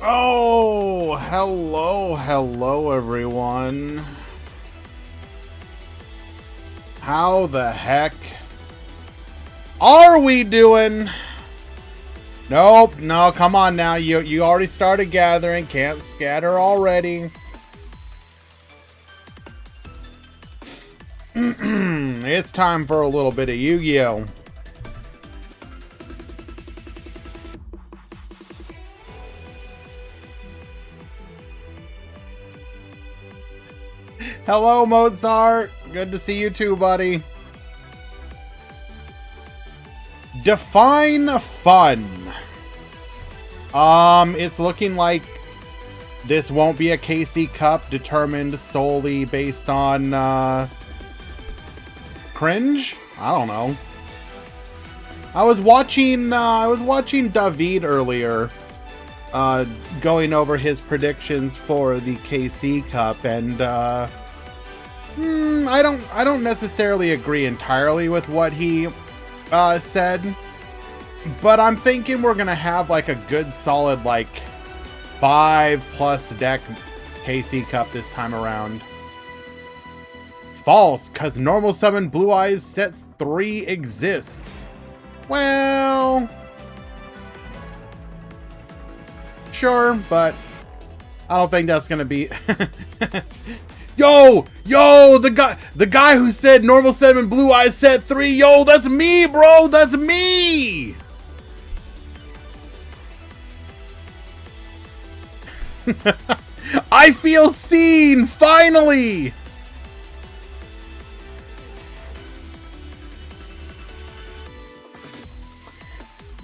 Oh, hello everyone. How the heck are we doing? Nope, no, come on now. You already started gathering. Can't scatter already. It's time for a little bit of Yu-Gi-Oh! Hello, Mozart. Good to see you too, buddy. Define fun. It's looking like this won't be a KC Cup determined solely based on, cringe? I don't know. I was watching David earlier, going over his predictions for the KC Cup, and, I don't necessarily agree entirely with what he said, but I'm thinking we're gonna have like a good solid like 5+ deck KC Cup this time around. False, cause normal summon Blue Eyes sets 3 exists. Well, sure, but I don't think that's gonna be. Yo, the guy who said normal summon Blue Eyes set 3, yo, that's me, bro, that's me. I feel seen, finally.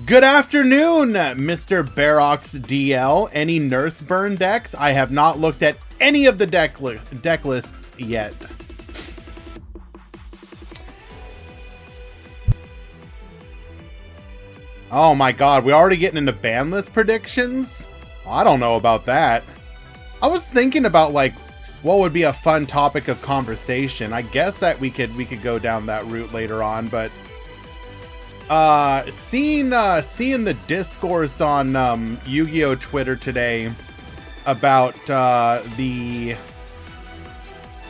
Good afternoon, Mr. Barox DL. Any Nurse Burn decks? I have not looked at any of the deck lists yet. Oh my god, we're already getting into ban list predictions? I don't know about that. I was thinking about like what would be a fun topic of conversation. I guess that we could go down that route later on, but seeing the discourse on Yu-Gi-Oh! Twitter today about the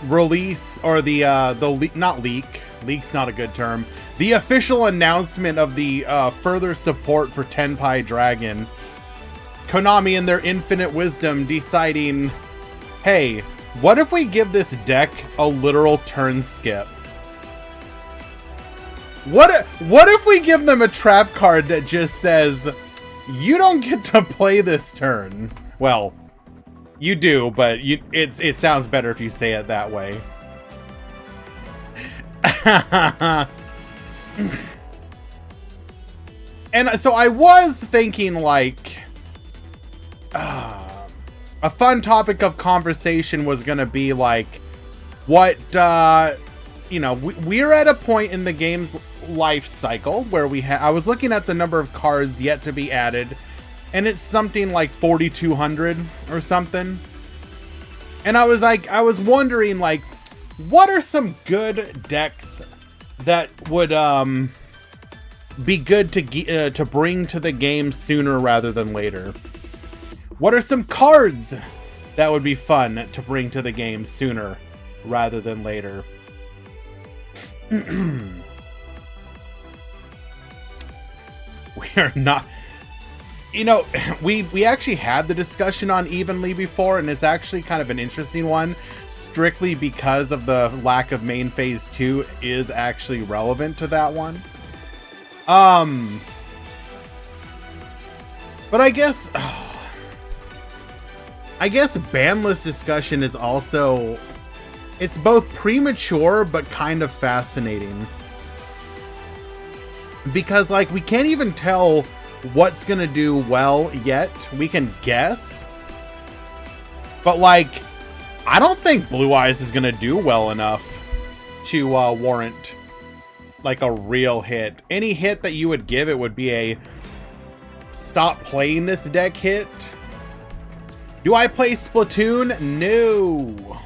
release, or not leak, leak's not a good term, the official announcement of the further support for Tenpai Dragon. Konami in their infinite wisdom deciding, hey, what if we give this deck a literal turn skip? What if we give them a trap card that just says, you don't get to play this turn? Well, you do, but it sounds better if you say it that way. And so I was thinking like, a fun topic of conversation was going to be like, what, you know, we're at a point in the game's life cycle where I was looking at the number of cards yet to be added, and it's something like 4,200 or something. And I was wondering like, what are some good decks that would be good to bring to the game sooner rather than later? What are some cards that would be fun to bring to the game sooner rather than later? We are not, you know, we actually had the discussion on Evenly before, and it's actually kind of an interesting one, strictly because of the lack of main phase 2 is actually relevant to that one. But I guess ban list discussion is also, it's both premature but kind of fascinating. Because like we can't even tell what's gonna do well yet. We can guess. But like, I don't think Blue Eyes is gonna do well enough to warrant like a real hit. Any hit that you would give it would be a stop playing this deck hit. Do I play Splatoon? No.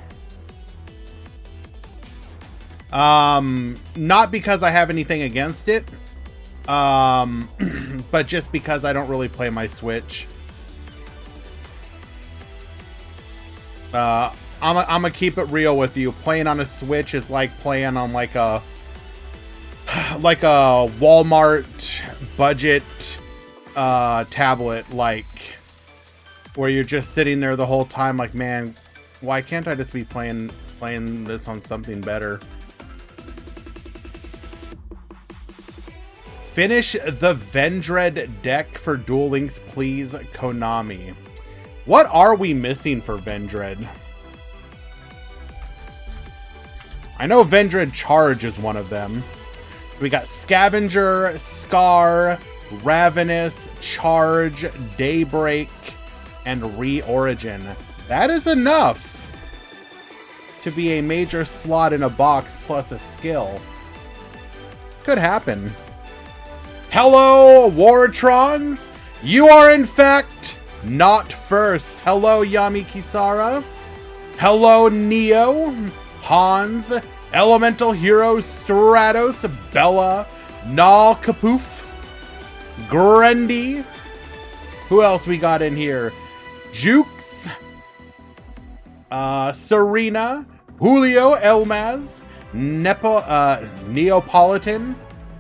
Not because I have anything against it, but just because I don't really play my Switch. I'm gonna keep it real with you. Playing on a Switch is like playing on like a Walmart budget tablet, like where you're just sitting there the whole time like, man, why can't I just be playing this on something better? Finish the Vendread deck for Duel Links, please, Konami. What are we missing for Vendread? I know Vendread Charge is one of them. We got Scavenger, Scar, Ravenous, Charge, Daybreak, and Reorigin. That is enough to be a major slot in a box plus a skill. Could happen. Hello, Wartrons! You are in fact not first. Hello, Yami Kisara. Hello, Neo, Hans, Elemental Hero, Stratos, Bella, Nal Kapoof, Grendy. Who else we got in here? Jukes, Serena, Julio Elmaz, Neapolitan.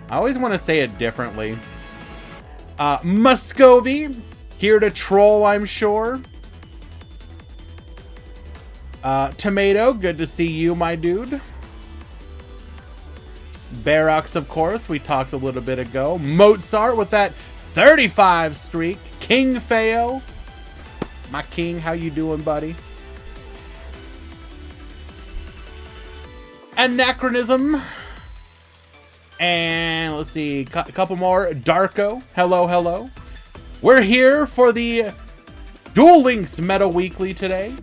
I always want to say it differently. Muscovy, here to troll, I'm sure. Tomato, good to see you, my dude. Barox, of course, we talked a little bit ago. Mozart with that 35 streak. King Feo, my king, how you doing, buddy? Anachronism. And let's see, a couple more. Darko, hello, hello. We're here for the Duel Links Meta Weekly today.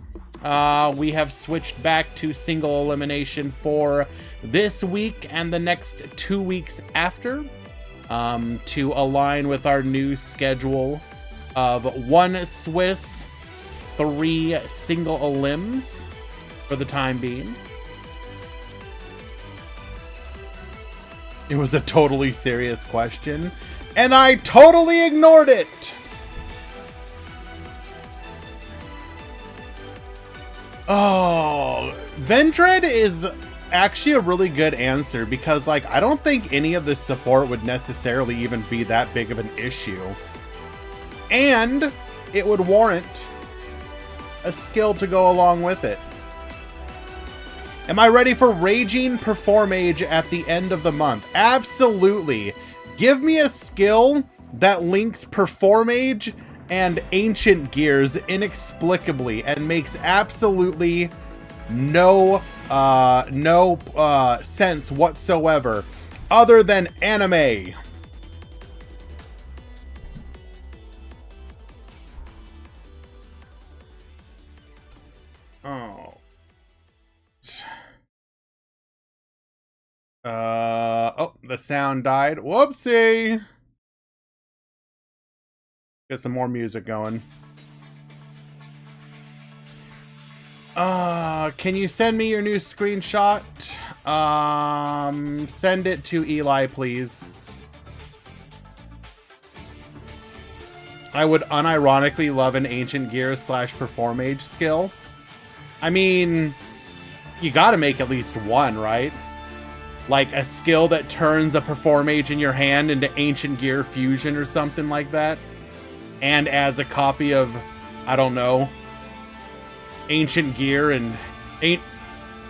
We have switched back to single elimination for this week and the next 2 weeks after, to align with our new schedule of 1 Swiss, 3 single elims for the time being. It was a totally serious question, and I totally ignored it. Oh, Vendread is actually a really good answer because, like, I don't think any of the support would necessarily even be that big of an issue. And it would warrant a skill to go along with it. Am I ready for Raging Performage at the end of the month? Absolutely. Give me a skill that links Performage and Ancient Gears inexplicably and makes absolutely no sense whatsoever other than anime. Oh. Oh, the sound died. Whoopsie. Get some more music going. Can you send me your new screenshot? Send it to Eli, please. I would unironically love an Ancient Gears / Performage skill. I mean, you gotta make at least one, right? Like a skill that turns a Performage in your hand into Ancient Gear Fusion or something like that. And adds a copy of, I don't know, Ancient Gear and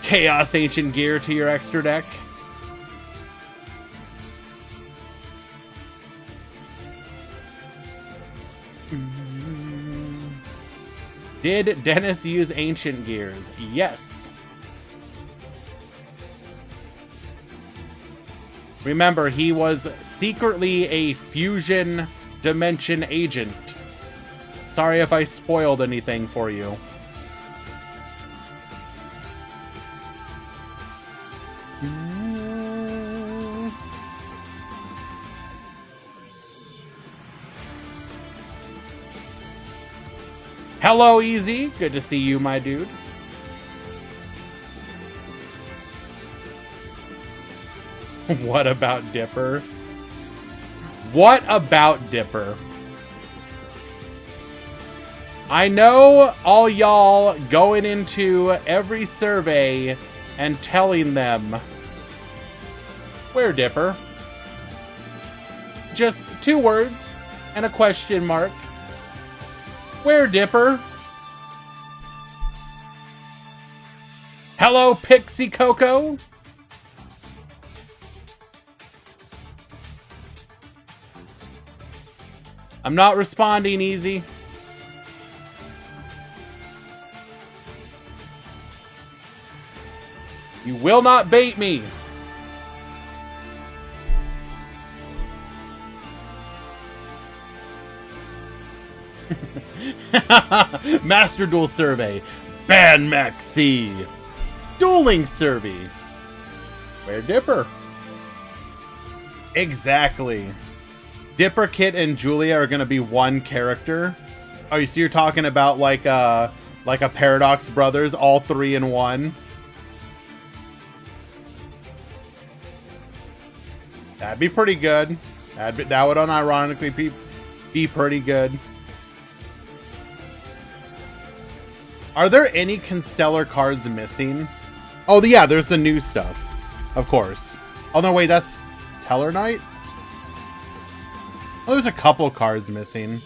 Chaos Ancient Gear to your extra deck. Did Dennis use Ancient Gears? Yes. Remember, he was secretly a Fusion Dimension agent. Sorry if I spoiled anything for you. Hello, Easy. Good to see you, my dude. What about Dipper? What about Dipper? I know all y'all going into every survey and telling them, where Dipper? Just 2 words and a question mark. Where Dipper? Hello, Pixie Coco? I'm not responding, Easy. You will not bait me. Master Duel Survey. Ban Maxi. Dueling Survey. Where Dipper? Exactly. Dipper, Kit, and Julia are gonna be one character. Oh, so you're talking about like a Paradox Brothers, all 3 in 1? That'd be pretty good. That would unironically be pretty good. Are there any Constellar cards missing? Oh, yeah, there's the new stuff. Of course. Oh, no, wait, that's Teller Knight? Oh, there's a couple cards missing.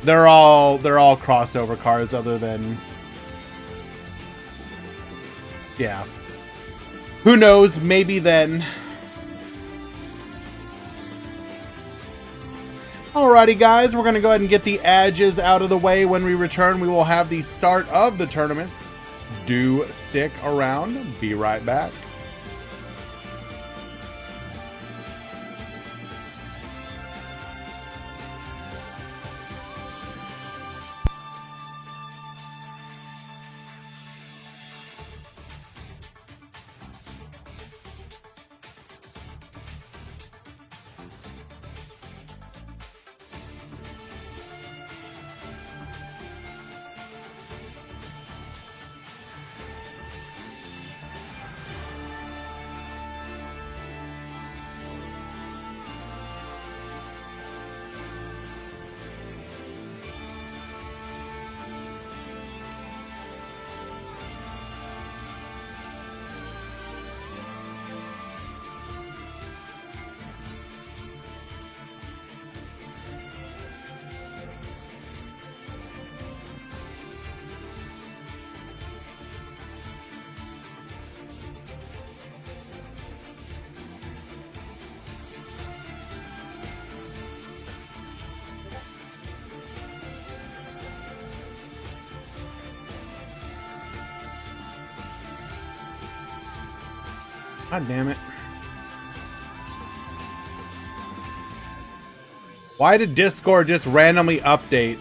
They're all crossover cards other than... Yeah. Who knows? Maybe then. Alrighty, guys. We're going to go ahead and get the edges out of the way. When we return, we will have the start of the tournament. Do stick around. Be right back. God damn it. Why did Discord just randomly update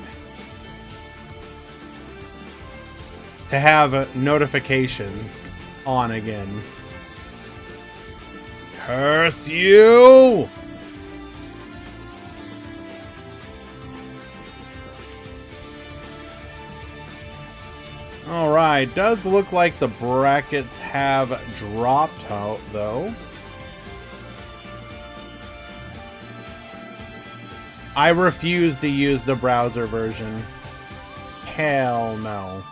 to have notifications on again? Curse you! Alright, does look like the brackets have dropped out, though. I refuse to use the browser version. Hell no.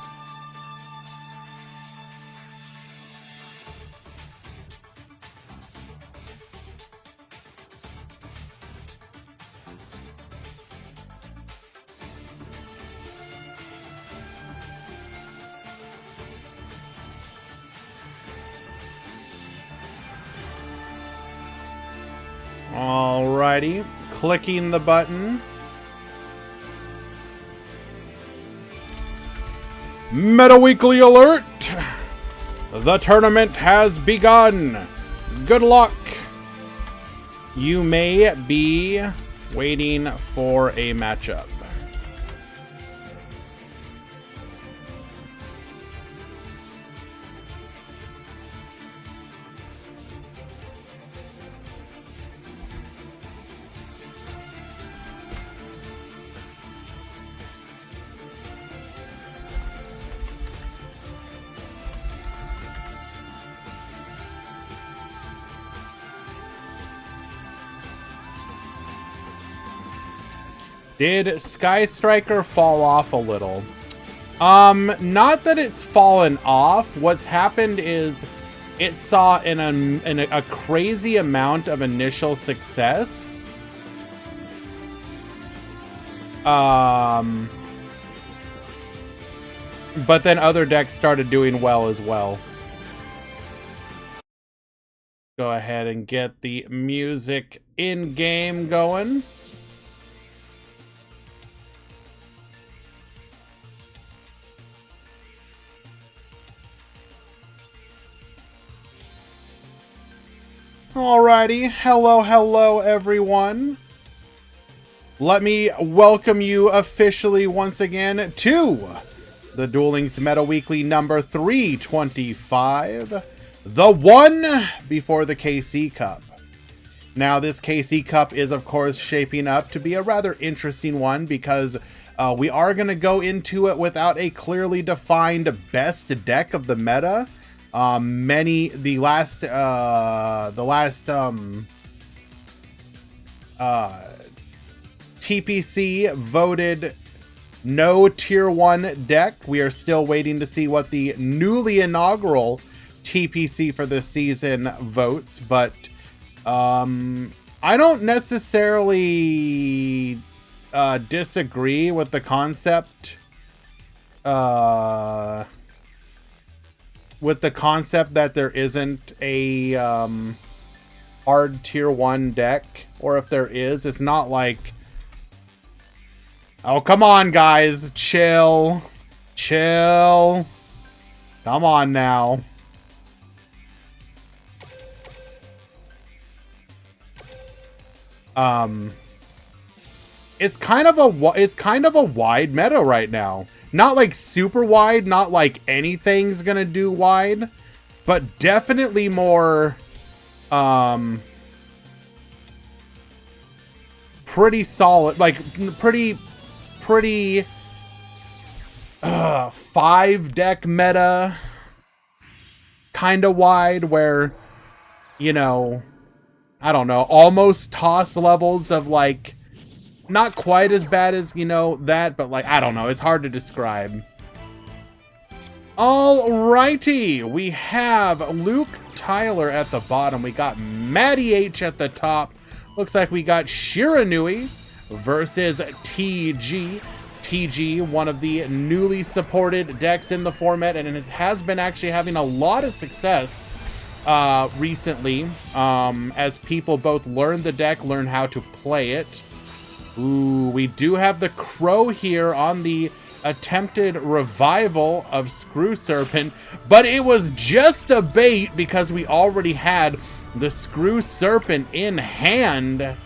Alrighty, clicking the button. Meta Weekly alert! The tournament has begun. Good luck. You may be waiting for a matchup. Did Sky Striker fall off a little? Not that it's fallen off. What's happened is it saw a crazy amount of initial success. But then other decks started doing well as well. Go ahead and get the music in-game going. Alrighty, hello everyone. Let me welcome you officially once again to the Duel Links Meta Weekly number 325, the one before the KC Cup. Now this KC Cup is of course shaping up to be a rather interesting one because we are going to go into it without a clearly defined best deck of the meta. The last TPC voted no tier 1 deck. We are still waiting to see what the newly inaugural TPC for this season votes, but I don't necessarily disagree with the concept that there isn't a hard tier 1 deck, or if there is, it's not like, oh, come on guys, chill, come on now. It's kind of a wide meta right now. Not like super wide, not like anything's gonna do wide, but definitely more pretty solid, like pretty 5-deck meta kind of wide, where, you know, I don't know, almost toss levels of like, not quite as bad as, you know, that, but like, I don't know, it's hard to describe. Alrighty, we have Luke Tyler at the bottom. We got Matty H at the top. Looks like we got Shiranui versus TG. TG, one of the newly supported decks in the format, and it has been actually having a lot of success recently, as people both learn the deck, learn how to play it. Ooh, we do have the Crow here on the attempted revival of Screw Serpent, but it was just a bait because we already had the Screw Serpent in hand.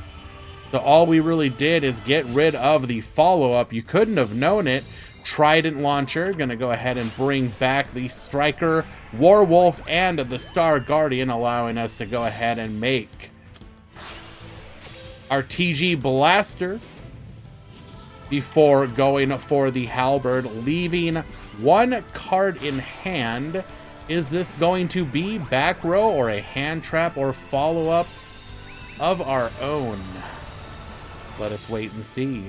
So all we really did is get rid of the follow-up. You couldn't have known it. Trident Launcher, gonna go ahead and bring back the Striker, Warwolf, and the Star Guardian, allowing us to go ahead and make our TG Blaster before going for the Halberd, leaving one card in hand. Is this going to be back row or a hand trap or follow-up of our own? Let us wait and see.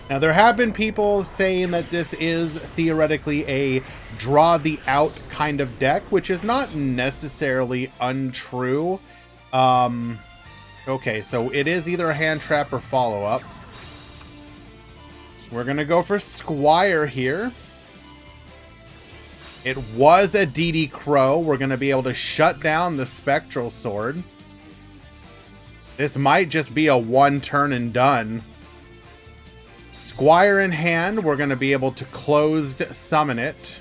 Now, there have been people saying that this is theoretically a draw the out kind of deck, which is not necessarily untrue. Okay, so it is either a hand trap or follow-up. We're going to go for Squire here. It was a DD Crow. We're going to be able to shut down the Spectral Sword. This might just be a one turn and done. Squire in hand, we're going to be able to closed summon it.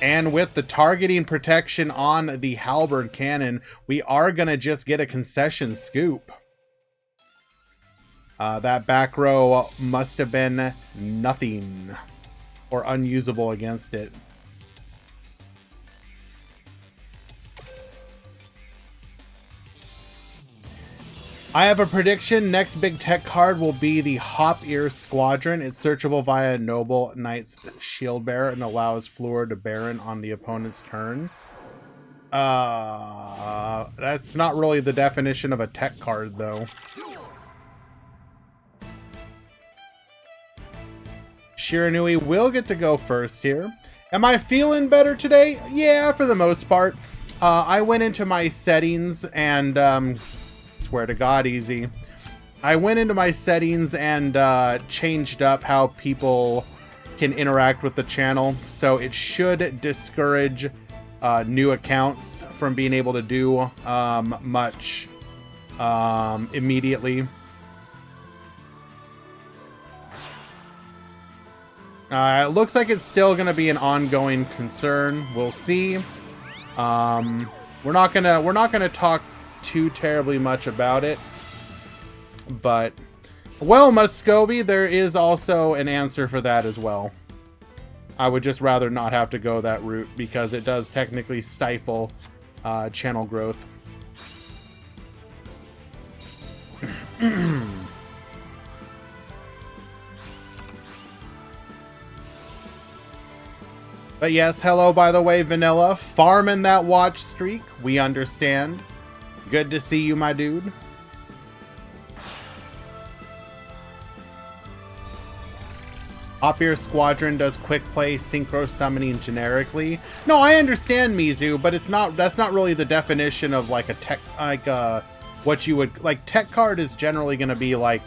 And with the targeting protection on the Halberd Cannon, we are going to just get a concession scoop. That back row must have been nothing or unusable against it. I have a prediction. Next big tech card will be the Hop Ear Squadron. It's searchable via Noble Knight's Shield Bearer and allows Floor to Baron on the opponent's turn. That's not really the definition of a tech card, though. Shiranui will get to go first here. Am I feeling better today? Yeah, for the most part. I went into my settings and, swear to God, easy. I went into my settings and changed up how people can interact with the channel. So it should discourage new accounts from being able to do much immediately. It looks like it's still going to be an ongoing concern. We'll see. We're not gonna talk too terribly much about it, but well, Muscovy, there is also an answer for that as well. I would just rather not have to go that route because it does technically stifle channel growth. But yes, hello, by the way, Vanilla. Farming that watch streak. We understand. Good to see you, my dude. Opier Squadron does quick play synchro summoning generically. No, I understand, Mizu, but that's not really the definition of like a tech, like what you would like. Tech card is generally going to be like,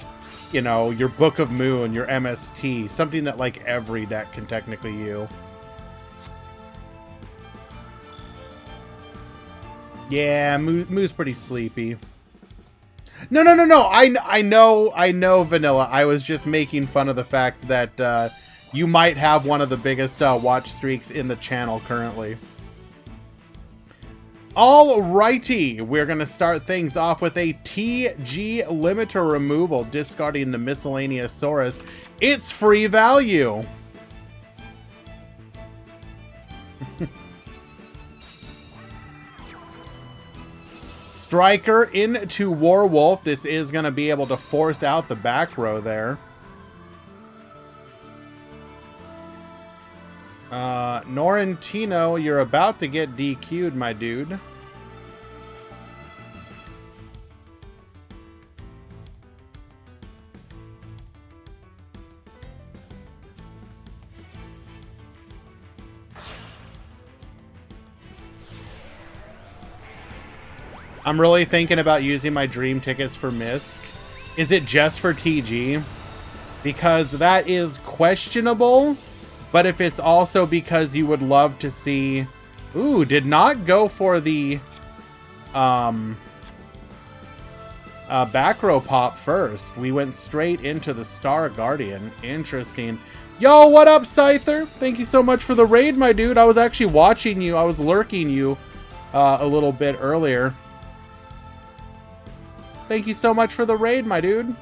you know, your Book of Moon, your MST, something that like every deck can technically use. Yeah, Moo's pretty sleepy. No. I know, Vanilla. I was just making fun of the fact that you might have one of the biggest watch streaks in the channel currently. Alrighty, we're going to start things off with a TG limiter removal, discarding the Miscellaneous Saurus. It's free value. Striker into Warwolf. This is going to be able to force out the back row there. Norrentino, you're about to get DQ'd, my dude. I'm really thinking about using my dream tickets for Misk. Is it just for TG? Because that is questionable. But if it's also because you would love to see... Ooh, did not go for the back row pop first. We went straight into the Star Guardian. Interesting. Yo, what up, Scyther? Thank you so much for the raid, my dude. I was actually watching you. I was lurking you a little bit earlier. Thank you so much for the raid, my dude.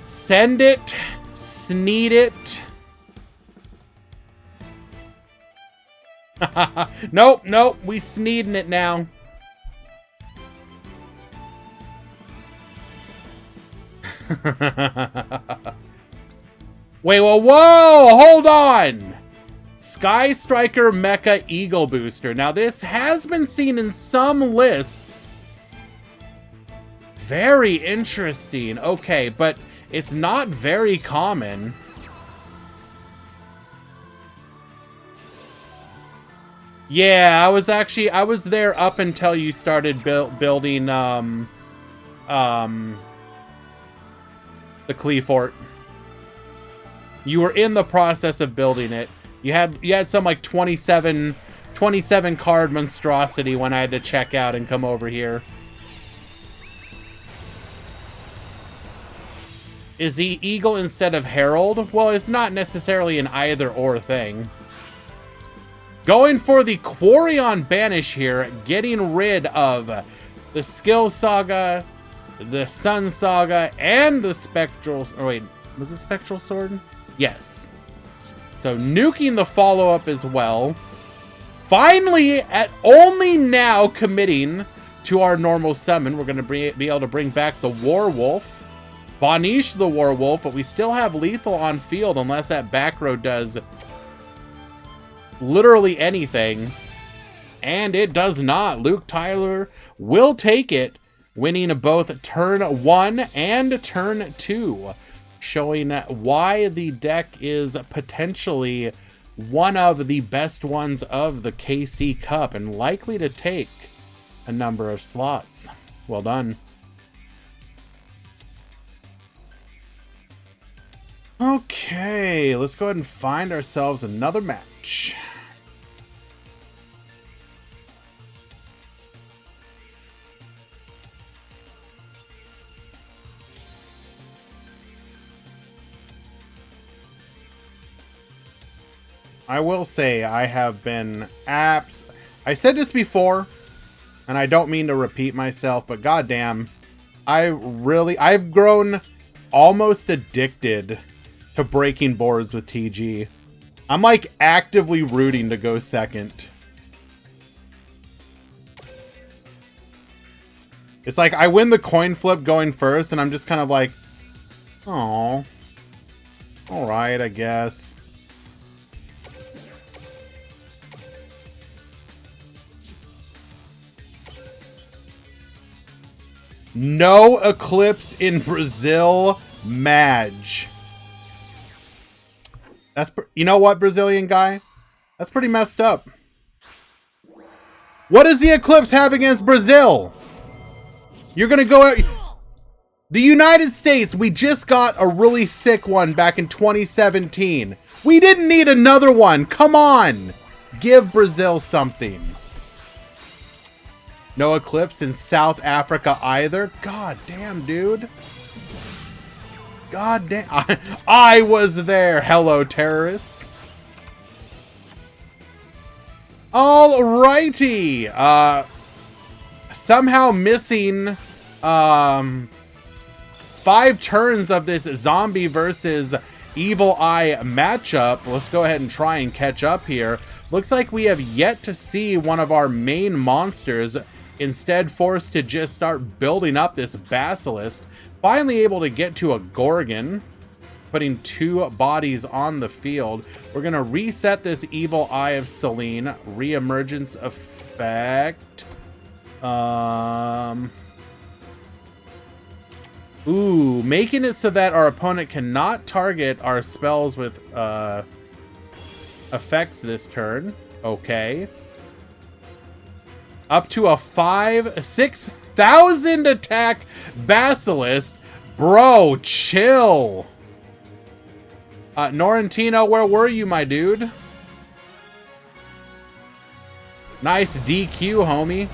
Send it. Sneed it. Nope. We sneeding it now. Wait, whoa, hold on. Sky Striker Mecha Eagle Booster. Now, this has been seen in some lists. Very interesting. Okay, but it's not very common. Yeah, I was there up until you started building the Cleefort. You were in the process of building it. You had some like 27 card monstrosity when I had to check out and come over here. Is he Eagle instead of Herald? Well, it's not necessarily an either or thing. Going for the Quarion Banish here, getting rid of the Skill Saga, the Sun Saga, and the Spectral... Oh wait, was it Spectral Sword? Yes. So nuking the follow-up as well. Finally, at only now committing to our normal summon, we're going to be able to bring back the Warwolf. Banish the Warwolf, but we still have lethal on field unless that back row does literally anything. And it does not. Luke Tyler will take it, winning both turn 1 and turn 2, showing why the deck is potentially one of the best ones of the KC Cup and likely to take a number of slots. Well done. Okay, let's go ahead and find ourselves another match. I will say I have been I said this before, and I don't mean to repeat myself, but goddamn, I've grown almost addicted to breaking boards with TG. I'm like actively rooting to go second. It's like I win the coin flip going first, and I'm just kind of like, oh, all right, I guess. No eclipse in Brazil, Madge. You know what, Brazilian guy? That's pretty messed up. What does the eclipse have against Brazil? You're gonna go out... The United States, we just got a really sick one back in 2017. We didn't need another one. Come on. Give Brazil something. No eclipse in South Africa either. God damn, dude. God damn. I was there. Hello, terrorist. Alrighty. Somehow missing 5 turns of this zombie versus evil eye matchup. Let's go ahead and try and catch up here. Looks like we have yet to see one of our main monsters, instead forced to just start building up this Basilisk. Finally able to get to a Gorgon, putting 2 bodies on the field. We're going to reset this Evil Eye of Selene. Reemergence effect. Ooh, making it so that our opponent cannot target our spells with effects this turn. Okay. Up to a 6,000 attack Basilisk. Bro, chill. Norrentino, where were you, my dude? Nice DQ, homie.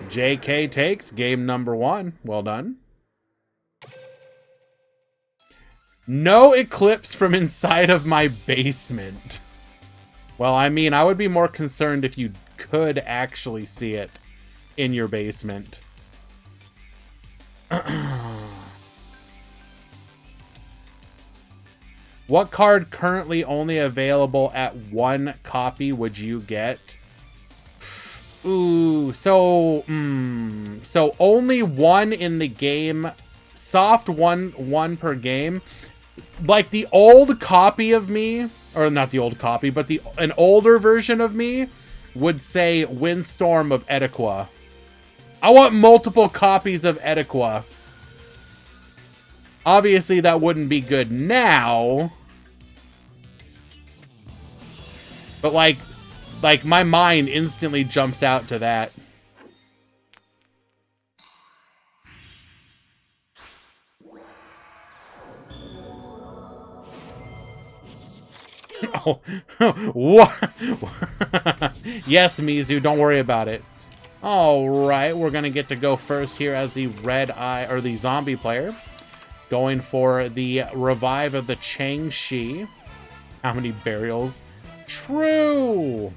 JK takes game number 1. Well done. No eclipse from inside of my basement. Well, I mean, I would be more concerned if you could actually see it in your basement. What card currently only available at 1 copy would you get? Ooh, so only 1 in the game. Soft one per game. Like the old copy of me, or not the old copy, but an older version of me would say Windstorm of Ediqua. I want multiple copies of Ediqua. Obviously, that wouldn't be good now. But like my mind instantly jumps out to that. Oh, what? Yes, Mizu, don't worry about it. All right, we're gonna get to go first here as the red eye or the zombie player, going for the revive of the Chang-Chi. How many burials? True.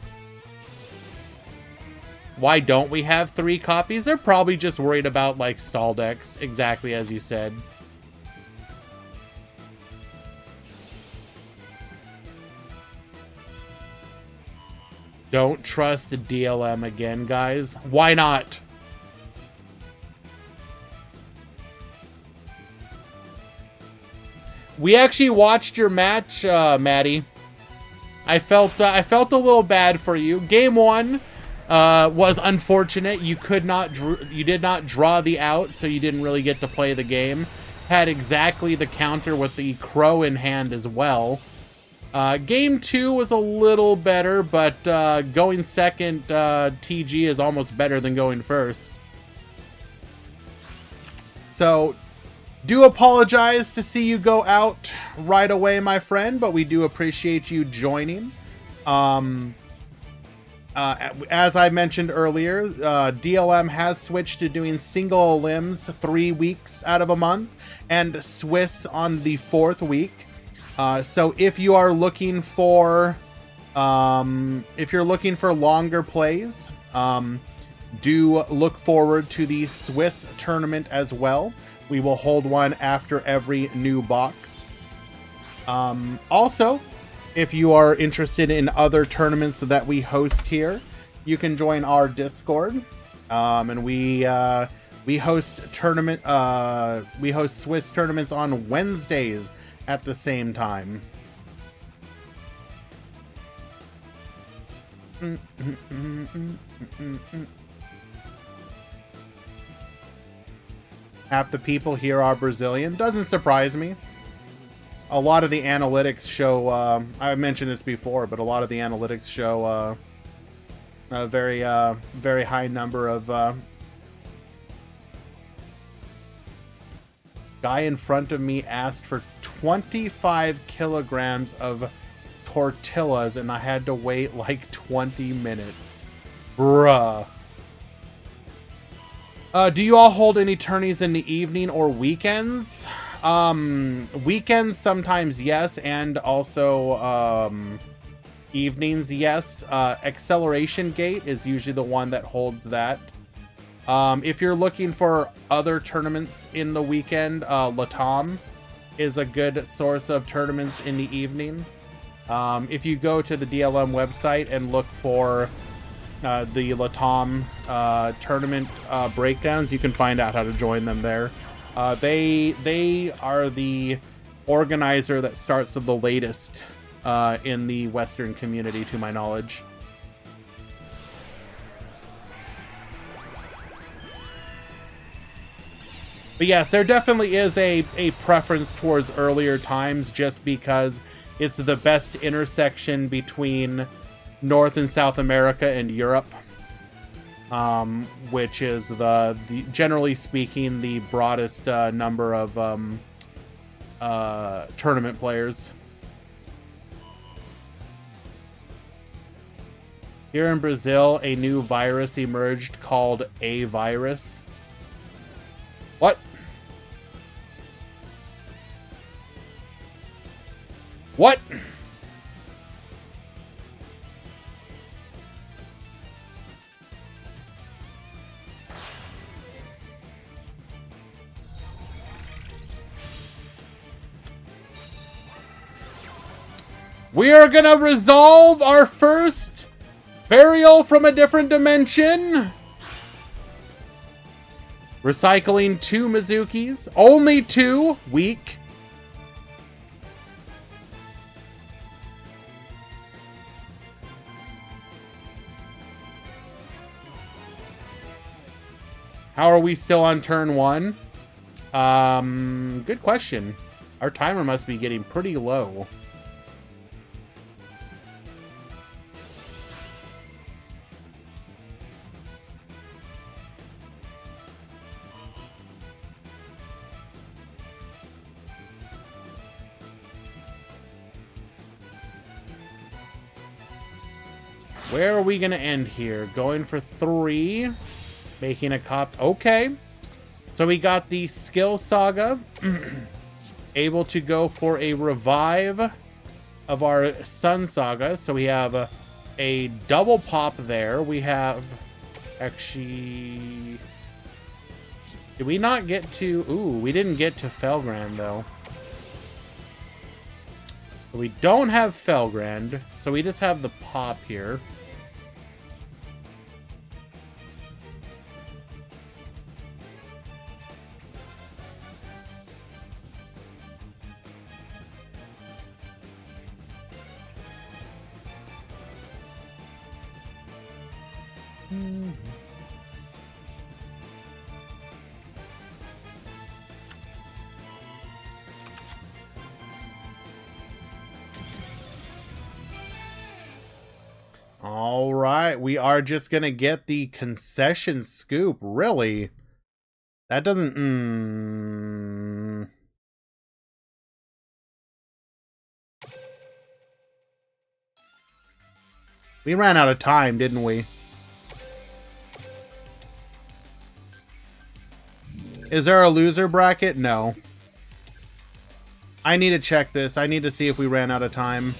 Why don't we have 3 copies? They're probably just worried about like stall decks, exactly as you said. Don't trust DLM again, guys. Why not? We actually watched your match, Maddie. I felt a little bad for you. Game 1 was unfortunate. You did not draw the out, so you didn't really get to play the game. Had exactly the counter with the crow in hand as well. Game 2 was a little better, but going second TG is almost better than going first. So, do apologize to see you go out right away, my friend, but we do appreciate you joining. As I mentioned earlier, DLM has switched to doing single limbs 3 weeks out of a month, and Swiss on the 4th week. So if you are looking for, longer plays, do look forward to the Swiss tournament as well. We will hold one after every new box. Also, if you are interested in other tournaments that we host here, you can join our Discord. And we host Swiss tournaments on Wednesdays at the same time. Half the people here are Brazilian. Doesn't surprise me. A lot of the analytics show, I mentioned this before, but a lot of the analytics show a very high number of... Guy in front of me asked for 25 kilograms of tortillas, and I had to wait like 20 minutes. Bruh. Do you all hold any tourneys in the evening or weekends? Weekends sometimes, yes, and also evenings, yes. Acceleration Gate is usually the one that holds that. If you're looking for other tournaments in the weekend, Latam is a good source of tournaments in the evening. If you go to the DLM website and look for the Latam tournament breakdowns, you can find out how to join them there. They are the organizer that starts the latest in the Western community, to my knowledge. But yes, there definitely is a preference towards earlier times, just because it's the best intersection between North and South America and Europe, which is the generally speaking the broadest number of tournament players. Here in Brazil, a new virus emerged called A virus. What? What? We are gonna resolve our first burial from a different dimension. Recycling 2 Mizukis. Only 2. Weak. How are we still on turn 1? Good question. Our timer must be getting pretty low. Where are we going to end here? Going for 3. Making a cop. Okay. So we got the Skill Saga. Able to go for a revive of our Sun Saga. So we have a double pop there. We have... Actually... Did we not get to... Ooh, we didn't get to Felgrand, though. So we don't have Felgrand. So we just have the pop here. All right, we are just gonna get the concession scoop. Really? That doesn't... We ran out of time, didn't we? Is there a loser bracket? No. I need to check this. I need to see if we ran out of time.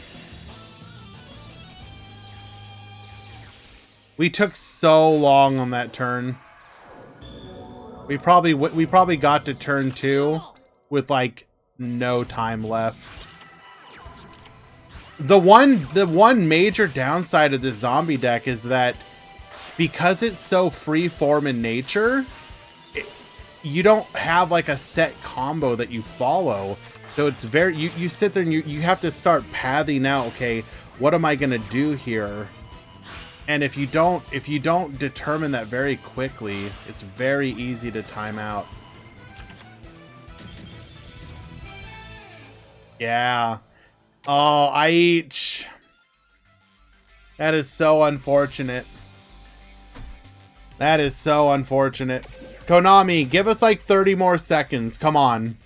We took so long on that turn. We probably got to turn 2 with like no time left. The one major downside of this zombie deck is that because it's so free-form in nature, you don't have like a set combo that you follow. So it's very you sit there and you have to start pathing out, okay, what am I gonna do here? And if you don't determine that very quickly, it's very easy to time out. Yeah. Oh, that is so unfortunate. That is so unfortunate. Konami, give us like 30 more seconds. Come on.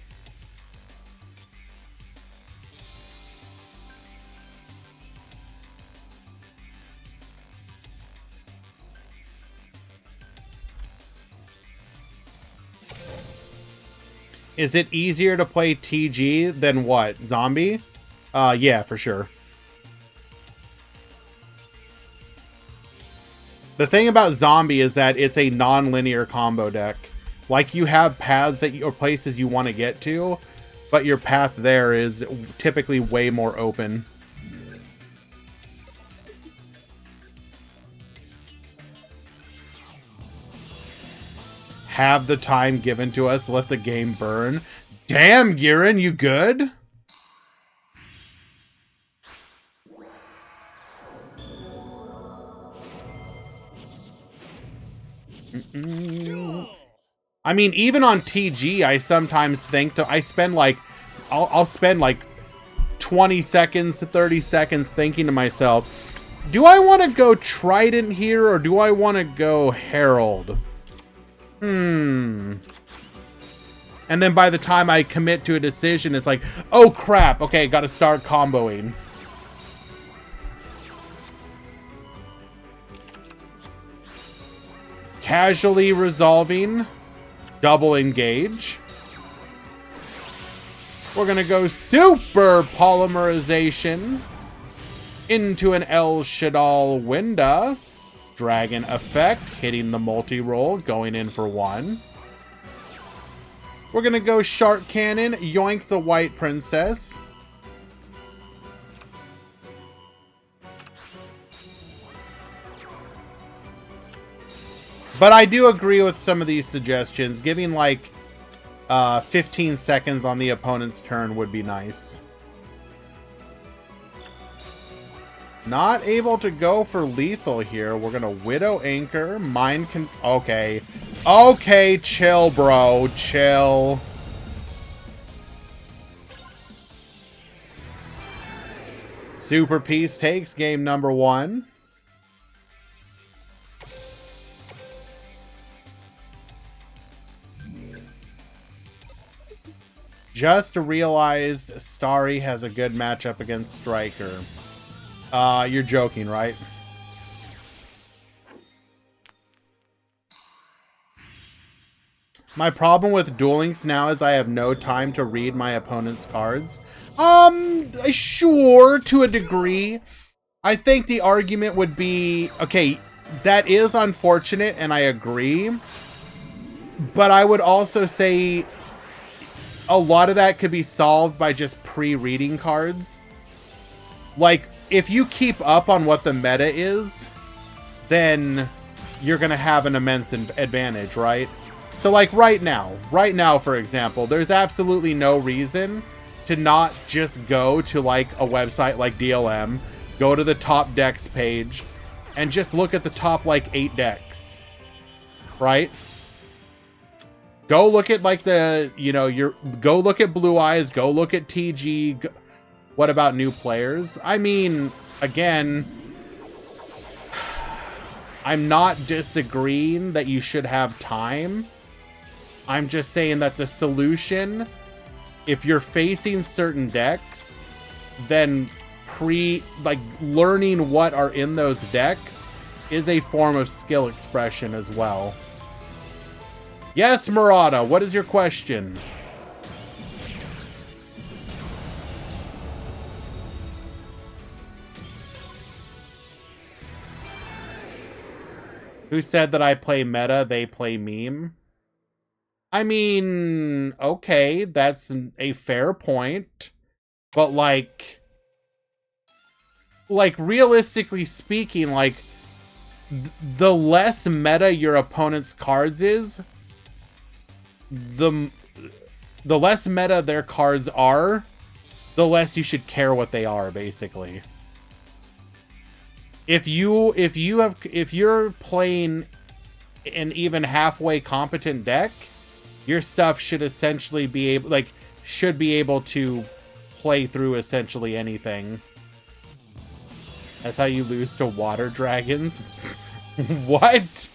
Is it easier to play TG than what? Zombie? Yeah, for sure. The thing about Zombie is that it's a non-linear combo deck. Like, you have paths or places you want to get to, but your path there is typically way more open. Have the time given to us, let the game burn. Damn, Giran, you good? I mean, even on TG, I sometimes think I spend like, I'll spend like 20 seconds to 30 seconds thinking to myself, do I want to go Trident here or do I want to go Herald? And then by the time I commit to a decision, it's like, oh crap, okay, gotta start comboing. Casually resolving. Double engage. We're gonna go super polymerization into an El Shaddai Winda. Dragon effect, hitting the multi-roll, going in for 1. We're gonna go Shark Cannon, yoink the White Princess. But I do agree with some of these suggestions. Giving like 15 seconds on the opponent's turn would be nice. Not able to go for lethal here. We're gonna Widow Anchor, okay. Okay, chill, bro. Chill. Super Peace takes game number 1. Just realized Starry has a good matchup against Striker. You're joking, right? My problem with Duel Links now is I have no time to read my opponent's cards. Sure, to a degree. I think the argument would be, okay, that is unfortunate, and I agree. But I would also say a lot of that could be solved by just pre-reading cards. Like, if you keep up on what the meta is, then you're going to have an immense advantage, right? So, like, right now, for example, there's absolutely no reason to not just go to, like, a website like DLM, go to the top decks page, and just look at the top, like, 8 decks. Right? Go look at, like, the, you know, go look at Blue Eyes, go look at TG. What about new players? I mean, again, I'm not disagreeing that you should have time. I'm just saying that the solution, if you're facing certain decks, then learning what are in those decks is a form of skill expression as well. Yes, Murata, what is your question? Who said that I play meta, they play meme? I mean, okay, that's a fair point. But, like realistically speaking, like, the less meta your opponent's cards is, the less meta their cards are, the less you should care what they are, basically. If you're playing an even halfway competent deck, your stuff should essentially be able to play through essentially anything. That's how you lose to water dragons? What?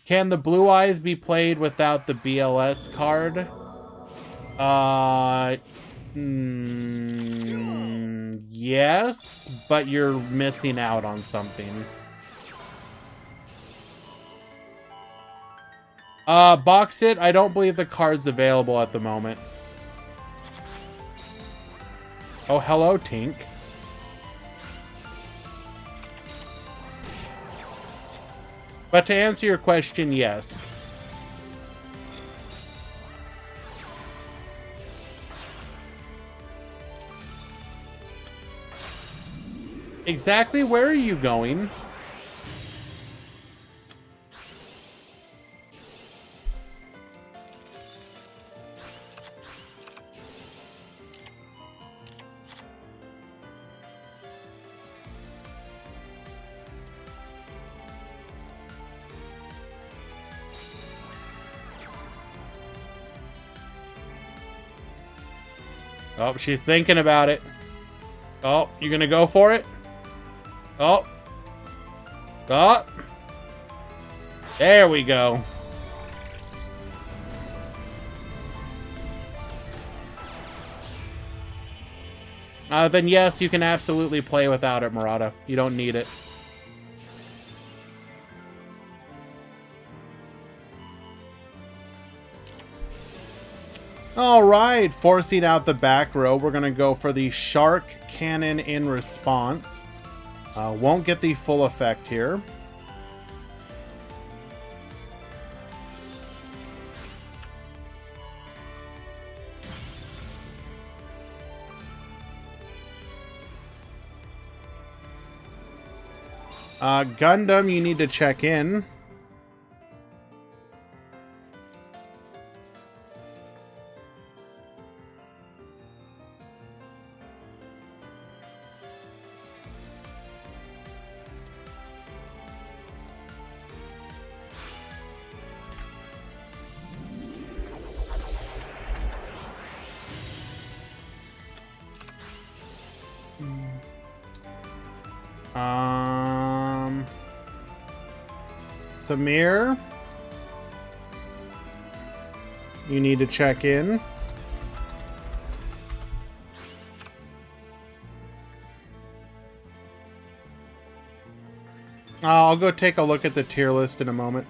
Can the Blue Eyes be played without the BLS card? Yes, but you're missing out on something. Box it. I don't believe the card's available at the moment. Oh, hello, Tink. But to answer your question, yes. Exactly where are you going? Oh, she's thinking about it. Oh, you gonna go for it? Oh. Oh. There we go. Then yes, you can absolutely play without it, Murata. You don't need it. All right, forcing out the back row, we're going to go for the Shark Cannon in response. Won't get the full effect here. Gundam, you need to check in. Samir, you need to check in. I'll go take a look at the tier list in a moment.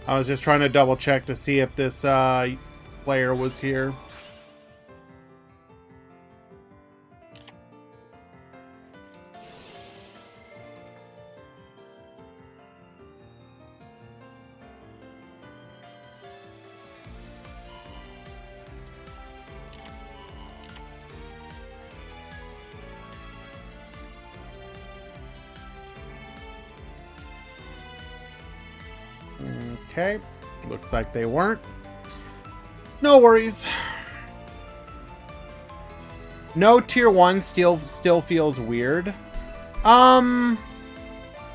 I was just trying to double check to see if this player was here. Okay. Looks like they weren't. No worries. No tier 1 still feels weird. I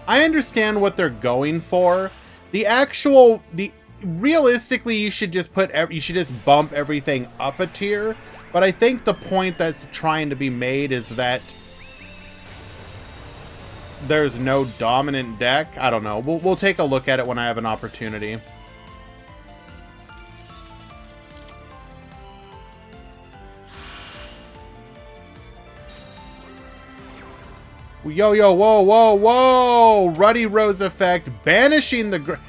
understand what they're going for. Realistically, you should just bump everything up a tier. But I think the point that's trying to be made is that there's no dominant deck. I don't know. We'll take a look at it when I have an opportunity. Yo, whoa, whoa, whoa! Ruddy Rose effect, banishing the...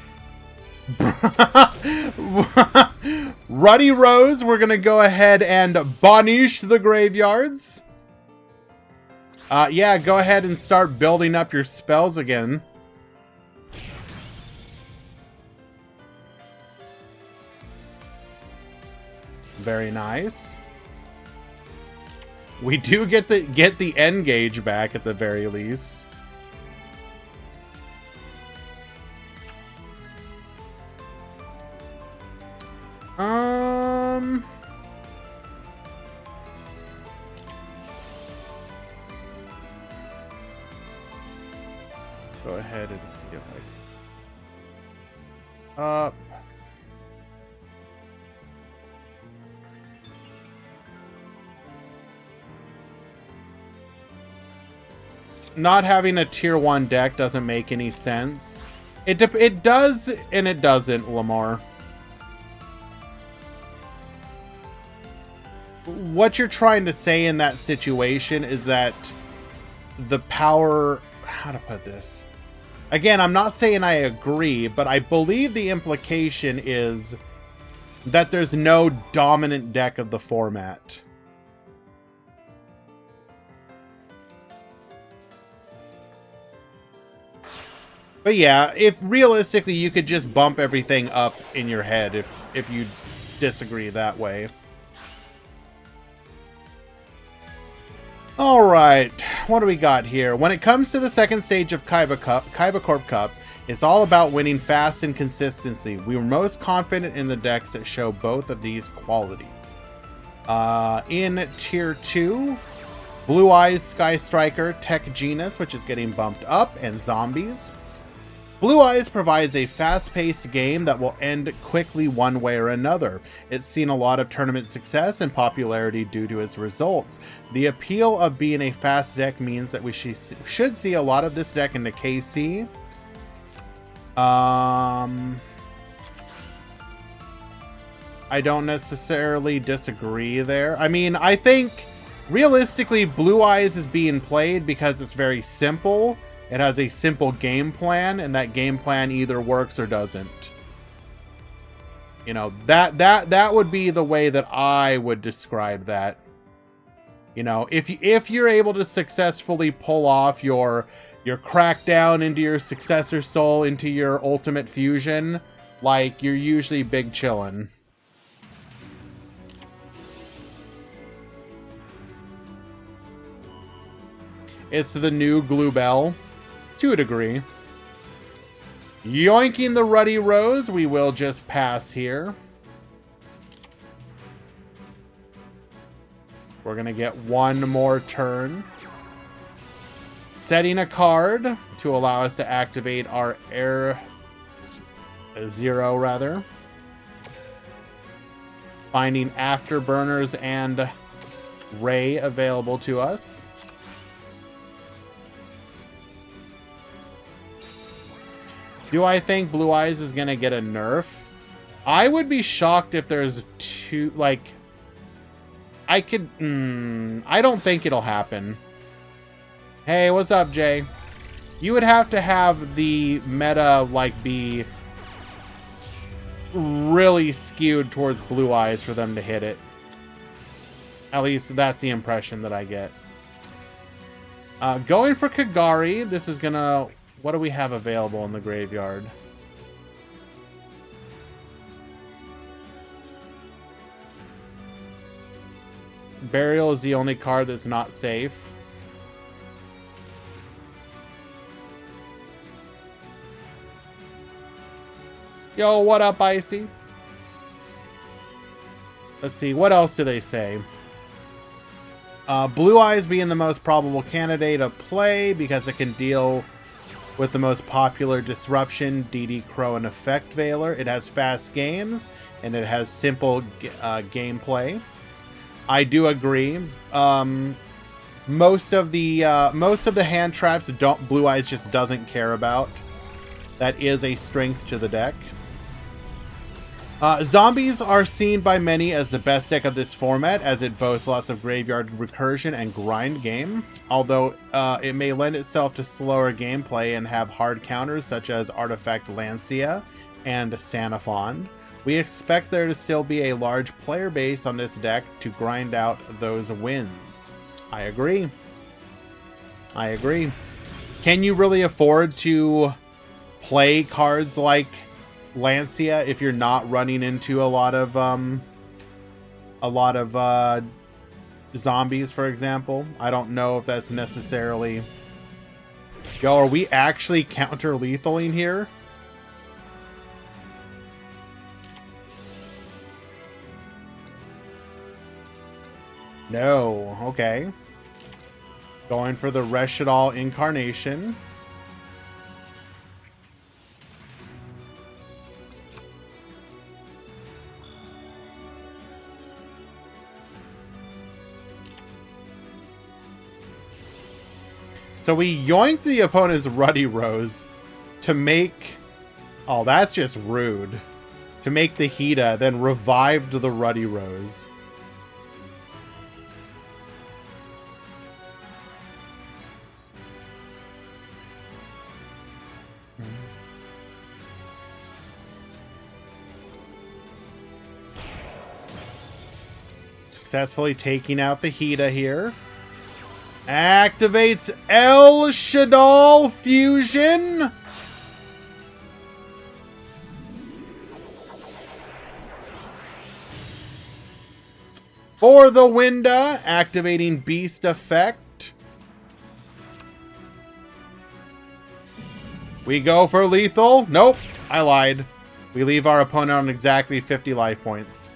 Ruddy Rose, we're gonna go ahead and banish the graveyards. Yeah, go ahead and start building up your spells again. Very nice. We do get the N-Gage back at the very least. Go ahead and see if I... Not having a tier 1 deck doesn't make any sense. It does and it doesn't, Lamar. What you're trying to say in that situation is that the power... How to put this? Again, I'm not saying I agree, but I believe the implication is that there's no dominant deck of the format. But yeah, if realistically you could just bump everything up in your head if you disagree that way. Alright, what do we got here? When it comes to the second stage of Kaiba Corp Cup, it's all about winning fast and consistency. We were most confident in the decks that show both of these qualities. In Tier 2, Blue Eyes, Sky Striker, Tech Genus, which is getting bumped up, and Zombies. Blue Eyes provides a fast-paced game that will end quickly one way or another. It's seen a lot of tournament success and popularity due to its results. The appeal of being a fast deck means that we should see a lot of this deck in the KC. I don't necessarily disagree there. I mean, I think realistically Blue Eyes is being played because it's very simple. It has a simple game plan, and that game plan either works or doesn't. You know, that would be the way that I would describe that. You know, if you're able to successfully pull off your crackdown into your successor soul into your ultimate fusion, like, you're usually big chillin'. It's the new Gluebell. To a degree. Yoinking the Ruddy Rose, we will just pass here. We're going to get one more turn. Setting a card to allow us to activate our Air Zero, rather. Finding Afterburners and Ray available to us. Do I think Blue Eyes is going to get a nerf? I would be shocked if there's two, like... I don't think it'll happen. Hey, what's up, Jay? You would have to have the meta, like, be really skewed towards Blue Eyes for them to hit it. At least that's the impression that I get. Going for Kagari, this is going to... What do we have available in the graveyard? Burial is the only card that's not safe. Yo, what up, Icy? Let's see, what else do they say? Blue Eyes being the most probable candidate of play because it can deal with the most popular disruption, DD Crow and Effect Veiler. It has fast games and it has simple gameplay. I do agree. Most of the hand traps Blue Eyes just doesn't care about. That is a strength to the deck. Zombies are seen by many as the best deck of this format, as it boasts lots of graveyard recursion and grind game, although it may lend itself to slower gameplay and have hard counters such as Artifact Lancia and Sanafond. We expect there to still be a large player base on this deck to grind out those wins. I agree. I agree. Can you really afford to play cards like Lancia if you're not running into a lot of zombies, for example? I don't know if that's necessarily... Yo, are we actually counter-lethaling here? No. Okay. Going for the Reshadal Incarnation. So we yoinked the opponent's Ruddy Rose to make... Oh, that's just rude. To make the Hida, then revived the Ruddy Rose. Successfully taking out the Hida here. Activates El Shadal Fusion. For the Winda, activating Beast Effect. We go for lethal. Nope, I lied. We leave our opponent on exactly 50 life points.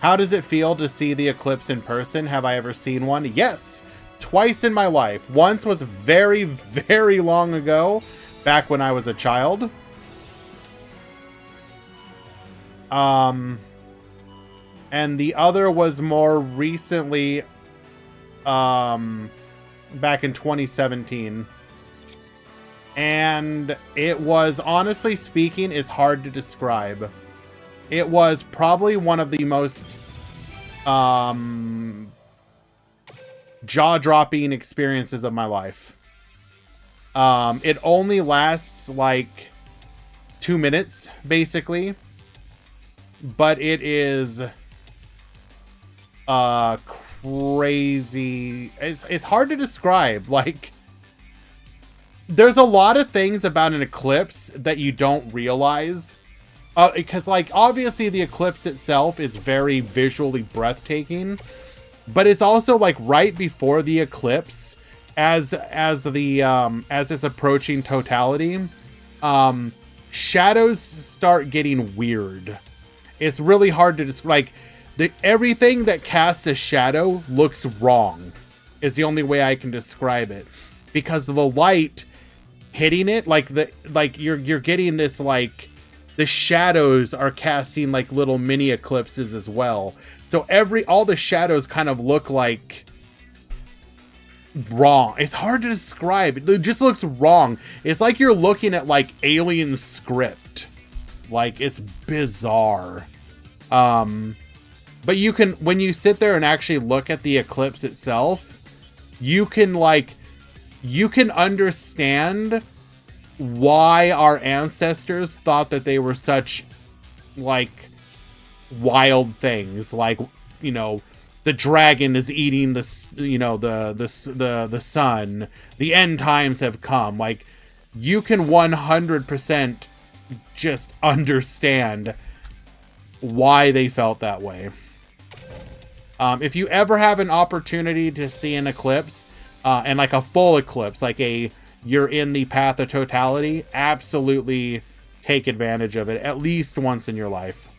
How does it feel to see the eclipse in person? Have I ever seen one? Yes, twice in my life. Once was very, very long ago, back when I was a child. And the other was more recently, back in 2017. And it was, honestly speaking, it's hard to describe. It was probably one of the most jaw-dropping experiences of my life. It only lasts like 2 minutes, basically. But it is crazy. It's hard to describe. Like, there's a lot of things about an eclipse that you don't realize. Because, like, obviously the eclipse itself is very visually breathtaking, but it's also, like, right before the eclipse, as it's approaching totality, shadows start getting weird. It's really hard to describe. Like, everything that casts a shadow looks wrong, is the only way I can describe it, because of the light hitting it. Like you're getting this, like, the shadows are casting like little mini eclipses as well. So all the shadows kind of look like wrong. It's hard to describe. It just looks wrong. It's like you're looking at like alien script. Like, it's bizarre. But you can, when you sit there and actually look at the eclipse itself, you can understand why our ancestors thought that they were such, like, wild things. Like, you know, the dragon is eating the sun. The end times have come. Like, you can 100% just understand why they felt that way. If you ever have an opportunity to see an eclipse, and like a full eclipse, like a you're in the path of totality, absolutely take advantage of it at least once in your life.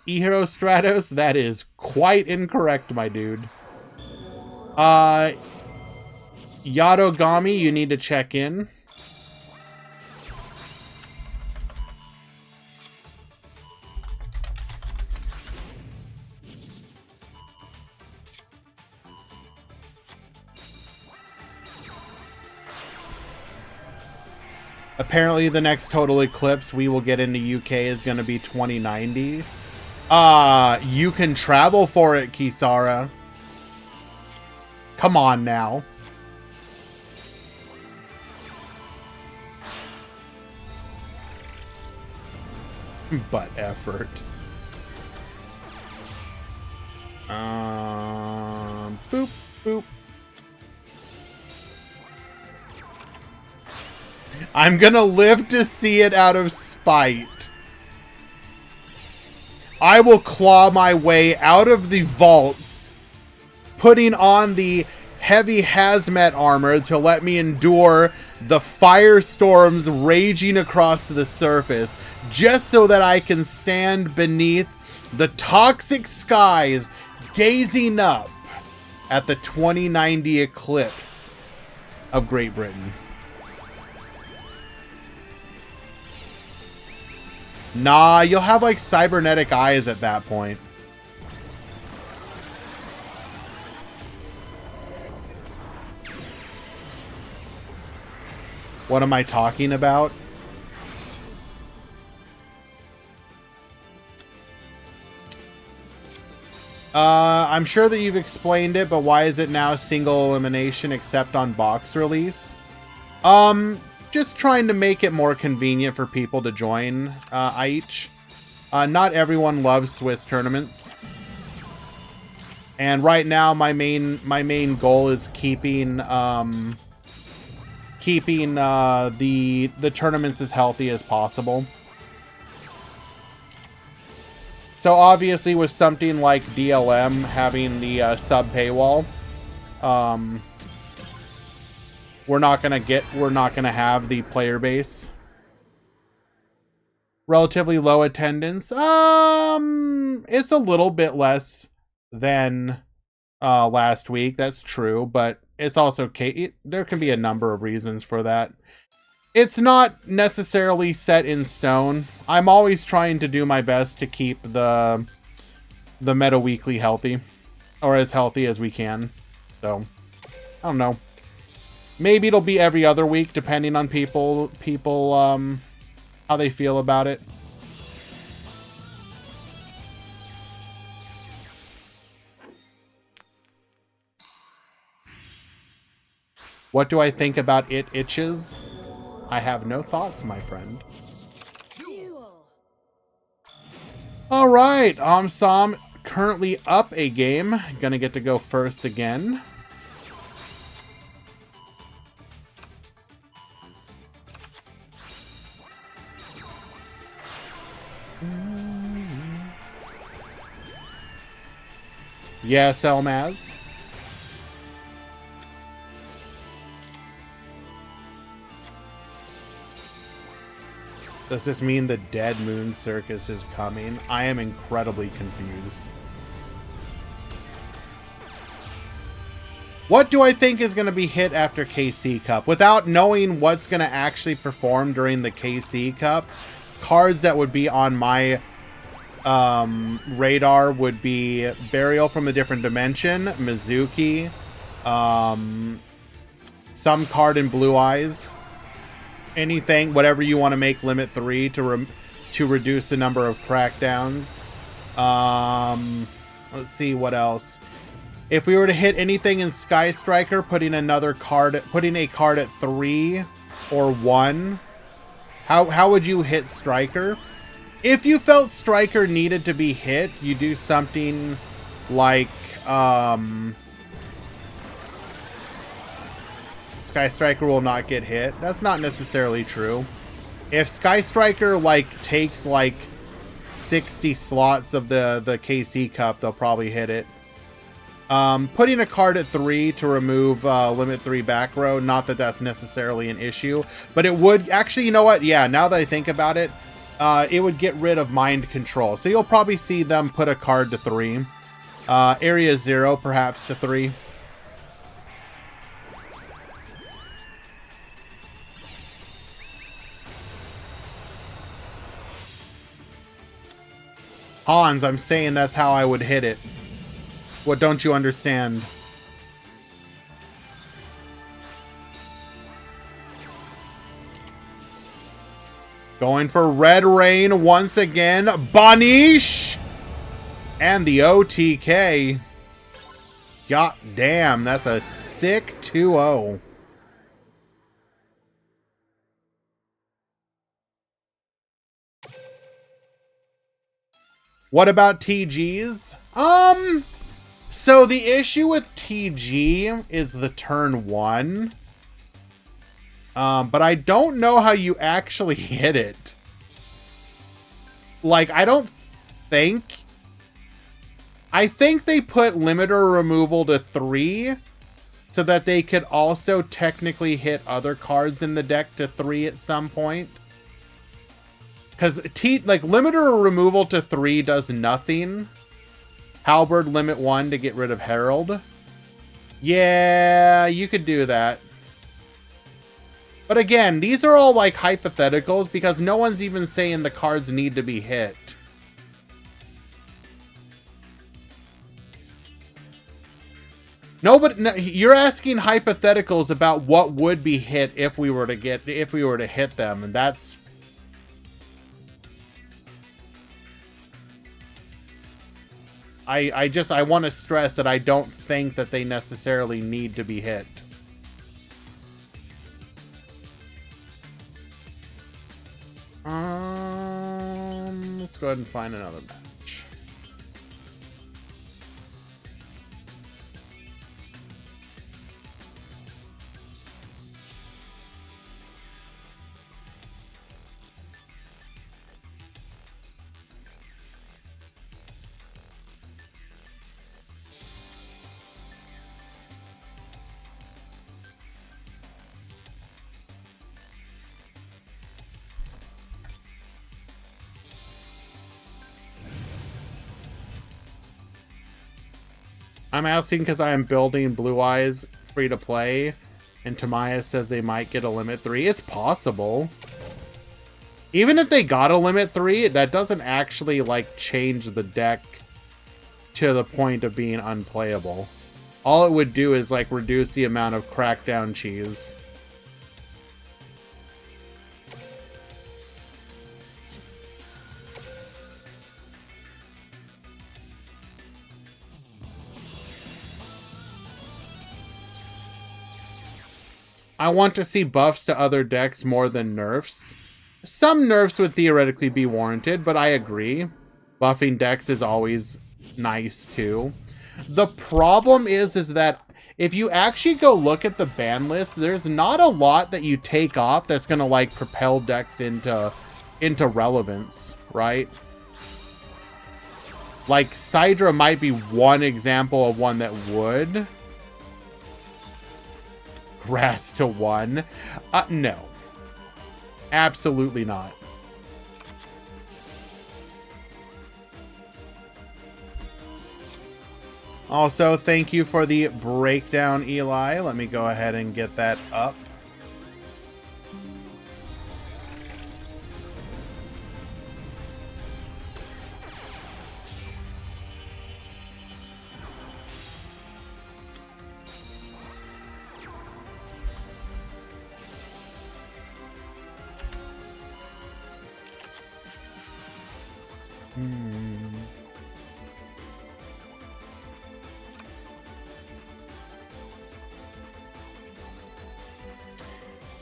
E-Hero Stratos, that is quite incorrect, my dude. Yadogami, you need to check in. Apparently the next total eclipse we will get in the UK is going to be 2090. You can travel for it, Kisara. Come on now. But effort. Boop, boop. I'm gonna live to see it out of spite. I will claw my way out of the vaults, putting on the heavy hazmat armor to let me endure the firestorms raging across the surface, just so that I can stand beneath the toxic skies, gazing up at the 2090 eclipse of Great Britain. Nah, you'll have like cybernetic eyes at that point. What am I talking about? I'm sure that you've explained it, but why is it now single elimination except on box release? Just trying to make it more convenient for people to join Aich. Not everyone loves Swiss tournaments. And right now my main goal is keeping the tournaments as healthy as possible. So obviously with something like DLM having the sub paywall, we're not gonna have the player base. Relatively low attendance. It's a little bit less than last week. That's true, but it's also there can be a number of reasons for that. It's not necessarily set in stone. I'm always trying to do my best to keep the Meta Weekly healthy, or as healthy as we can. So, I don't know. Maybe it'll be every other week, depending on people how they feel about it. What do I think about It Itches? I have no thoughts, my friend. Duel. All right, Sam currently up a game. Gonna get to go first again. Yes, Elmaz. Does this mean the Dead Moon Circus is coming? I am incredibly confused. What do I think is going to be hit after KC Cup? Without knowing what's going to actually perform during the KC Cup, cards that would be on my radar would be Burial from a Different Dimension, Mizuki, some card in Blue Eyes, anything, whatever you want to make limit 3 to reduce the number of crackdowns. Let's see what else. If we were to hit anything in Sky Striker, putting a card at 3 or 1, how would you hit Striker? If you felt Striker needed to be hit, you do something like Sky Striker will not get hit. That's not necessarily true. If Sky Striker like takes like 60 slots of the KC Cup, they'll probably hit it. Putting a card at 3 to remove limit 3 back row, not that that's necessarily an issue, but it would actually, you know what? Yeah, now that I think about it, it would get rid of mind control. So you'll probably see them put a card to 3. Area 0 perhaps to 3. Hans, I'm saying that's how I would hit it. What don't you understand? Going for Red Rain once again. Banish! And the OTK. God damn, that's a sick 2-0. What about TGs? So the issue with TG is the turn 1. But I don't know how you actually hit it. Like, I think they put limiter removal to 3 so that they could also technically hit other cards in the deck to 3 at some point. Because limiter removal to 3 does nothing. Halberd limit 1 to get rid of Herald. Yeah, you could do that. But again, these are all like hypotheticals because no one's even saying the cards need to be hit. No, but no, you're asking hypotheticals about what would be hit if we were to hit them, and that's I want to stress that I don't think that they necessarily need to be hit. Let's go ahead and find another match. I'm asking because I am building Blue Eyes free to play, and Tamaya says they might get a limit 3. It's possible. Even if they got a limit 3, that doesn't actually like change the deck to the point of being unplayable. All it would do is like reduce the amount of crackdown cheese. I want to see buffs to other decks more than nerfs. Some nerfs would theoretically be warranted, but I agree. Buffing decks is always nice too. The problem is that if you actually go look at the ban list, there's not a lot that you take off that's gonna like propel decks into relevance, right? Like Sidra might be one example of one that would. Grass to 1. No. Absolutely not. Also, thank you for the breakdown, Eli. Let me go ahead and get that up.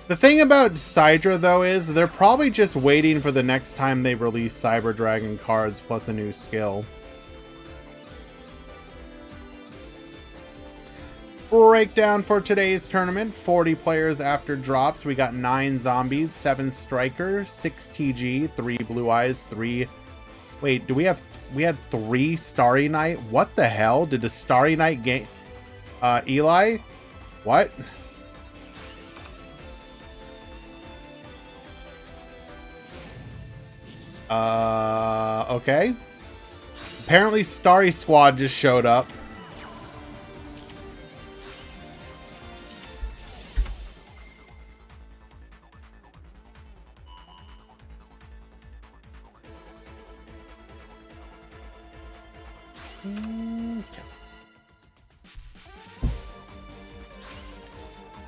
The The thing about Sidra, though, is they're probably just waiting for the next time they release Cyber Dragon cards plus a new skill. Breakdown for today's tournament. 40 players after drops. We got 9 zombies, 7 striker, 6 TG, 3 blue eyes, 3... Wait, do we have... We had 3 Starry Night? What the hell? Did the Starry Night game... Eli? What? Okay. Apparently Starry Squad just showed up.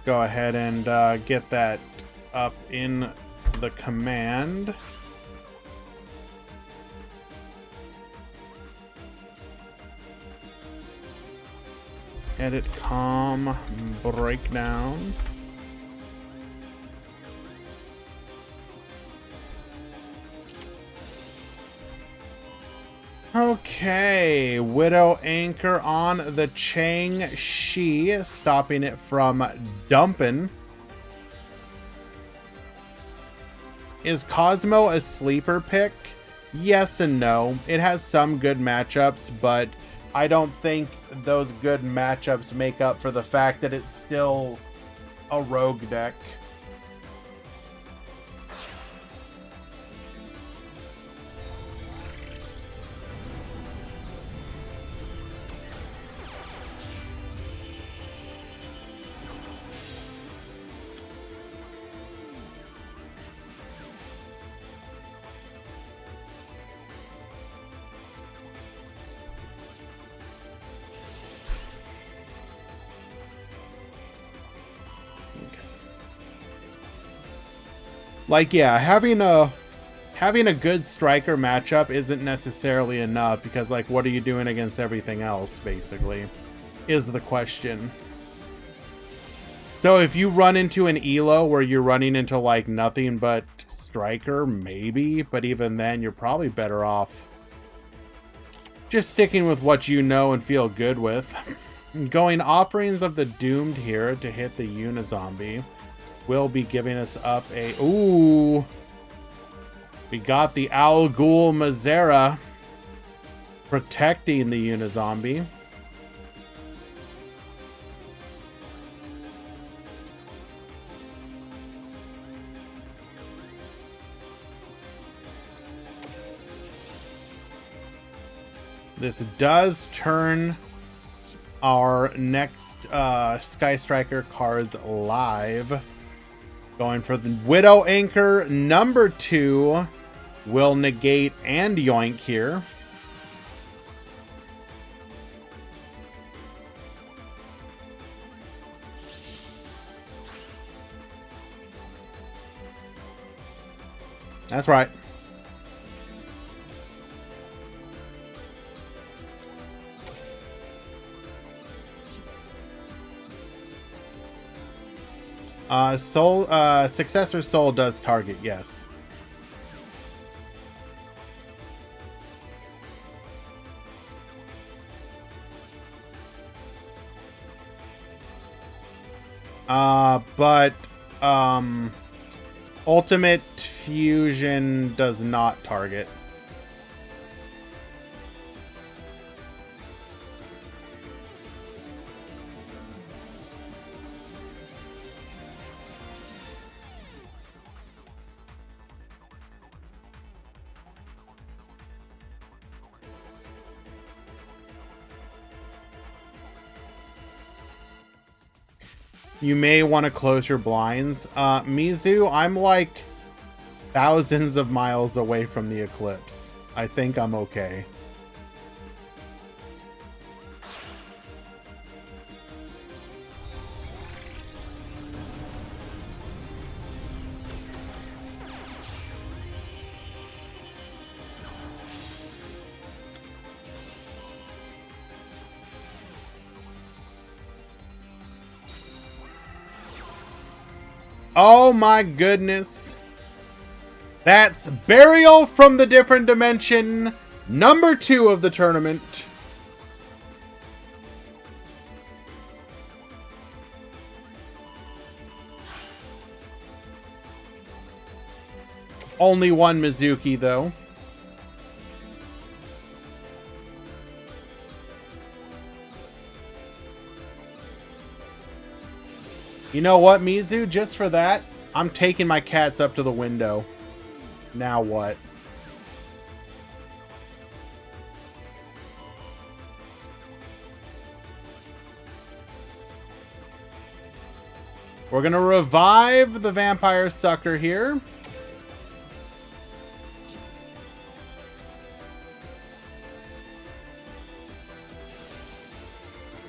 Go ahead and get that up in the command. Edit com breakdown. Okay, Widow Anchor on the Chang Shi, stopping it from dumping. Is Cosmo a sleeper pick? Yes and no. It has some good matchups, but I don't think those good matchups make up for the fact that it's still a rogue deck. Like, yeah, having a good striker matchup isn't necessarily enough, because, like, what are you doing against everything else, basically, is the question. So if you run into an elo where you're running into, like, nothing but striker, maybe, but even then, you're probably better off just sticking with what you know and feel good with. Going Offerings of the Doomed here to hit the Unizombie. Will be giving us up a... Ooh! We got the Al Ghul Mazera protecting the Unizombie. This does turn our next Sky Striker cards live. Going for the Widow Anchor number 2. Will negate and yoink here. That's right. Successor Soul does target, yes. But Ultimate Fusion does not target. You may want to close your blinds. Mizu, I'm like thousands of miles away from the eclipse. I think I'm okay. Oh my goodness. That's Burial from the Different Dimension, number 2 of the tournament. Only one Mizuki, though. You know what, Mizu? Just for that, I'm taking my cats up to the window. Now what? We're gonna revive the vampire sucker here.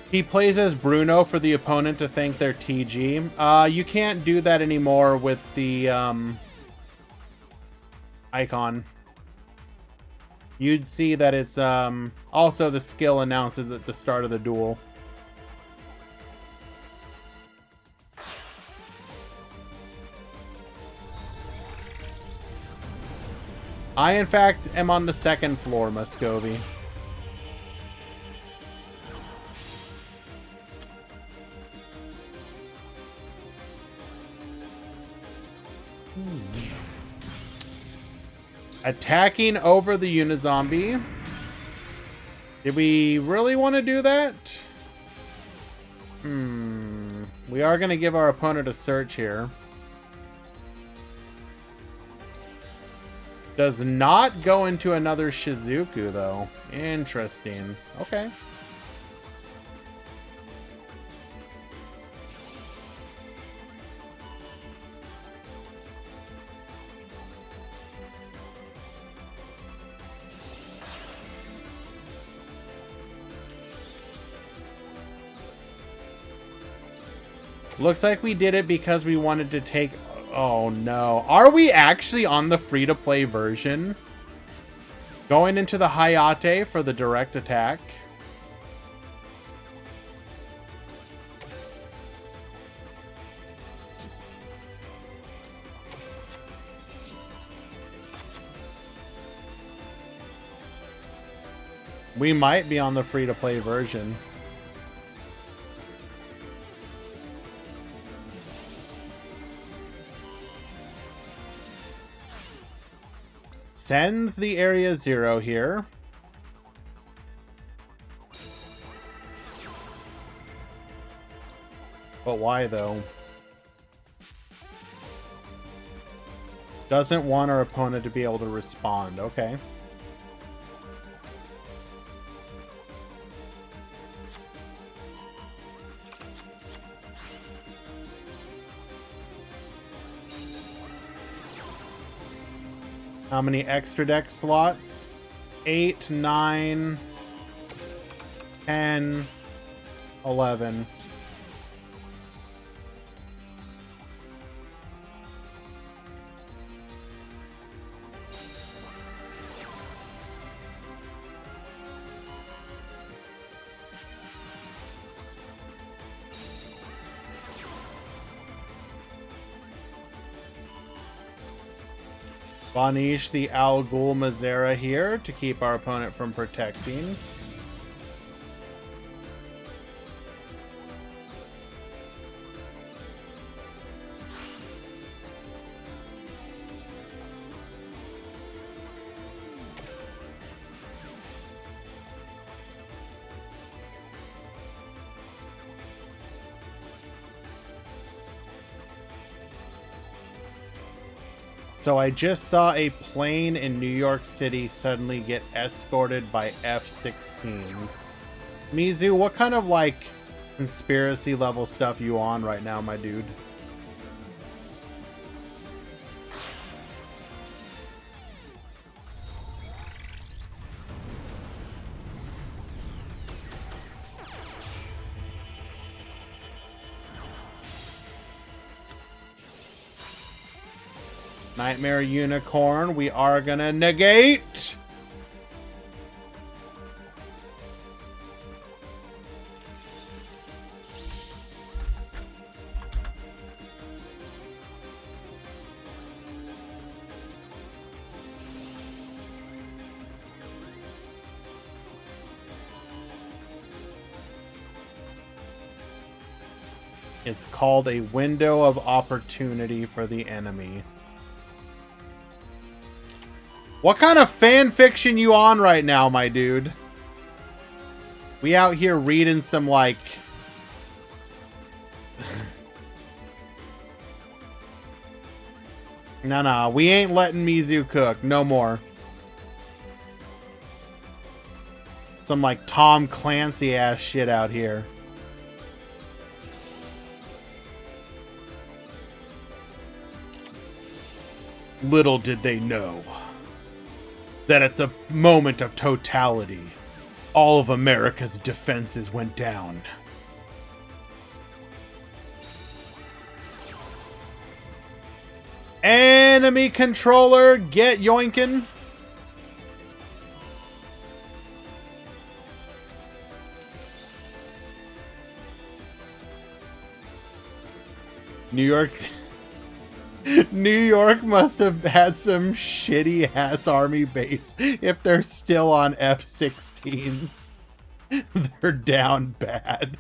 He plays as Bruno for the opponent to thank their TG. You can't do that anymore with the icon. You'd see that it's also the skill announces at the start of the duel. I, in fact, am on the 2nd floor, Muscovy. Attacking over the Unizombie. Did we really want to do that? We are going to give our opponent a search here. Does not go into another Shizuku, though. Interesting. Okay. Looks like we did it because we wanted to take... Oh, no. Are we actually on the free-to-play version? Going into the Hayate for the direct attack. We might be on the free-to-play version. Sends the area 0 here. But why, though? Doesn't want our opponent to be able to respond. Okay. How many extra deck slots? 8, 9, 10, 11. Banish the Al Ghul Mazera here to keep our opponent from protecting. So I just saw a plane in New York City suddenly get escorted by F-16s. Mizu, what kind of, like, conspiracy level stuff you on right now, my dude? Nightmare Unicorn, we are gonna negate. is called a window of opportunity for the enemy. What kind of fan fiction you on right now, my dude? We out here reading some, like... No, we ain't letting Mizu cook. No more. Some, like, Tom Clancy-ass shit out here. Little did they know that at the moment of totality, all of America's defenses went down. Enemy controller, get yoinkin'. New York must have had some shitty ass army base if they're still on F-16s. They're down bad.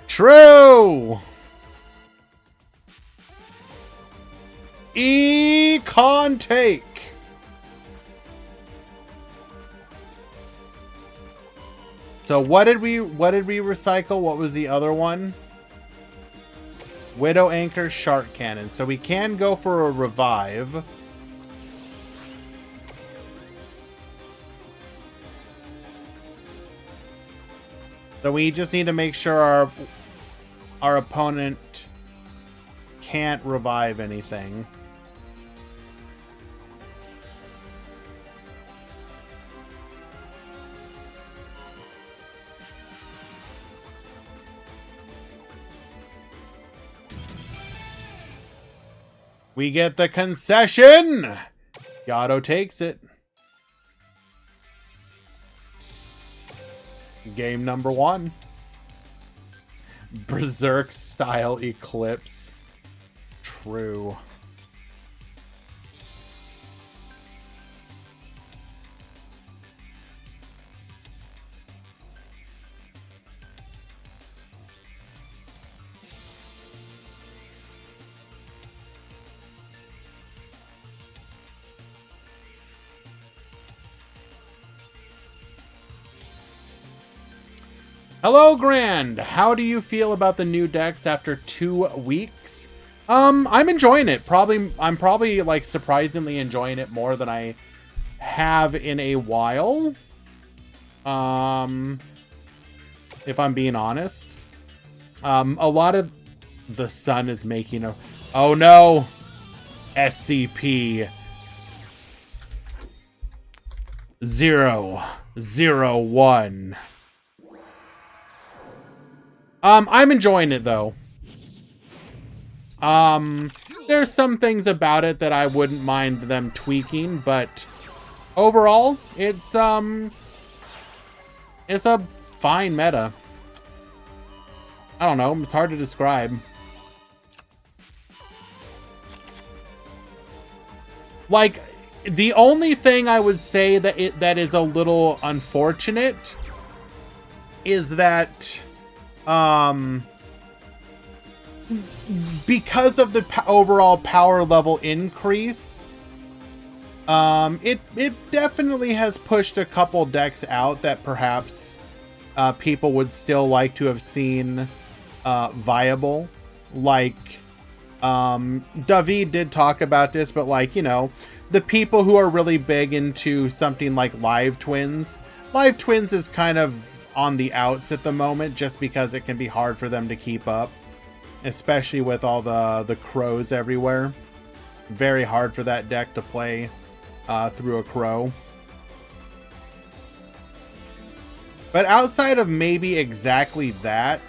True. Econ take. So what did we recycle? What was the other one? Widow Anchor, Shark Cannon. So we can go for a revive. So we just need to make sure our opponent can't revive anything. We get the concession! Yado takes it. Game number 1. Berserk style Eclipse. True. Hello, Grand. How do you feel about the new decks after 2 weeks? I'm enjoying it. I'm probably like surprisingly enjoying it more than I have in a while. If I'm being honest, a lot of the sun is making a. Oh no, SCP 001. I'm enjoying it though. There's some things about it that I wouldn't mind them tweaking, but overall, it's a fine meta. I don't know, it's hard to describe. Like, the only thing I would say that is a little unfortunate is that because of the overall power level increase, it definitely has pushed a couple decks out that perhaps people would still like to have seen viable. Like, David did talk about this, but like, you know, the people who are really big into something like Live Twins. Live Twins is kind of on the outs at the moment just because it can be hard for them to keep up, especially with all the crows everywhere. Very hard for that deck to play through a crow. But outside of maybe exactly that,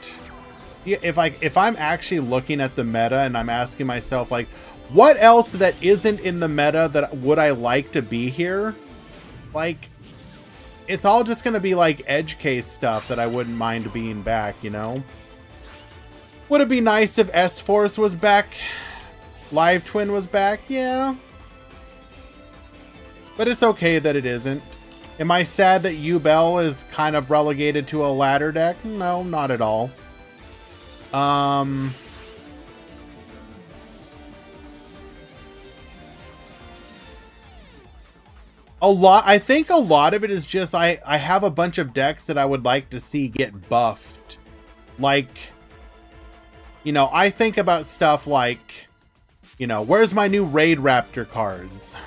if I'm actually looking at the meta and I'm asking myself, like, what else that isn't in the meta that would I like to be here? Like, it's all just going to be like edge case stuff that I wouldn't mind being back, you know? Would it be nice if S-Force was back? Live Twin was back? Yeah. But it's okay that it isn't. Am I sad that Bell is kind of relegated to a ladder deck? No, not at all. I think a lot of it is just I have a bunch of decks that I would like to see get buffed. Like, you know, I think about stuff like, you know, where's my new Raid Raptor cards?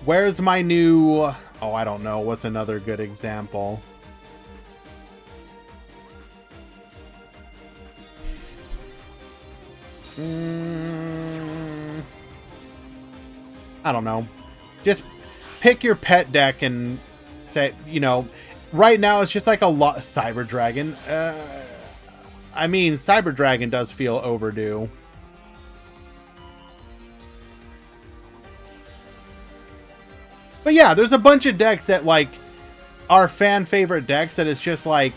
Where's my new... Oh, I don't know. What's another good example? I don't know. Just pick your pet deck and say, you know, right now it's just like a lot. Cyber Dragon. I mean, Cyber Dragon does feel overdue. But yeah, there's a bunch of decks that like are fan favorite decks that it's just like,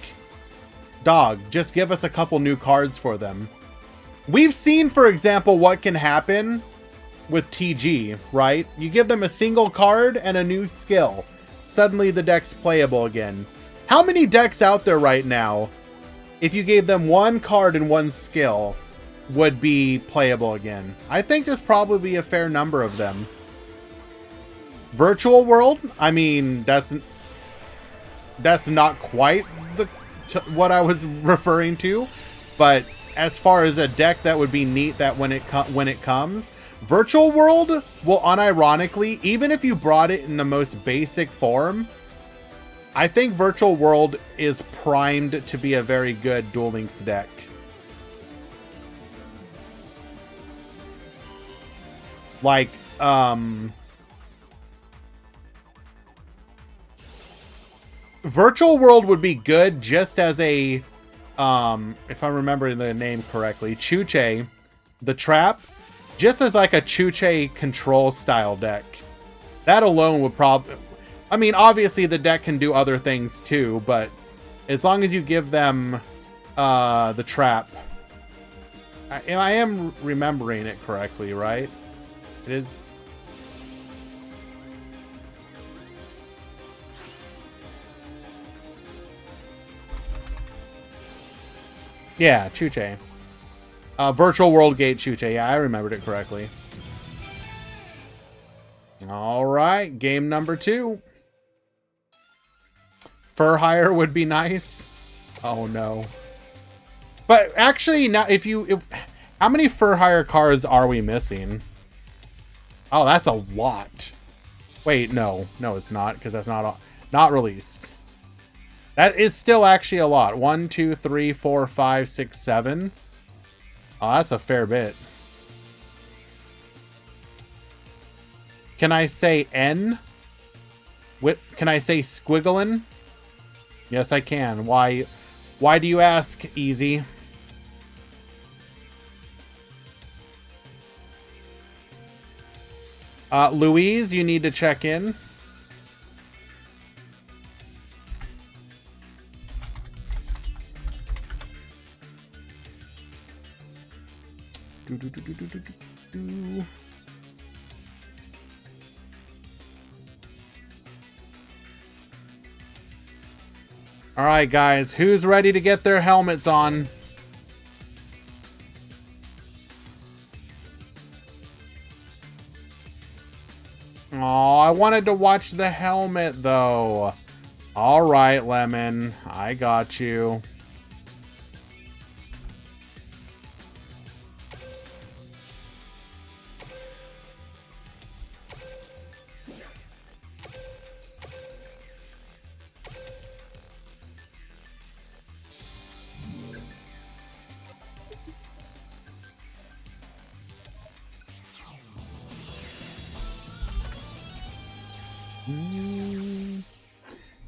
dog, just give us a couple new cards for them. We've seen, for example, what can happen with TG, right? You give them a single card and a new skill. Suddenly the deck's playable again. How many decks out there right now, if you gave them one card and one skill, would be playable again? I think there's probably a fair number of them. Virtual World, I mean, that's not quite what I was referring to, but as far as a deck that would be neat that when it comes, Virtual World will unironically, even if you brought it in the most basic form, I think Virtual World is primed to be a very good Duel Links deck. Like, Virtual World would be good just as a, if I'm remembering the name correctly, Chuche, the Trap, just as like a Chuche control style deck. That alone would probably, I mean, obviously the deck can do other things too, but as long as you give them the Trap, I am remembering it correctly, right? It is. Yeah, Chuche. Virtual World Gate Chuche. Yeah, I remembered it correctly. All right, game number 2. Fur Hire would be nice. Oh no. But actually, now how many Fur Hire cards are we missing? Oh, that's a lot. Wait, no, it's not, because that's not released. That is still actually a lot. 1, 2, 3, 4, 5, 6, 7. Oh, that's a fair bit. Can I say N? Can I say squiggling? Yes, I can. Why do you ask, Easy? Louise, you need to check in. All right, guys, who's ready to get their helmets on? Oh, I wanted to watch the helmet, though. All right, Lemon, I got you.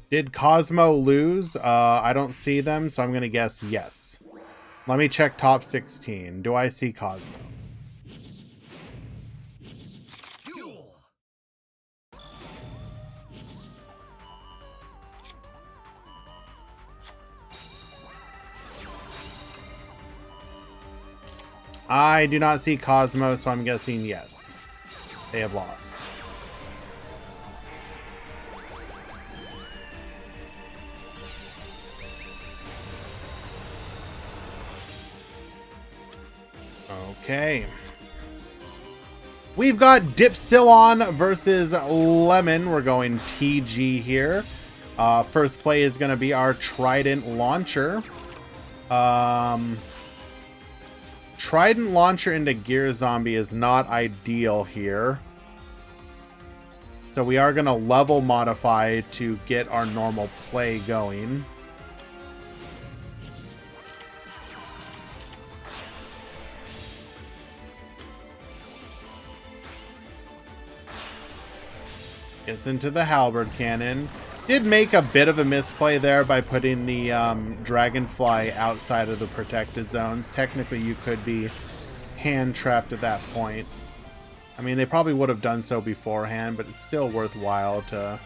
Did Cosmo lose? I don't see them, so I'm going to guess yes. Let me check top 16. Do I see Cosmo? Duel. I do not see Cosmo, so I'm guessing yes. They have lost. Okay. We've got Dipsilon versus Lemon. We're going TG here. First play is going to be our Trident Launcher. Trident Launcher into Gear Zombie is not ideal here. So we are going to level modify to get our normal play going. Gets into the Halberd Cannon. Did make a bit of a misplay there by putting the Dragonfly outside of the protected zones. Technically, you could be hand-trapped at that point. I mean, they probably would have done so beforehand, but it's still worthwhile to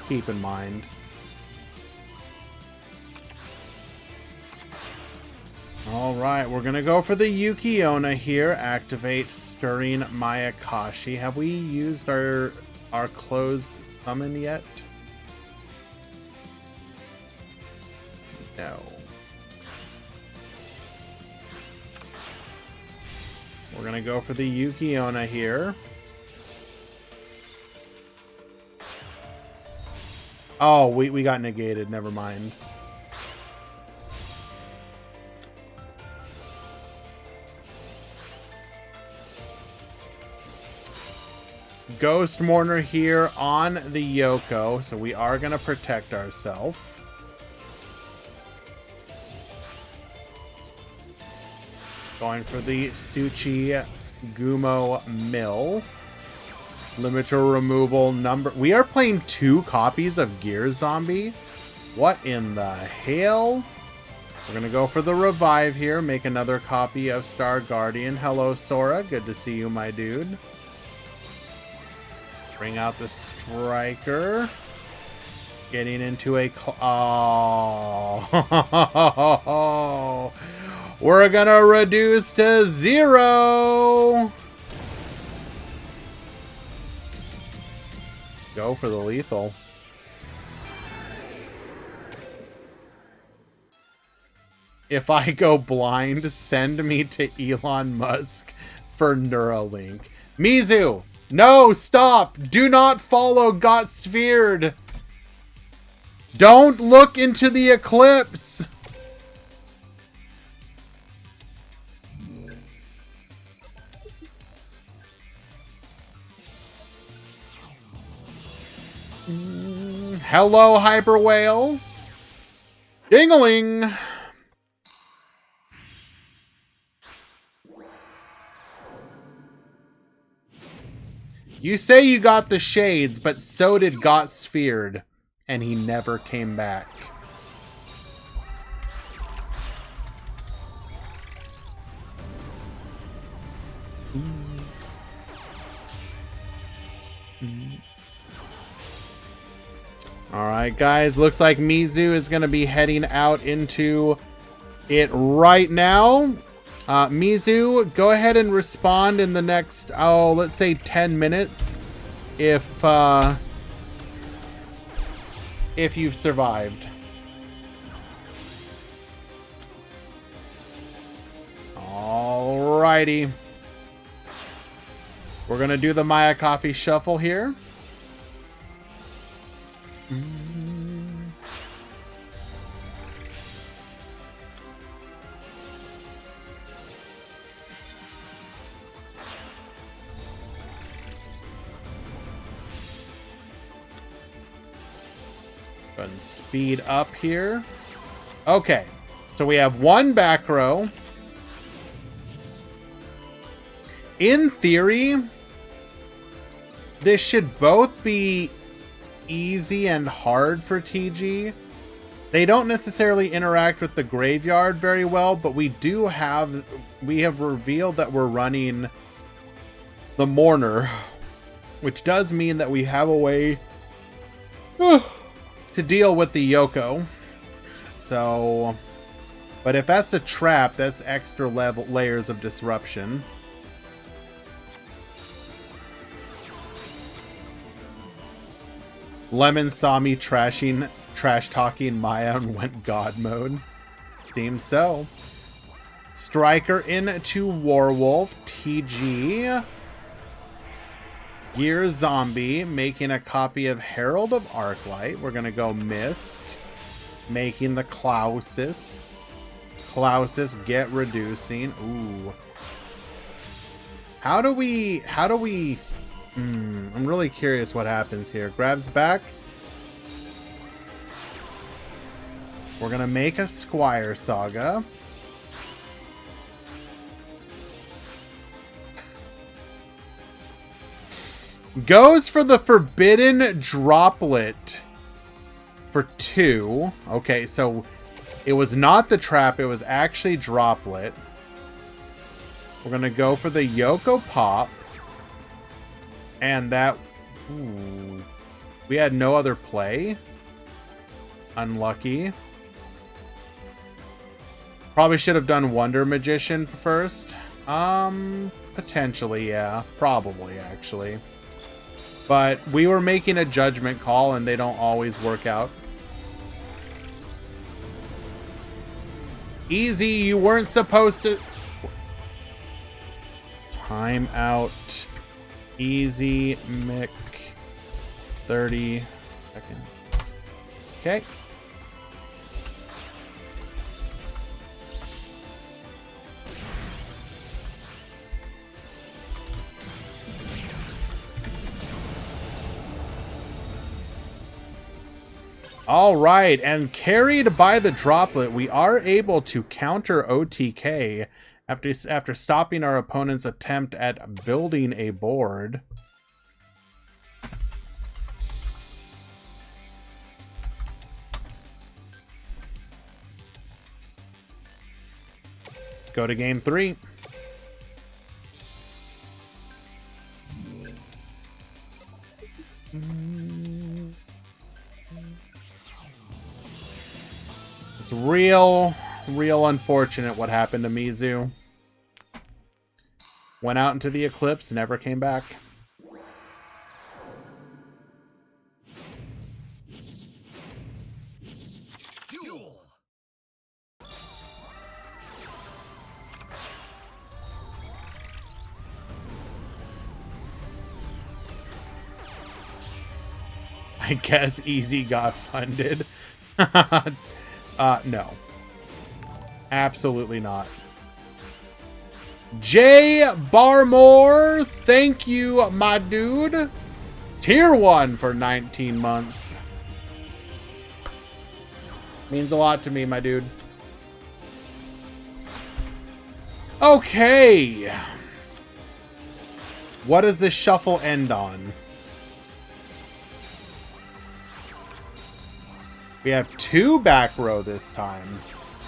keep in mind. Alright, we're gonna go for the Yukiona here. Activate Stirring Mayakashi. Have we used our closed summon yet? No. We're gonna go for the Yukiona here. Oh, we got negated. Never mind. Ghost Mourner here on the Yoko, so we are going to protect ourselves. Going for the Suchi Gumo Mill. Limiter removal number. We are playing 2 copies of Gear Zombie. What in the hell? We're going to go for the revive here. Make another copy of Star Guardian. Hello, Sora. Good to see you, my dude. Bring out the Striker. Getting into a... Oh. We're gonna reduce to 0. Go for the lethal. If I go blind, send me to Elon Musk for Neuralink. Mizu! No, stop! Do not follow Got Sphered! Don't look into the eclipse! Hello, Hyper Whale. Ding-a-ling! You say you got the shades, but so did Got Sphered, and he never came back. Alright, guys. Looks like Mizu is going to be heading out into it right now. Mizu, go ahead and respond in the next, let's say 10 minutes. If you've survived. Alrighty. We're going to do the Maya Coffee Shuffle here. Go ahead and speed up here. Okay, so we have 1 back row. In theory, this should both be easy and hard for TG. They don't necessarily interact with the graveyard very well, but we have revealed that we're running the Mourner, which does mean that we have a way to deal with the Yoko. So, but if that's a trap, that's extra layers of disruption. Lemon saw me trash talking Maya and went God mode. Seems so. Striker into Warwolf. TG. Gear Zombie, making a copy of Herald of Arclight. We're going to go Misk, making the Klausis. Klausis, get reducing. Ooh. How do we... I'm really curious what happens here. Grabs back. We're going to make a Squire Saga. Goes for the Forbidden Droplet for 2. Okay, so it was not the trap. It was actually Droplet. We're going to go for the Yoko Pop. And that... Ooh, we had no other play. Unlucky. Probably should have done Wonder Magician first. Potentially, yeah. Probably, actually. But we were making a judgment call, and they don't always work out. Easy, you weren't supposed to... Time out. Easy, Mick. 30 seconds. Okay. All right, and carried by the Droplet, we are able to counter OTK after stopping our opponent's attempt at building a board. Go to game 3. It's real unfortunate what happened to Mizu. Went out into the eclipse, never came back. Duel. I guess Easy got funded. No. Absolutely not. Jay Barmore, thank you, my dude. Tier 1 for 19 months. Means a lot to me, my dude. Okay. What does this shuffle end on? We have 2 back row this time.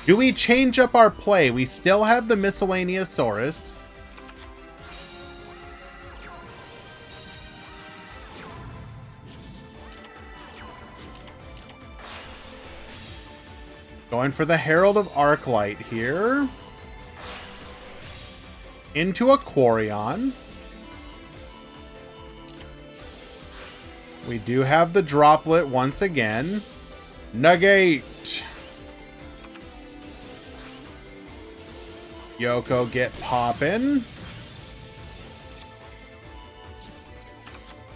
Do we change up our play? We still have the Miscellaneous Saurus. Going for the Herald of Arclight here. Into a Quarion. We do have the Droplet once again. Negate. Yoko, get poppin'.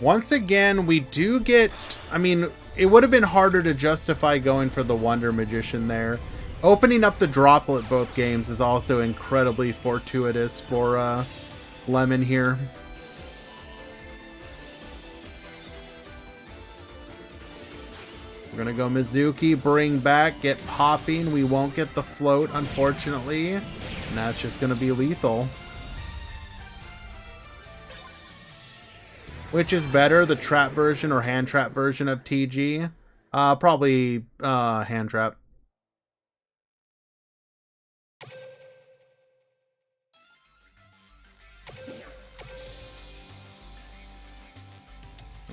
Once again, we do get... I mean, it would have been harder to justify going for the Wonder Magician there. Opening up the Droplet both games is also incredibly fortuitous for Lemon here. We're going to go Mizuki, bring back, get popping. We won't get the float, unfortunately. And that's just going to be lethal. Which is better, the trap version or hand trap version of TG? Probably hand trap.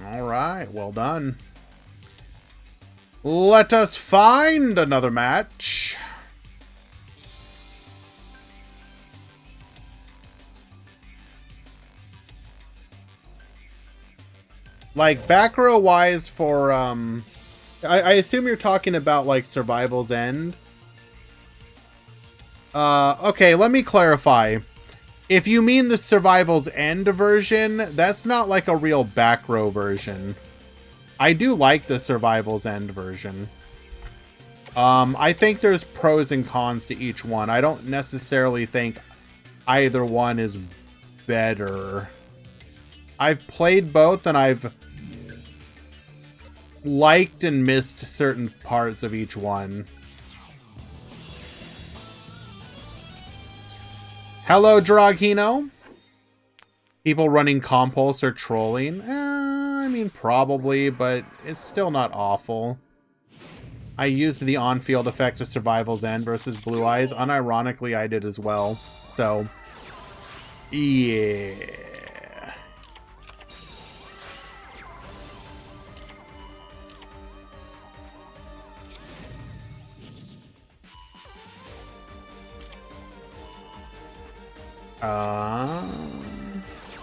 All right, well done. Let us find another match. Like, back row wise for, I assume you're talking about, like, Survival's End. Okay, let me clarify. If you mean the Survival's End version, that's not like a real back row version. I do like the Survival's End version. I think there's pros and cons to each one. I don't necessarily think either one is better. I've played both and I've liked and missed certain parts of each one. Hello, Dragino. People running Compulse or trolling? I mean, probably, but it's still not awful. I used the on-field effect of Survival's End versus Blue Eyes. Unironically, I did as well. So, yeah.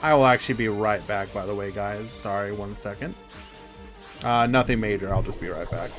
I will actually be right back, by the way, guys. Sorry, 1 second. Nothing major. I'll just be right back.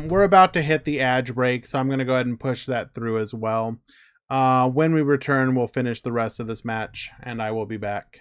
We're about to hit the edge break, so I'm going to go ahead and push that through as well. When we return, we'll finish the rest of this match, and I will be back.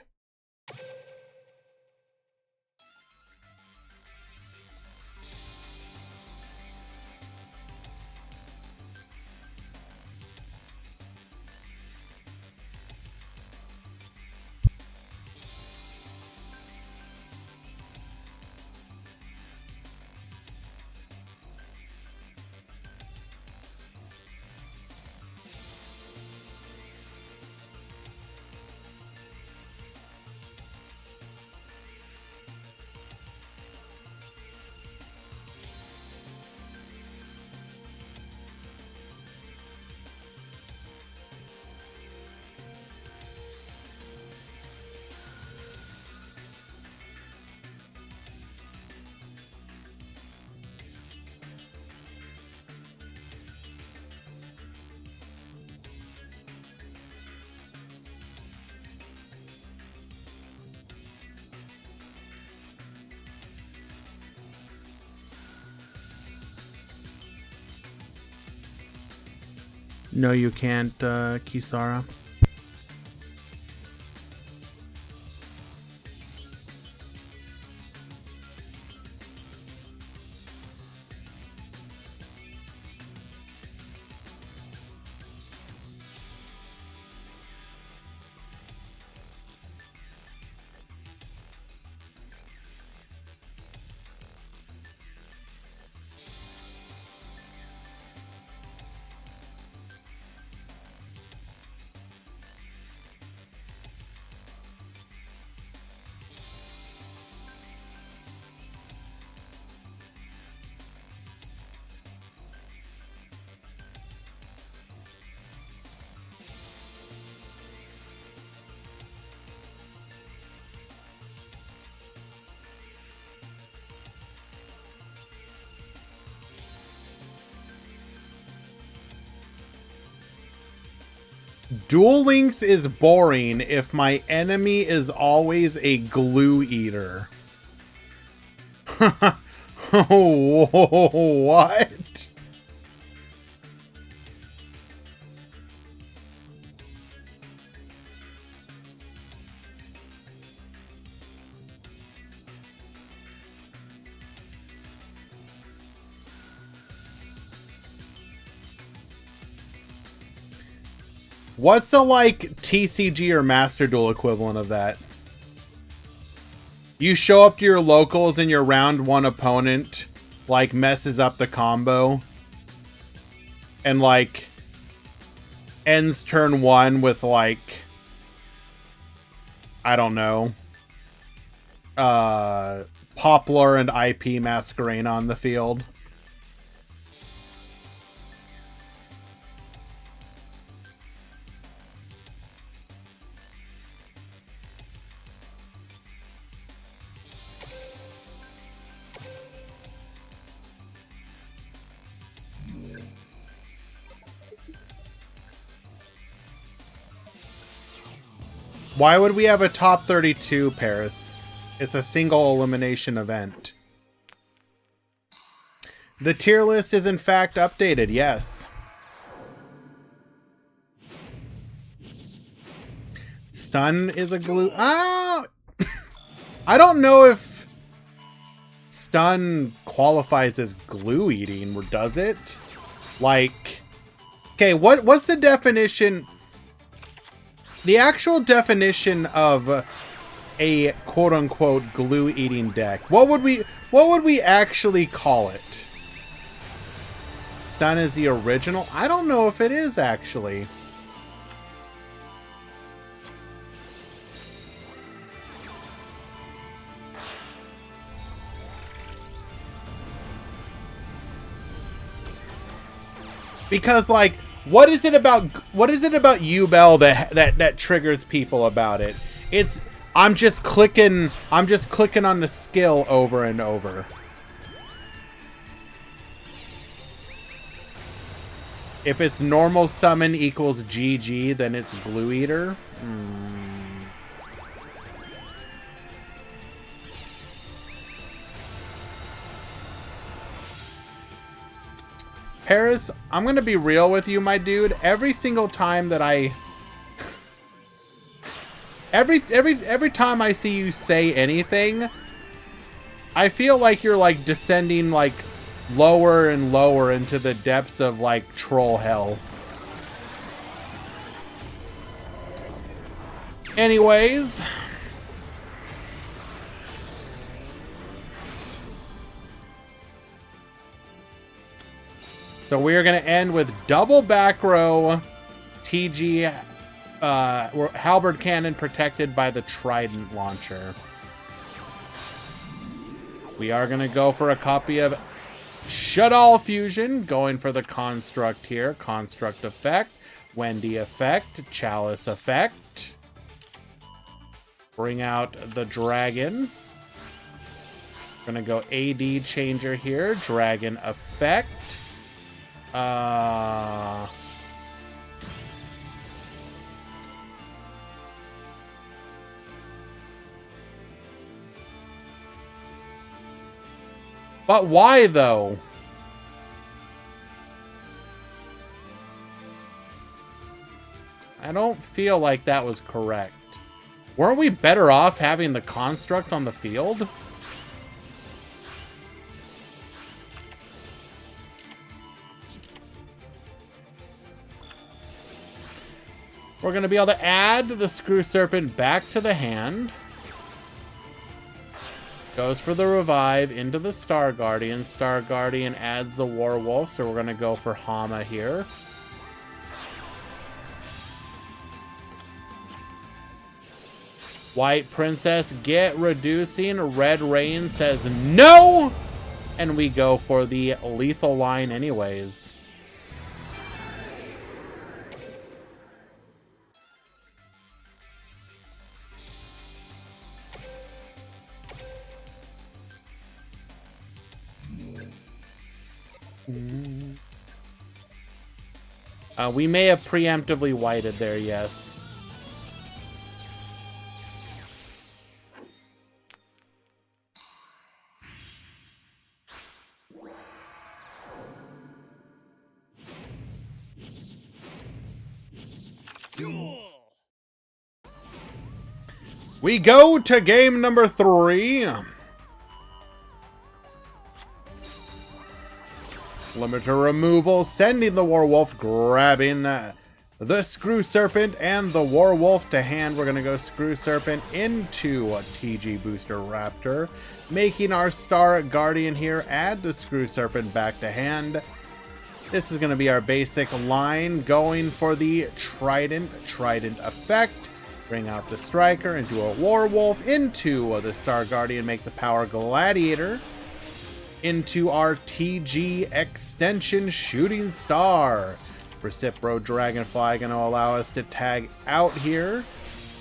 No, you can't, Kisara. Duel Links is boring if my enemy is always a glue eater. What? What's the, like, TCG or Master Duel equivalent of that? You show up to your locals and your round one opponent, like, messes up the combo. And, like, ends turn one with, like, I don't know, Poplar and IP Masquerade on the field. Why would we have a top 32, Paris? It's a single elimination event. The tier list is in fact updated, yes. Stun is a glue... Ah! I don't know if stun qualifies as glue eating, or does it? Like... Okay, what's the definition... The actual definition of a quote-unquote glue-eating deck. What would we actually call it? Stun is the original? I don't know if it is, actually. Because, like, what is it about you, Bell, that triggers people about it? It's I'm just clicking on the skill over and over. If it's normal summon equals GG, then it's glue eater. Paris, I'm gonna be real with you, my dude. Every single time that every time I see you say anything, I feel like you're, like, descending, like, lower and lower into the depths of, like, troll hell. Anyways, so we're going to end with double back row TG halberd cannon protected by the trident launcher. We are going to go for a copy of Shadal Fusion, going for the construct here. Construct effect, Wendy effect, Chalice effect. Bring out the dragon. Gonna go AD changer here, dragon effect. But why, though? I don't feel like that was correct. Weren't we better off having the construct on the field? We're going to be able to add the Screw Serpent back to the hand. Goes for the revive into the Star Guardian. Star Guardian adds the Werewolf, so we're going to go for Hama here. White Princess, get reducing. Red Rain says no! And we go for the lethal line anyways. We may have preemptively whited there, yes. Duel. We go to game number 3. Limiter removal, sending the Warwolf, grabbing the Screw Serpent and the Warwolf to hand. We're going to go Screw Serpent into a TG Booster Raptor, making our Star Guardian here, add the Screw Serpent back to hand. This is going to be our basic line, going for the Trident effect. Bring out the Striker into a Warwolf, into the Star Guardian, make the Power Gladiator, into our TG extension Shooting Star. Recipro Dragonfly going to allow us to tag out here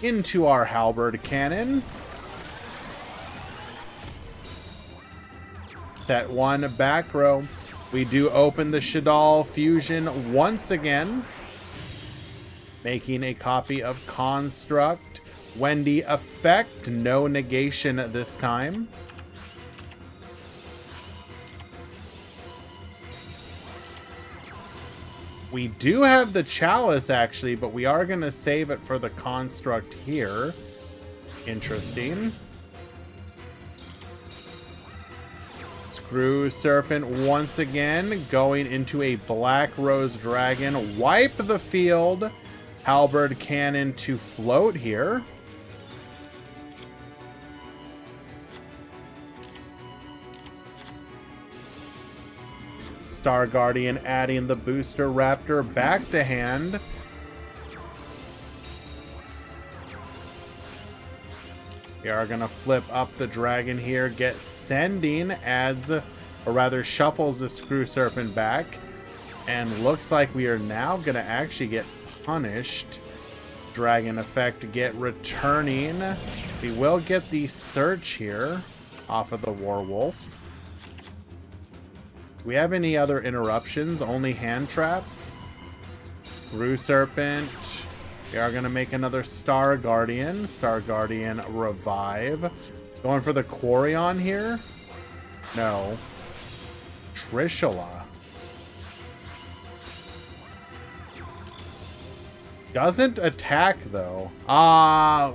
into our Halberd Cannon. Set 1 back row. We do open the Shadal Fusion once again, making a copy of Construct. Wendy effect, no negation this time. We do have the Chalice, actually, but we are going to save it for the Construct here. Interesting. Screw Serpent once again, going into a Black Rose Dragon. Wipe the field. Halberd Cannon to float here. Star Guardian adding the Booster Raptor back to hand. We are going to flip up the dragon here, get Sending, adds, or rather shuffles the Screw Serpent back. And looks like we are now going to actually get punished. Dragon effect to get returning. We will get the Search here off of the Warwolf. Do we have any other interruptions? Only hand traps. Screw Serpent. We are going to make another Star Guardian. Star Guardian revive. Going for the Quarion here? No. Trishula. Doesn't attack, though.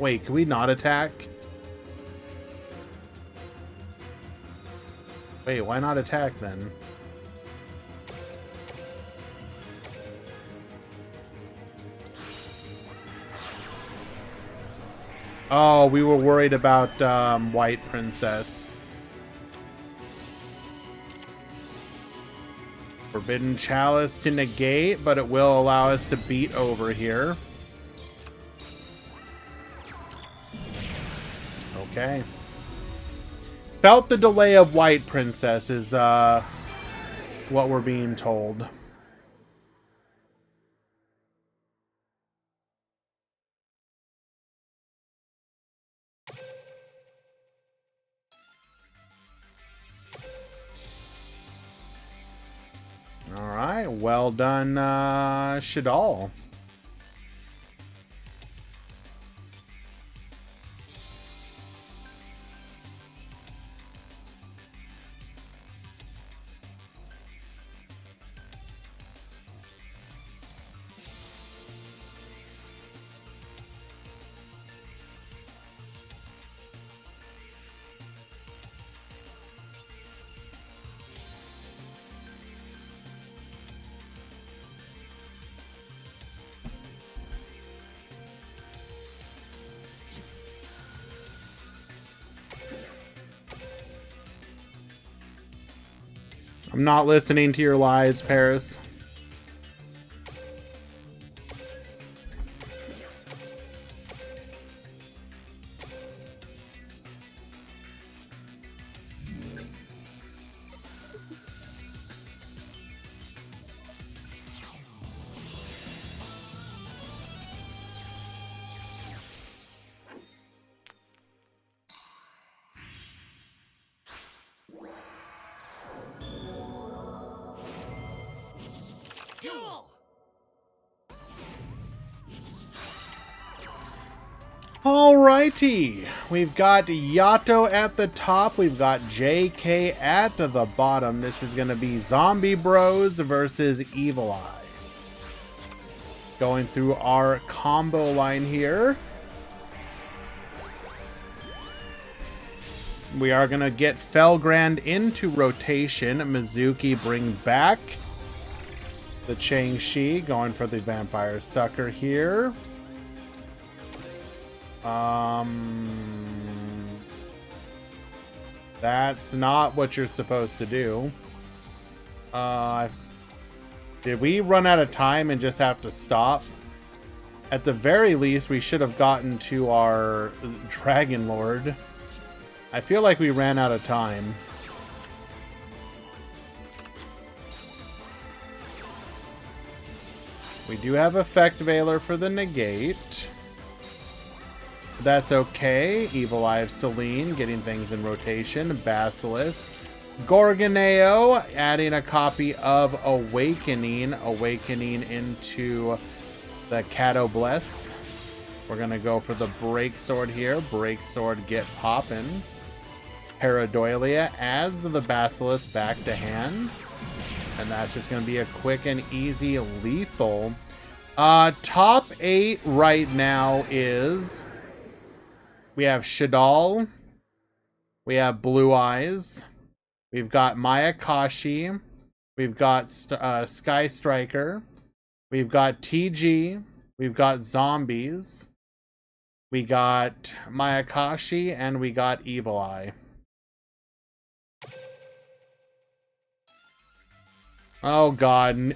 Wait, can we not attack? Wait, why not attack, then? Oh, we were worried about White Princess. Forbidden Chalice to negate, but it will allow us to beat over here. Okay. Felt the delay of White Princess is what we're being told. All right, well done, Shadal. I'm not listening to your lies, Paris. Alrighty, we've got Yato at the top, we've got JK at the bottom. This is going to be Zombie Bros versus Evil Eye. Going through our combo line here. We are going to get Felgrand into rotation. Mizuki bring back the Chang-Chi, going for the Vampire Sucker here. That's not what you're supposed to do. Did we run out of time and just have to stop? At the very least, we should have gotten to our Dragon Lord. I feel like we ran out of time. We do have Effect Veiler for the negate. That's okay. Evil Eye of Selene getting things in rotation. Basilisk. Gorgoneo adding a copy of Awakening. Awakening into the Cato Bless. We're going to go for the Break Sword here. Break Sword get poppin'. Paradoilia adds the Basilisk back to hand. And that's just going to be a quick and easy lethal. Top 8 right now is... We have Shadal. We have Blue Eyes. We've got Mayakashi. We've got Sky Striker. We've got TG. We've got Zombies. We got Mayakashi. And we got Evil Eye. Oh god.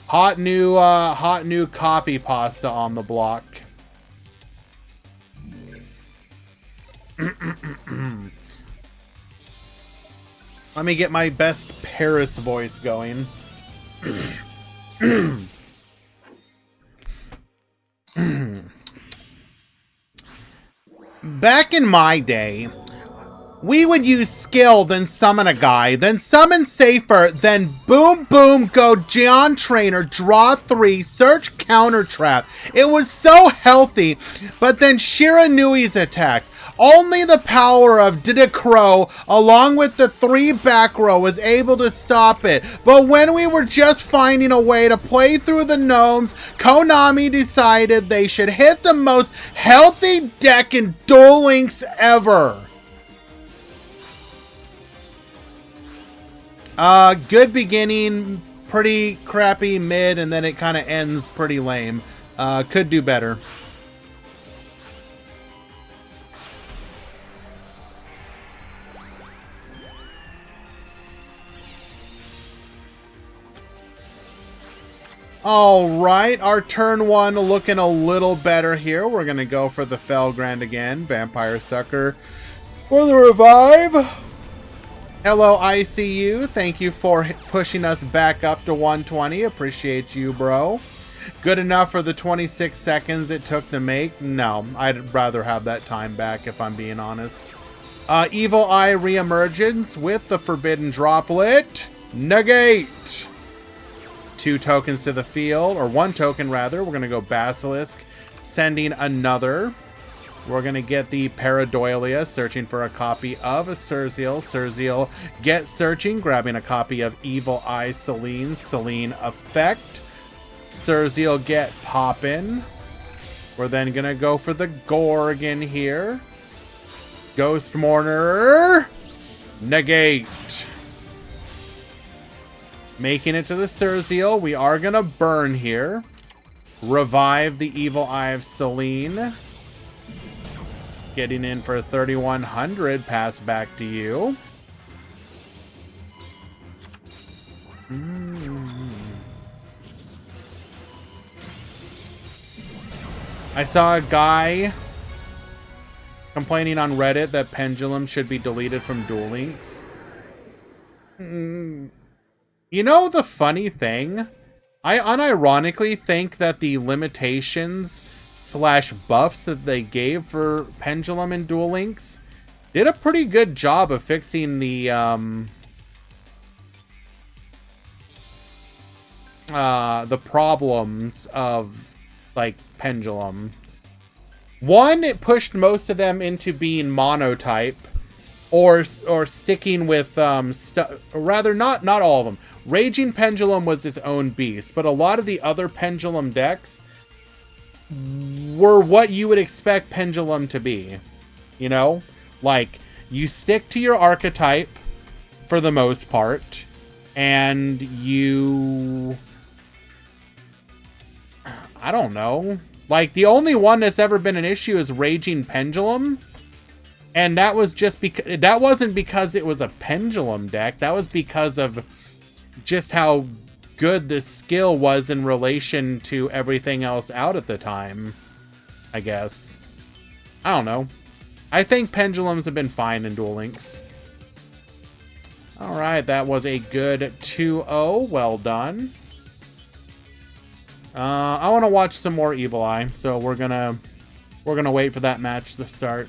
Hot new copy pasta on the block. Let me get my best Paris voice going. Back in my day, we would use skill, then summon a guy, then summon Safer, then boom boom go Gian Trainer, draw 3, search counter trap. It was so healthy, but then Shiranui's attack. Only the power of Didakro, along with the 3 back row, was able to stop it. But when we were just finding a way to play through the gnomes, Konami decided they should hit the most healthy deck in Duel Links ever. Good beginning, pretty crappy mid, and then it kind of ends pretty lame. Could do better. Alright, our turn 1 looking a little better here. We're going to go for the Felgrand again. Vampire Sucker for the revive. Hello, ICU. Thank you for pushing us back up to 120. Appreciate you, bro. Good enough for the 26 seconds it took to make? No, I'd rather have that time back if I'm being honest. Evil Eye reemergence with the Forbidden Droplet. Negate. 2 tokens to the field, or 1 token rather. We're going to go Basilisk, sending another. We're going to get the Paradoilia, searching for a copy of a Surzeal. Surzeal get searching, grabbing a copy of Evil Eye Selene. Selene effect. Surzeal get poppin'. We're then going to go for the Gorgon here. Ghost Mourner. Negate. Making it to the Surzeal. We are going to burn here. Revive the Evil Eye of Selene. Getting in for 3,100. Pass back to you. I saw a guy complaining on Reddit that Pendulum should be deleted from Duel Links. You know the funny thing? I unironically think that the limitations / buffs that they gave for Pendulum in Duel Links did a pretty good job of fixing the problems of like Pendulum. One, it pushed most of them into being monotype, or sticking with rather not all of them. Raging Pendulum was its own beast, but a lot of the other Pendulum decks were what you would expect Pendulum to be. You know, like you stick to your archetype for the most part, and you, I don't know. Like, the only one that's ever been an issue is Raging Pendulum. And that was just because, that wasn't because it was a Pendulum deck. That was because of just how good the skill was in relation to everything else out at the time, I guess. I don't know. I think Pendulums have been fine in Duel Links. Alright, that was a good 2-0. Well done. I want to watch some more Evil Eye, so we're gonna wait for that match to start.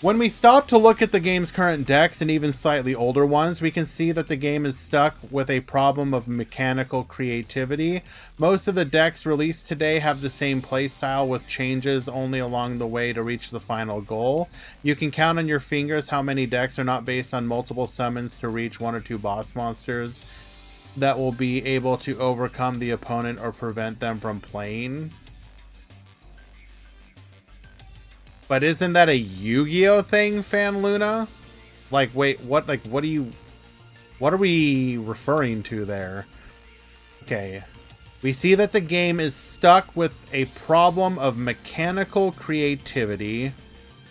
When we stop to look at the game's current decks and even slightly older ones, we can see that the game is stuck with a problem of mechanical creativity. Most of the decks released today have the same playstyle with changes only along the way to reach the final goal. You can count on your fingers how many decks are not based on multiple summons to reach one or two boss monsters that will be able to overcome the opponent or prevent them from playing. But isn't that a Yu-Gi-Oh thing, Fan Luna? Like, wait, what? Like, what are we referring to there? Okay. We see that the game is stuck with a problem of mechanical creativity.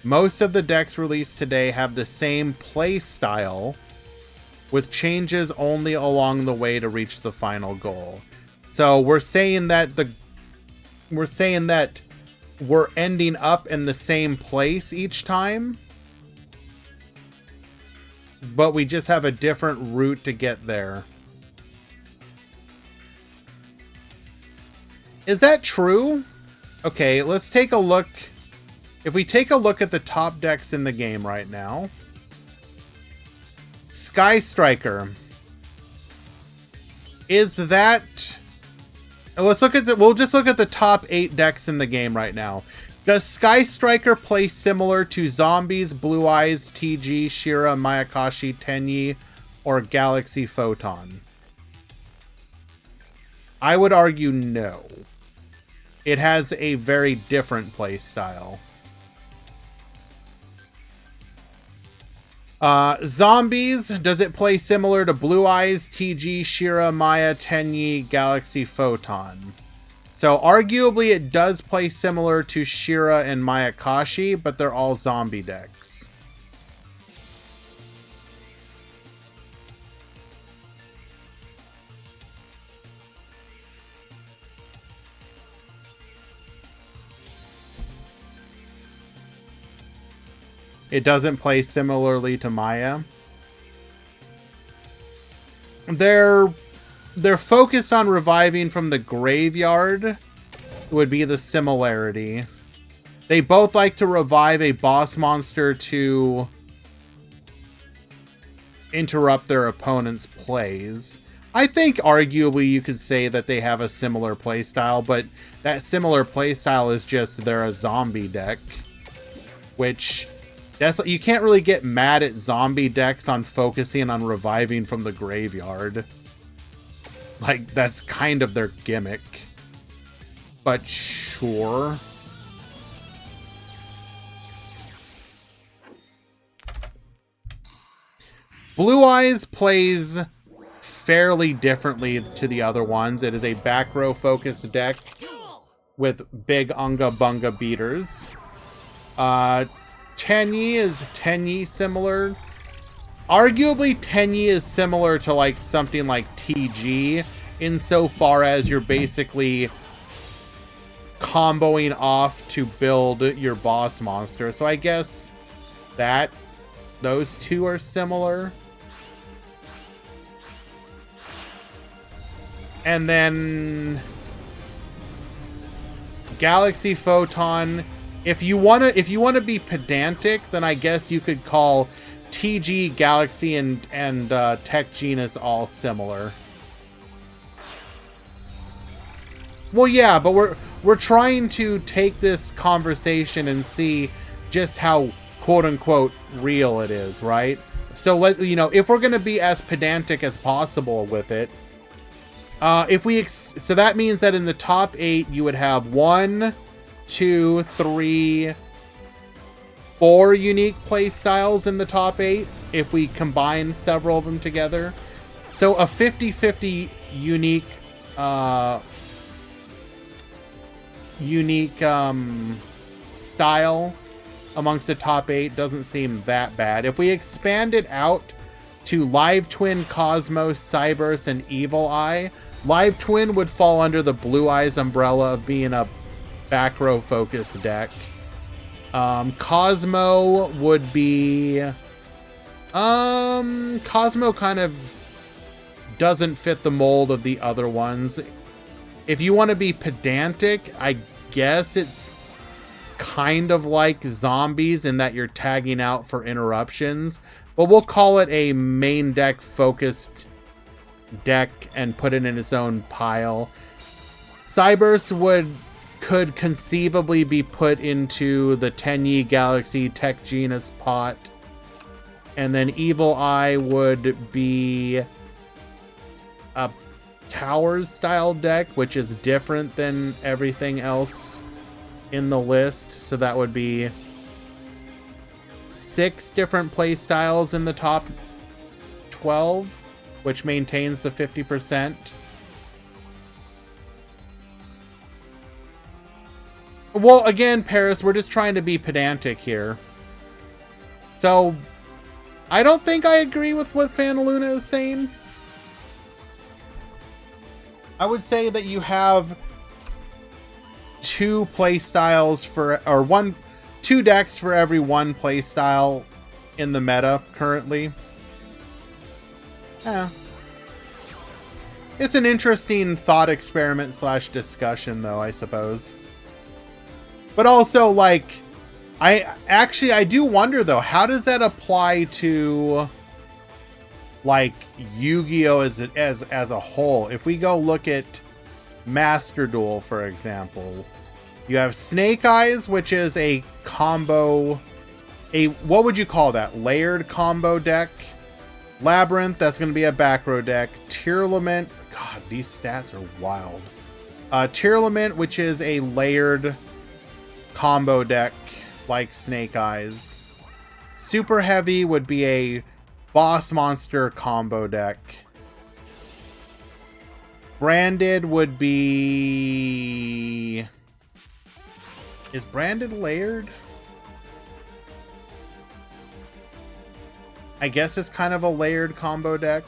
Most of the decks released today have the same play style, with changes only along the way to reach the final goal. So we're saying that we're ending up in the same place each time, but we just have a different route to get there. Is that true? Okay, let's take a look. If we take a look at the top decks in the game right now, Sky Striker. Is that... Let's look at the... We'll just look at the top 8 decks in the game right now. Does Sky Striker play similar to Zombies, Blue Eyes, TG, Shira, Mayakashi, Tenyi, or Galaxy Photon? I would argue no. It has a very different play style. Zombies, does it play similar to Blue Eyes, TG, Shira, Maya, Tenyi, Galaxy Photon? So arguably it does play similar to Shira and Mayakashi, but they're all zombie decks. It doesn't play similarly to Maya. They're focused on reviving from the graveyard, would be the similarity. They both like to revive a boss monster to interrupt their opponent's plays. I think arguably you could say that they have a similar playstyle, but that similar playstyle is just they're a zombie deck, which... you can't really get mad at zombie decks on focusing on reviving from the graveyard. Like, that's kind of their gimmick. But sure. Blue Eyes plays fairly differently to the other ones. It is a back row focused deck with big Unga Bunga beaters. Tenyi, is Tenyi similar? Arguably, Tenyi is similar to like something like TG insofar as you're basically comboing off to build your boss monster. So I guess that those two are similar. And then Galaxy Photon. If you wanna be pedantic, then I guess you could call TG, Galaxy, and Tech Genus all similar. Well, yeah, but we're trying to take this conversation and see just how quote unquote real it is, right? So if we're gonna be as pedantic as possible with it, so that means that in the top 8 you would have 1, 2, 3, 4 unique play styles in the top 8 if we combine several of them together. So a 50-50 unique style amongst the top 8 doesn't seem that bad. If we expand it out to Live Twin, Cosmos, Cyberse, and Evil Eye, Live Twin would fall under the Blue Eyes umbrella of being a back row focus deck. Cosmo would be... Cosmo kind of doesn't fit the mold of the other ones. If you want to be pedantic, I guess it's kind of like zombies in that you're tagging out for interruptions, but we'll call it a main deck focused deck and put it in its own pile. Cyberse could conceivably be put into the Tenyi Galaxy Tech Genus pot, and then Evil Eye would be a Towers style deck, which is different than everything else in the list. So that would be 6 different play styles in the top 12, which maintains the 50%. Well, again, Paris, we're just trying to be pedantic here. So I don't think I agree with what Fanaluna is saying. I would say that you have 2 play styles or 2 decks for every 1 play style in the meta currently. Yeah. It's an interesting thought experiment / discussion though, I suppose. But also, like, I do wonder though, how does that apply to like Yu-Gi-Oh as a whole? If we go look at Master Duel, for example, you have Snake Eyes, which is a combo, what would you call that? Layered combo deck. Labyrinth, that's going to be a back row deck. Tearlament, God, these stats are wild. Tearlament, which is a layered combo deck like Snake Eyes. Super Heavy would be a boss monster combo deck. Branded would be... Is Branded layered? I guess it's kind of a layered combo deck.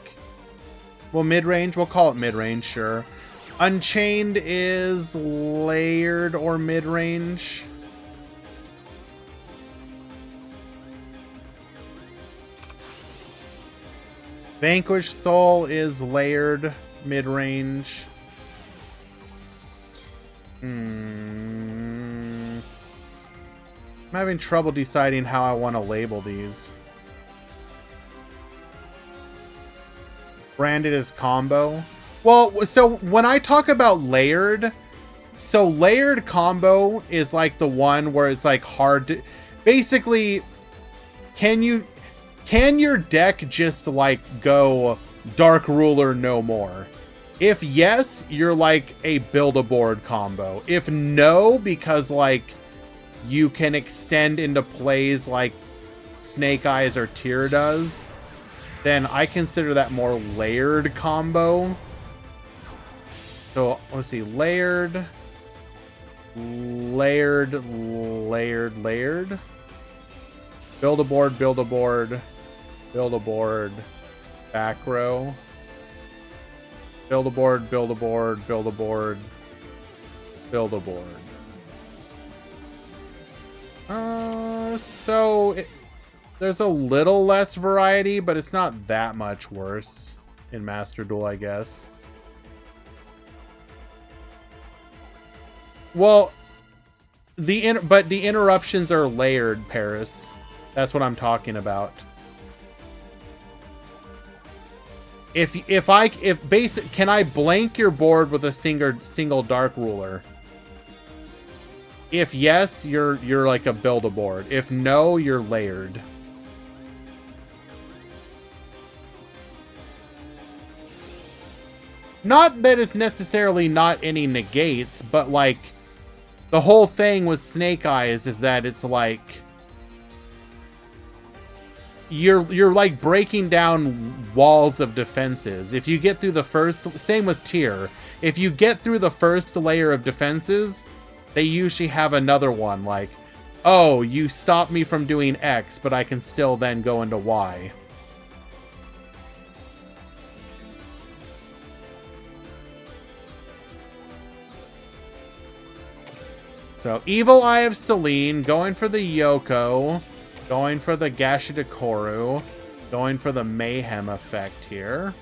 Well, mid-range, we'll call it mid-range, sure. Unchained is layered or mid-range. Vanquished Soul is layered mid-range. I'm having trouble deciding how I want to label these. Branded as combo. Well, so when I talk about layered, so layered combo is like the one where it's like hard to... Basically, can your deck just like go Dark Ruler no more? If yes, you're like a Build-A-Board combo. If no, because like you can extend into plays like Snake Eyes or Tear does, then I consider that more layered combo. So let's see, layered. Build-A-Board, Build-A-Board, Build-A-Board, back row. Build-A-Board, Build-A-Board, Build-A-Board, Build-A-Board. There's a little less variety, but it's not that much worse in Master Duel, I guess. Well, but the interruptions are layered, Paris. That's what I'm talking about. Can I blank your board with a single dark ruler? If yes, you're like a build-a-board. If no, you're layered. Not that it's necessarily not any negates, but like the whole thing with Snake Eyes is that it's like you're like breaking down walls of defenses. If you get through the first, same with Tier. If you get through the first layer of defenses, they usually have another one like, oh, you stopped me from doing X, but I can still then go into Y. So, Evil Eye of Selene, going for the Yoko, going for the Gashirakoru, going for the Mayhem effect here.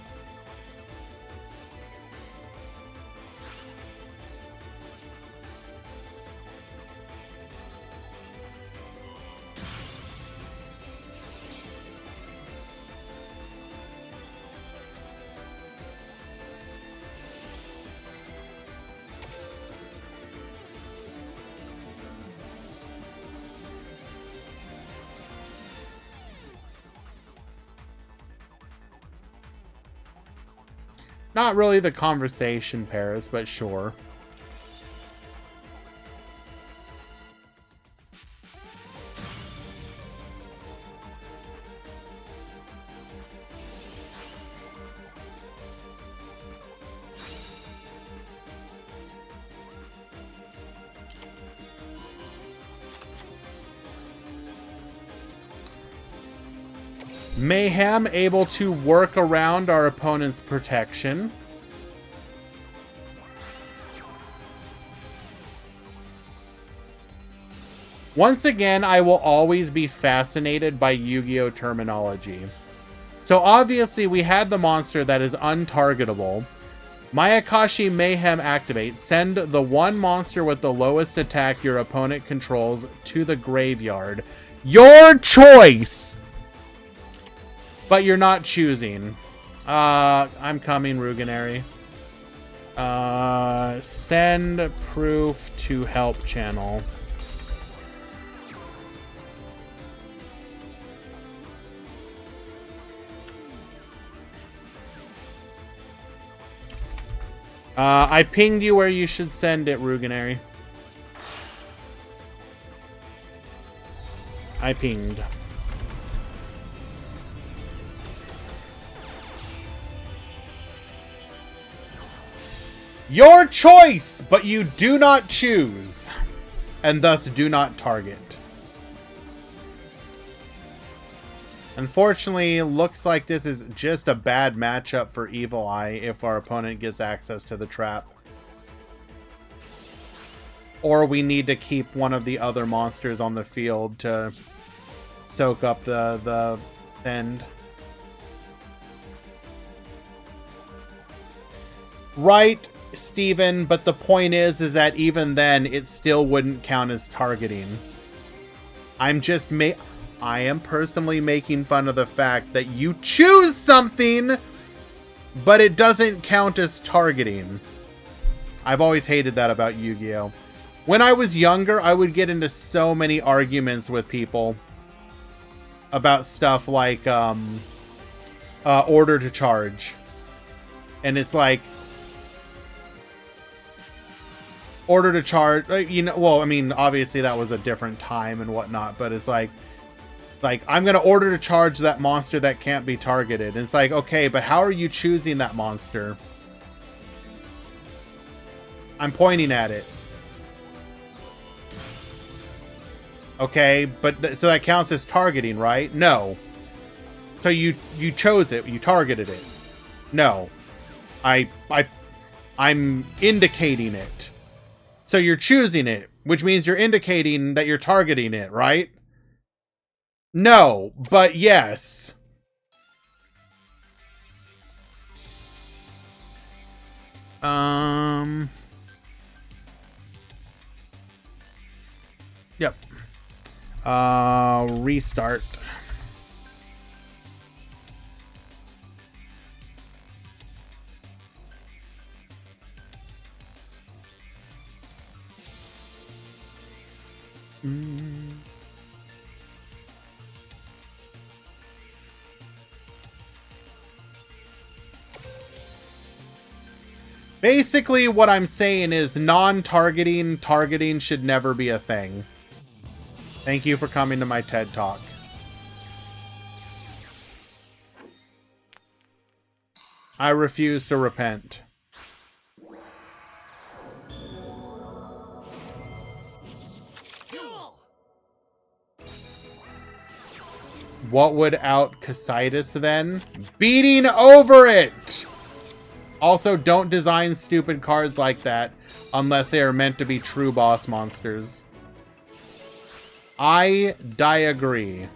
Not really the conversation pairs, but sure. Mayhem able to work around our opponent's protection. Once again, I will always be fascinated by Yu-Gi-Oh! Terminology. So obviously we had the monster that is untargetable. Mayakashi Mayhem activate. Send the one monster with the lowest attack your opponent controls to the graveyard. Your choice! But you're not choosing. I'm coming, Ruginary. Send proof to help channel. I pinged you where you should send it, Ruginary. I pinged. Your choice, but you do not choose, and thus do not target. Unfortunately, looks like this is just a bad matchup for Evil Eye if our opponent gets access to the trap. Or we need to keep one of the other monsters on the field to soak up the end. Right, Steven, but the point is that even then, it still wouldn't count as targeting. I am personally making fun of the fact that you choose something, but it doesn't count as targeting. I've always hated that about Yu-Gi-Oh! When I was younger, I would get into so many arguments with people about stuff like order to charge. And it's like, order to charge, you know, well, I mean, obviously that was a different time and whatnot, but it's like I'm going to order to charge that monster that can't be targeted. And it's like, okay, but how are you choosing that monster? I'm pointing at it. Okay, but so that counts as targeting, right? No. So you chose it, you targeted it. No. I'm indicating it. So you're choosing it, which means you're indicating that you're targeting it, right? No, but yes. Yep. Restart. Basically, what I'm saying is non-targeting, targeting should never be a thing. Thank you for coming to my TED Talk. I refuse to repent. Duel. What would out Casitas then? Beating over it! Also, don't design stupid cards like that unless they are meant to be true boss monsters. I disagree.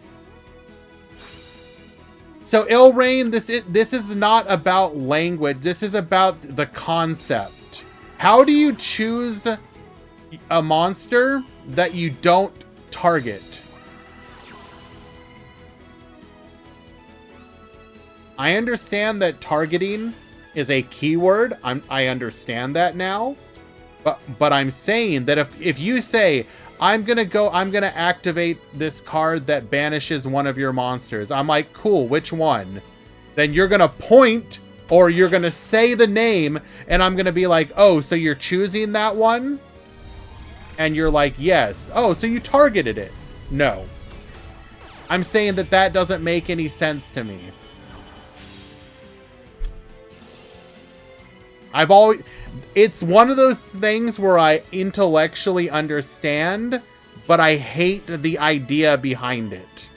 So, Ilrain, this is not about language. This is about the concept. How do you choose a monster that you don't target? I understand that targeting is a keyword. I understand that now. But I'm saying that if you say, I'm gonna activate this card that banishes one of your monsters. I'm like, cool, which one? Then you're gonna point, or you're gonna say the name, and I'm gonna be like, oh, so you're choosing that one? And you're like, yes. Oh, so you targeted it. No. I'm saying that doesn't make any sense to me. It's one of those things where I intellectually understand, but I hate the idea behind it.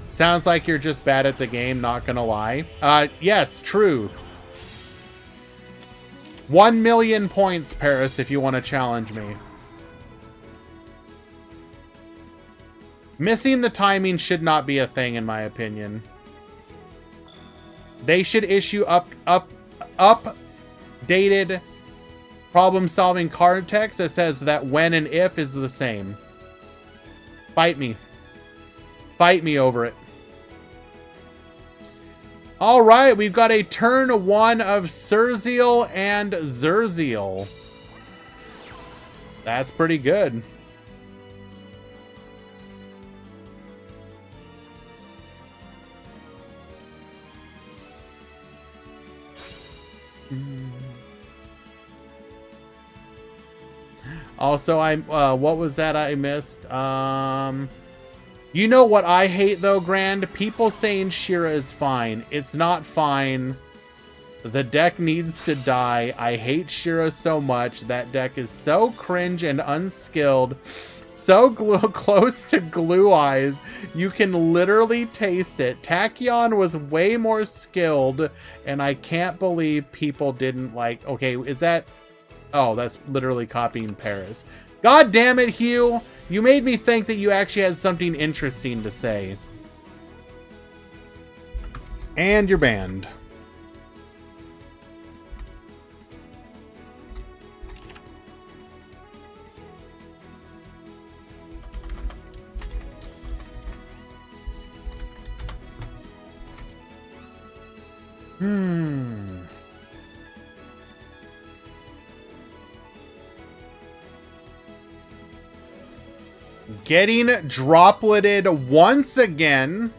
Sounds like you're just bad at the game, not gonna lie. Yes, true. 1 million points, Paris, if you want to challenge me. Missing the timing should not be a thing, in my opinion. They should issue updated problem-solving card text that says that when and if is the same. Fight me. Fight me over it. All right, we've got a turn 1 of Surzeal and Zerzeal. That's pretty good. Also, what was that I missed? You know what I hate, though, Grand? People saying Shira is fine. It's not fine. The deck needs to die. I hate Shira so much. That deck is so cringe and unskilled. So close to glue eyes. You can literally taste it. Tachyon was way more skilled, and I can't believe people didn't like... Okay, is that... Oh, that's literally copying Paris. God damn it, Hugh! You made me think that you actually had something interesting to say. And you're banned. Getting dropleted once again.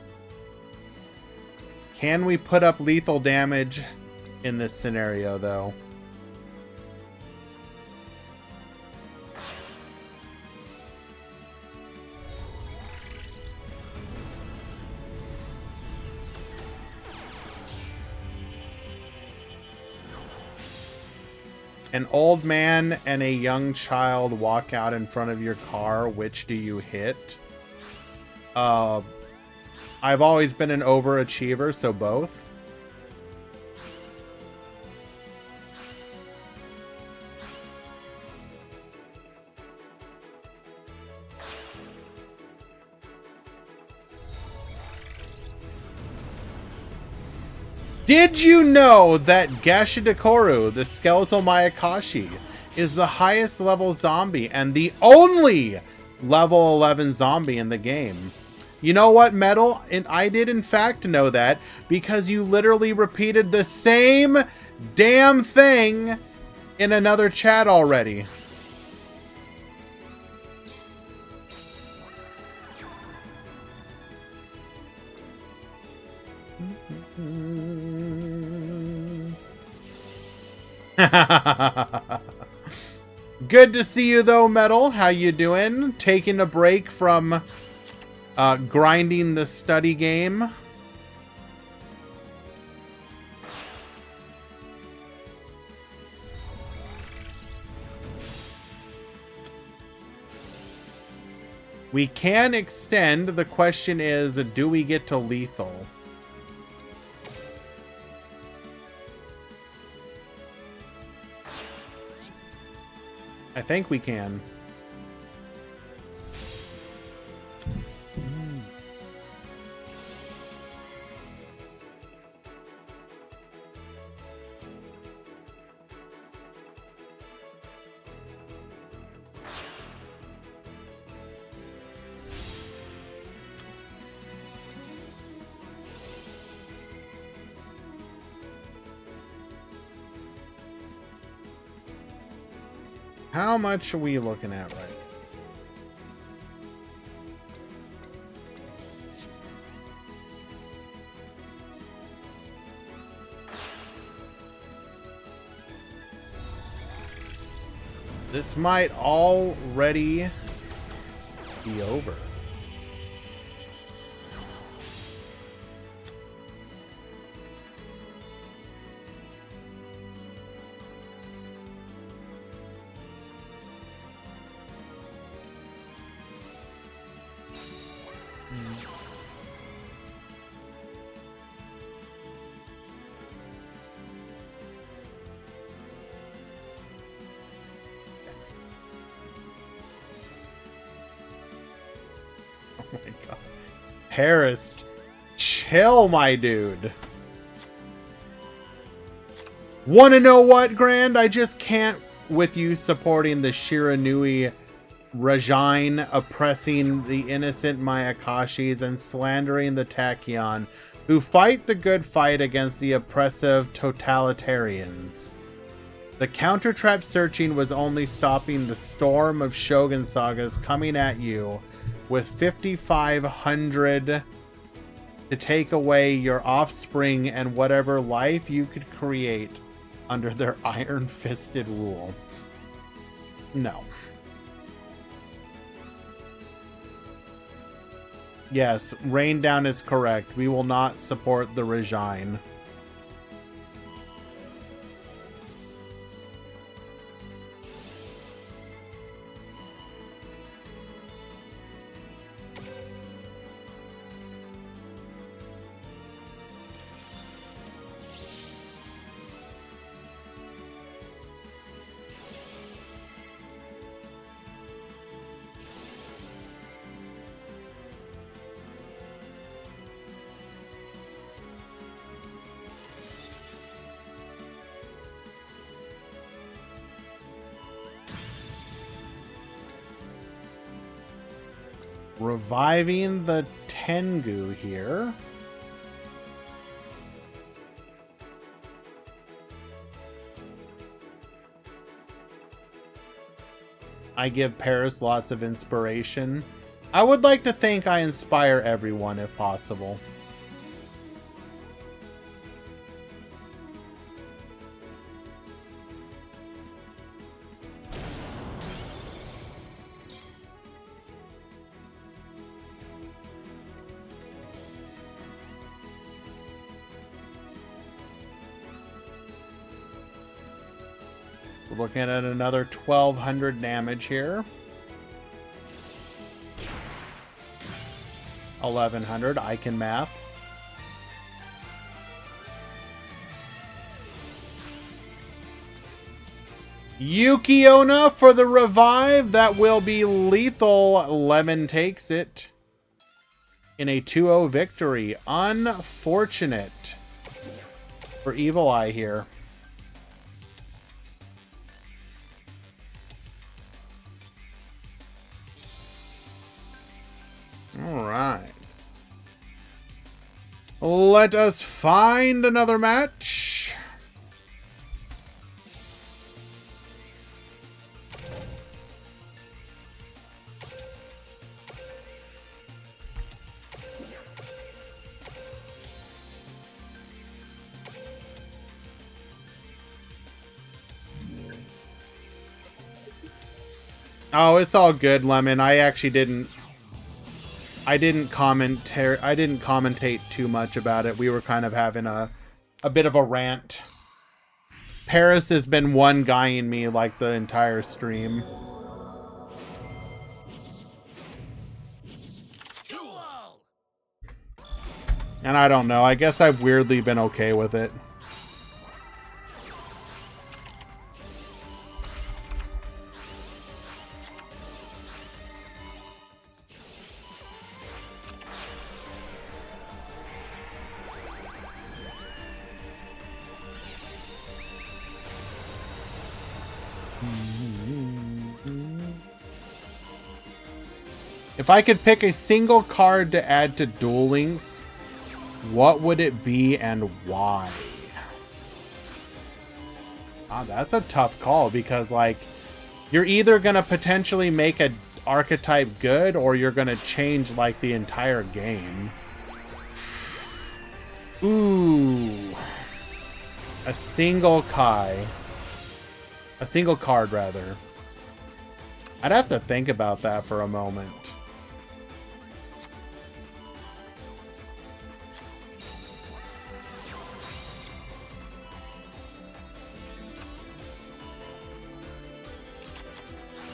Can we put up lethal damage in this scenario, though? An old man and a young child walk out in front of your car. Which do you hit? I've always been an overachiever, so both. Did you know that Gashidakoru, the skeletal Mayakashi, is the highest level zombie and the only level 11 zombie in the game? You know what, Metal? And I did in fact know that because you literally repeated the same damn thing in another chat already. Good to see you though, Metal. How you doing? Taking a break from grinding the study game. We can extend. The question is, do we get to lethal? I think we can. How much are we looking at right now? This might already be over. Oh my god. Paris, chill, my dude. Wanna know what, Grand? I just can't with you supporting the Shiranui Rajine, oppressing the innocent Mayakashis, and slandering the Tachyon, who fight the good fight against the oppressive totalitarians. The counter-trap searching was only stopping the storm of Shogun sagas coming at you, with 5,500 to take away your offspring and whatever life you could create under their iron-fisted rule. No. Yes, Rain Down is correct. We will not support the Rajine. Reviving the Tengu here. I give Paris lots of inspiration. I would like to think I inspire everyone if possible. We're looking at another 1,200 damage here. 1,100, I can math. Yukiona for the revive. That will be lethal. Lemon takes it in a 2-0 victory. Unfortunate for Evil Eye here. All right. Let us find another match. Oh, it's all good, Lemon. I actually didn't. I didn't commentate too much about it. We were kind of having a bit of a rant. Paris has been one guying me like the entire stream. Duel. And I don't know. I guess I've weirdly been okay with it. If I could pick a single card to add to Duel Links, what would it be and why? Ah, that's a tough call because, like, you're either going to potentially make an archetype good or you're going to change, like, the entire game. Ooh. A single card, rather. I'd have to think about that for a moment.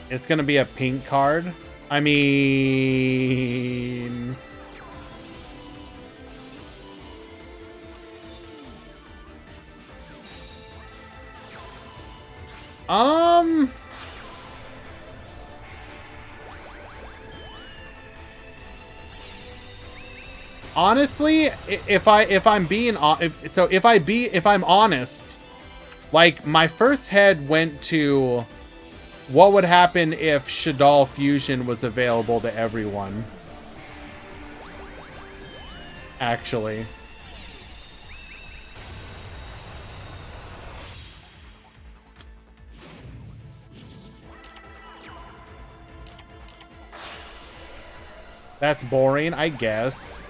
It's gonna be a pink card. I mean... Honestly, if I'm honest, like, my first head went to what would happen if Shaddoll Fusion was available to everyone. Actually. That's boring, I guess.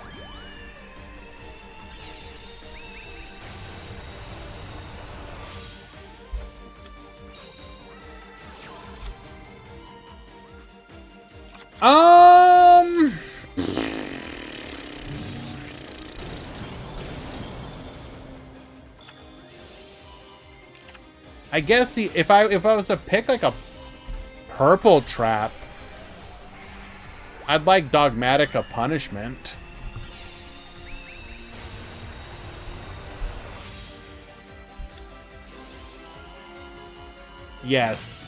I guess if I was to pick like a purple trap, I'd like Dogmatica Punishment. Yes.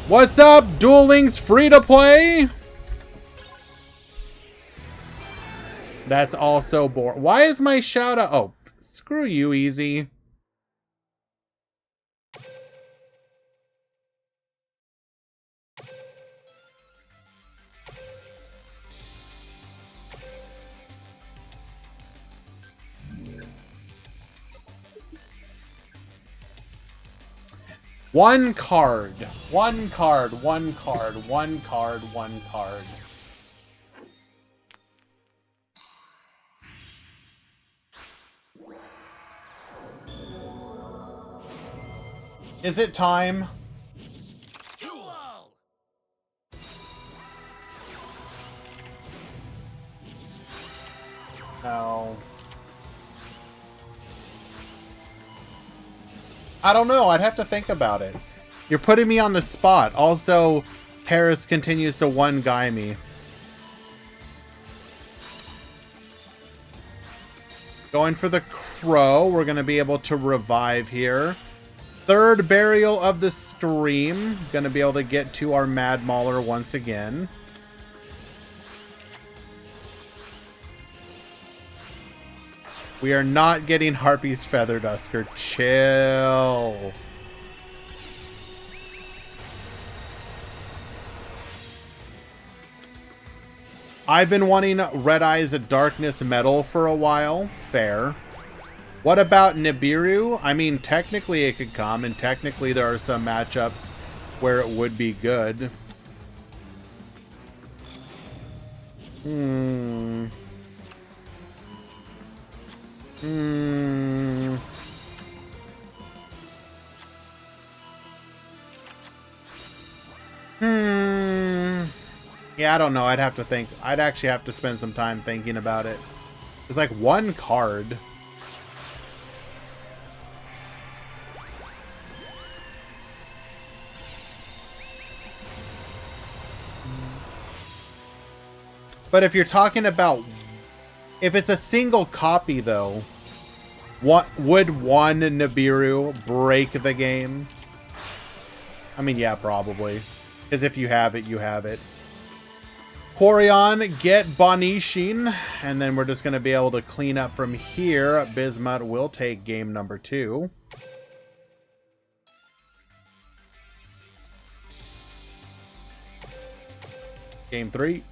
What's up, Duel Links free to play? That's also boring. Why is my shout out? Oh, screw you, Easy. One card. One card. One card. One card. One card. Is it time? Duel. No. I don't know. I'd have to think about it. You're putting me on the spot. Also, Paris continues to one-guy me. Going for the Crow. We're going to be able to revive here. Third burial of the stream. Going to be able to get to our Mad Mauler once again. We are not getting Harpy's Feather Dusker. Chill. I've been wanting Red Eyes Darkness Metal for a while. Fair. What about Nibiru? I mean, technically it could come, and technically there are some matchups where it would be good. Yeah, I don't know. I'd have to think. I'd actually have to spend some time thinking about it. There's like one card. But if you're talking about... If it's a single copy, though, would one Nibiru break the game? I mean, yeah, probably. Because if you have it, you have it. Quarion, get Bonishin, and then we're just going to be able to clean up from here. Bismuth will take game number 2. Game 3.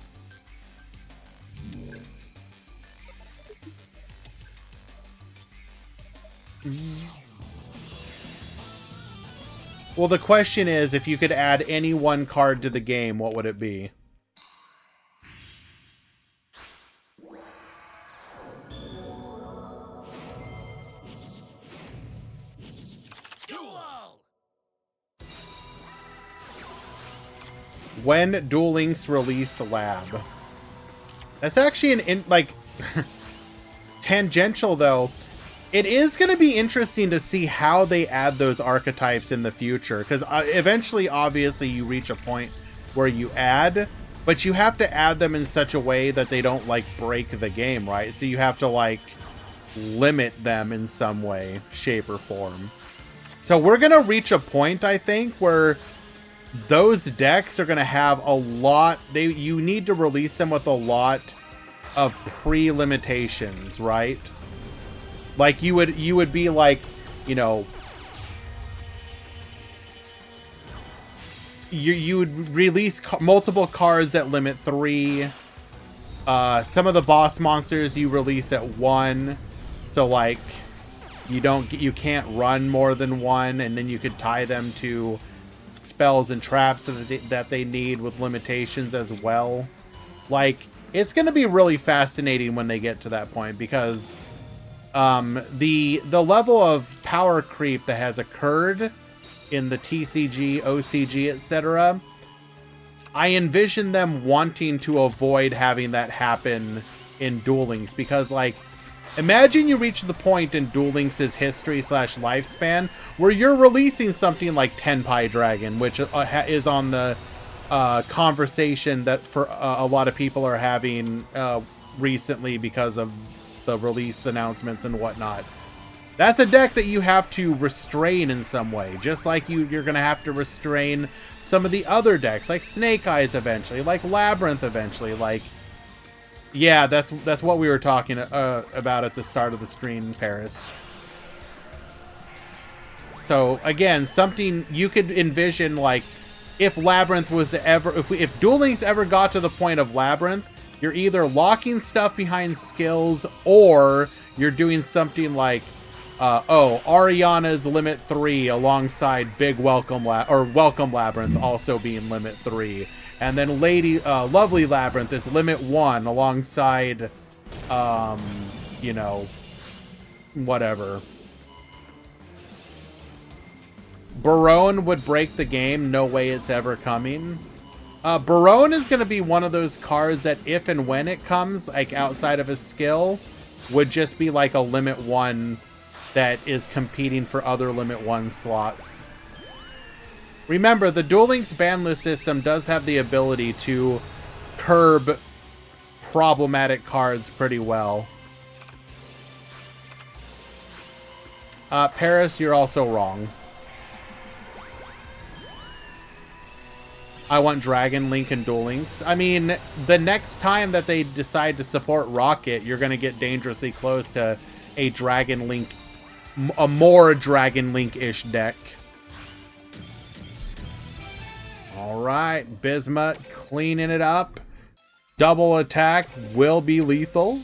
Well, the question is, if you could add any one card to the game, what would it be? Duel! When Duel Links release Lab. That's actually like tangential, though. It is going to be interesting to see how they add those archetypes in the future, because eventually, obviously, you reach a point where you add, but you have to add them in such a way that they don't, like, break the game, right? So you have to, like, limit them in some way, shape, or form. So we're going to reach a point, I think, where those decks are going to have a lot... You need to release them with a lot of pre-limitations, right? Like, you would be like, you know... You would release multiple cards that limit 3. Some of the boss monsters you release at 1. So, like, you can't run more than 1, and then you could tie them to spells and traps that they need with limitations as well. Like, it's going to be really fascinating when they get to that point, because the level of power creep that has occurred in the TCG, OCG, etc., I envision them wanting to avoid having that happen in Duel Links, because, like, imagine you reach the point in Duel Links' history / lifespan where you're releasing something like Tenpai Dragon, which is on the conversation that for a lot of people are having recently because of the release announcements and whatnot. That's a deck that you have to restrain in some way, just like you're going to have to restrain some of the other decks, like Snake Eyes eventually, like Labyrinth eventually, like... Yeah, that's what we were talking about at the start of the stream, Paris. So, again, something you could envision, like, if Labyrinth was ever... If Duel Links ever got to the point of Labyrinth, you're either locking stuff behind skills, or you're doing something like, Ariana's limit 3 alongside Big Welcome Labyrinth also being limit 3. And then Lovely Labyrinth is limit 1 alongside, you know, whatever. Barone would break the game. No way it's ever coming. Barone is going to be one of those cards that if and when it comes, like outside of a skill, would just be like a limit 1 that is competing for other limit 1 slots. Remember, the Duel Links ban list system does have the ability to curb problematic cards pretty well. Paris, you're also wrong. I want Dragon Link and Duel Links. I mean, the next time that they decide to support Rocket, you're going to get dangerously close to a Dragon Link, a more Dragon Link-ish deck. All right, Bismuth cleaning it up. Double attack will be lethal.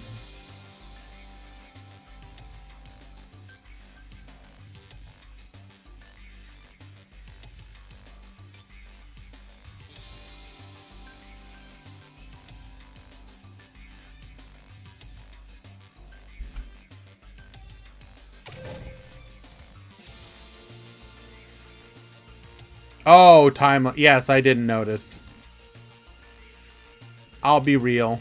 Oh, time. Yes, I didn't notice. I'll be real.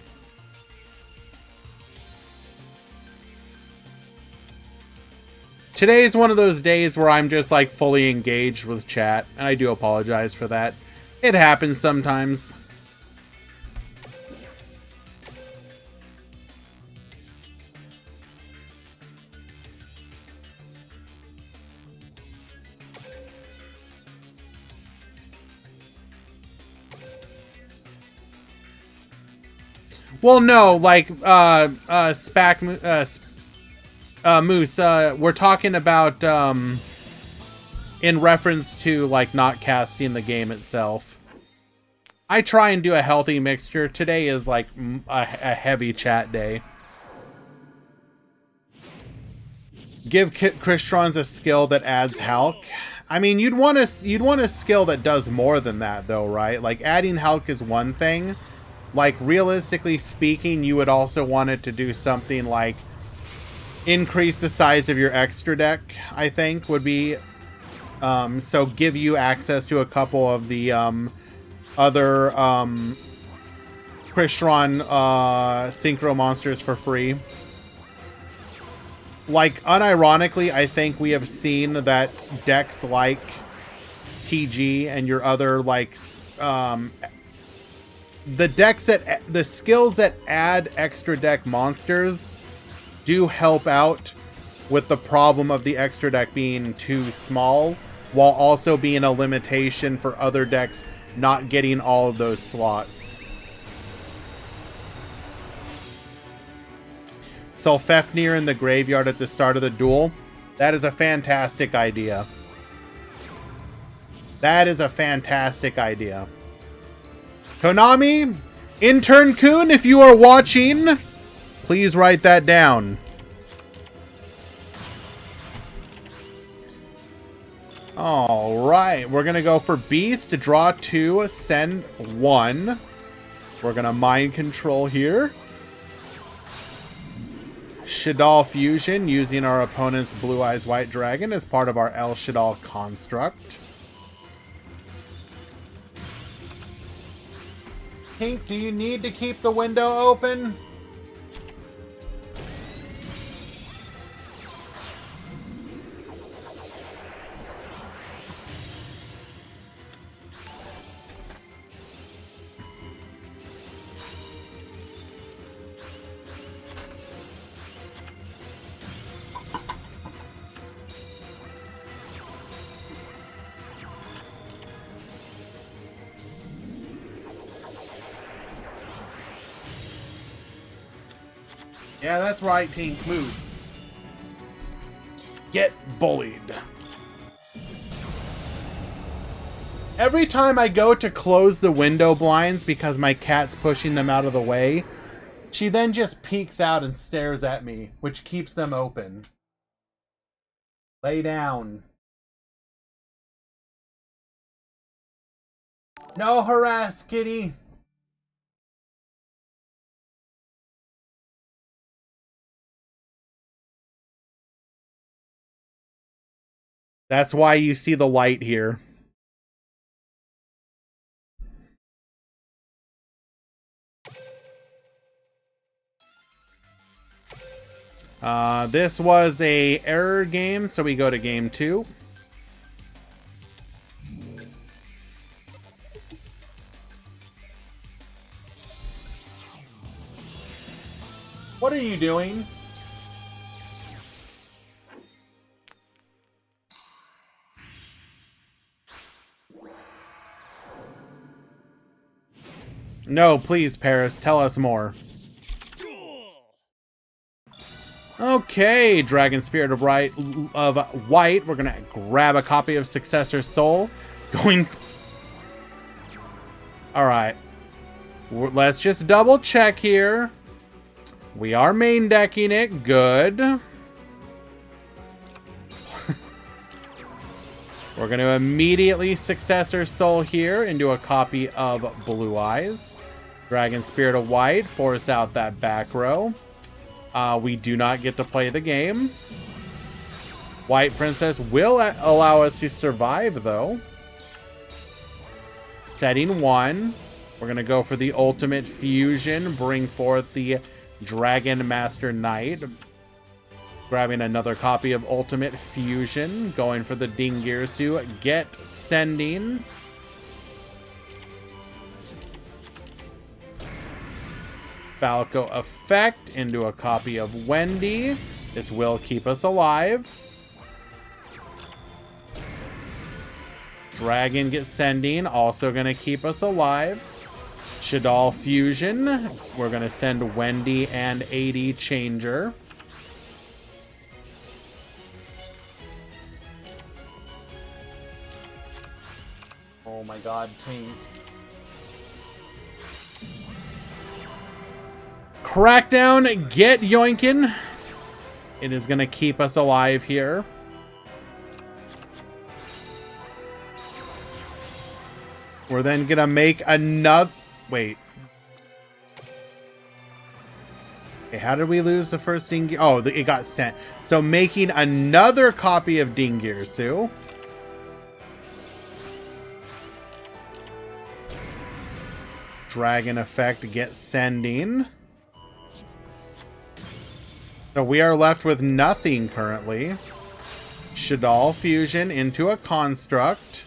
Today is one of those days where I'm just like fully engaged with chat, and I do apologize for that. It happens sometimes. Well, no, like, Moose, we're talking about, in reference to, like, not casting the game itself. I try and do a healthy mixture. Today is, like, a heavy chat day. Give Cristrons a skill that adds Hulk. I mean, you'd want a skill that does more than that, though, right? Like, adding Hulk is one thing. Like, realistically speaking, you would also want it to do something like increase the size of your extra deck, I think, would be... so give you access to a couple of the other Crystron Synchro monsters for free. Like, unironically, I think we have seen that decks like TG and your other, like... the skills that add extra deck monsters do help out with the problem of the extra deck being too small, while also being a limitation for other decks not getting all of those slots. So Fefnir in the graveyard at the start of the duel, that is a fantastic idea. That is a fantastic idea. Konami, Intern Kun, if you are watching, please write that down. Alright, we're going to go for Beast to draw 2, send 1. We're going to Mind Control here. Shaddoll Fusion, using our opponent's Blue Eyes White Dragon as part of our El Shaddoll construct. Pink, do you need to keep the window open? Yeah, that's right, Tink. Move. Get bullied. Every time I go to close the window blinds because my cat's pushing them out of the way, she then just peeks out and stares at me, which keeps them open. Lay down. No harass, kitty. That's why you see the light here. This was a error game, so we go to game 2. What are you doing? No, please, Paris, tell us more. Okay, Dragon Spirit of White. We're gonna grab a copy of Successor Soul. Alright. Let's just double check here. We are main decking it. Good. We're going to immediately Successor Soul here into a copy of Blue Eyes. Dragon Spirit of White, force out that back row. We do not get to play the game. White Princess will allow us to survive, though. Setting 1. We're going to go for the ultimate fusion, bring forth the Dragon Master Knight. Grabbing another copy of Ultimate Fusion, going for the Dingirsu, get sending. Falco effect into a copy of Wendy. This will keep us alive. Dragon get sending, also going to keep us alive. Shadal Fusion, we're going to send Wendy and AD Changer. Oh my god, paint. Crackdown, get yoinkin'. It is going to keep us alive here. We're then going to make another... Wait. Okay, how did we lose the first Dingir? Oh, it got sent. So making another copy of Dingirsu. Dragon effect, get sending. So we are left with nothing currently. Shadal fusion into a construct.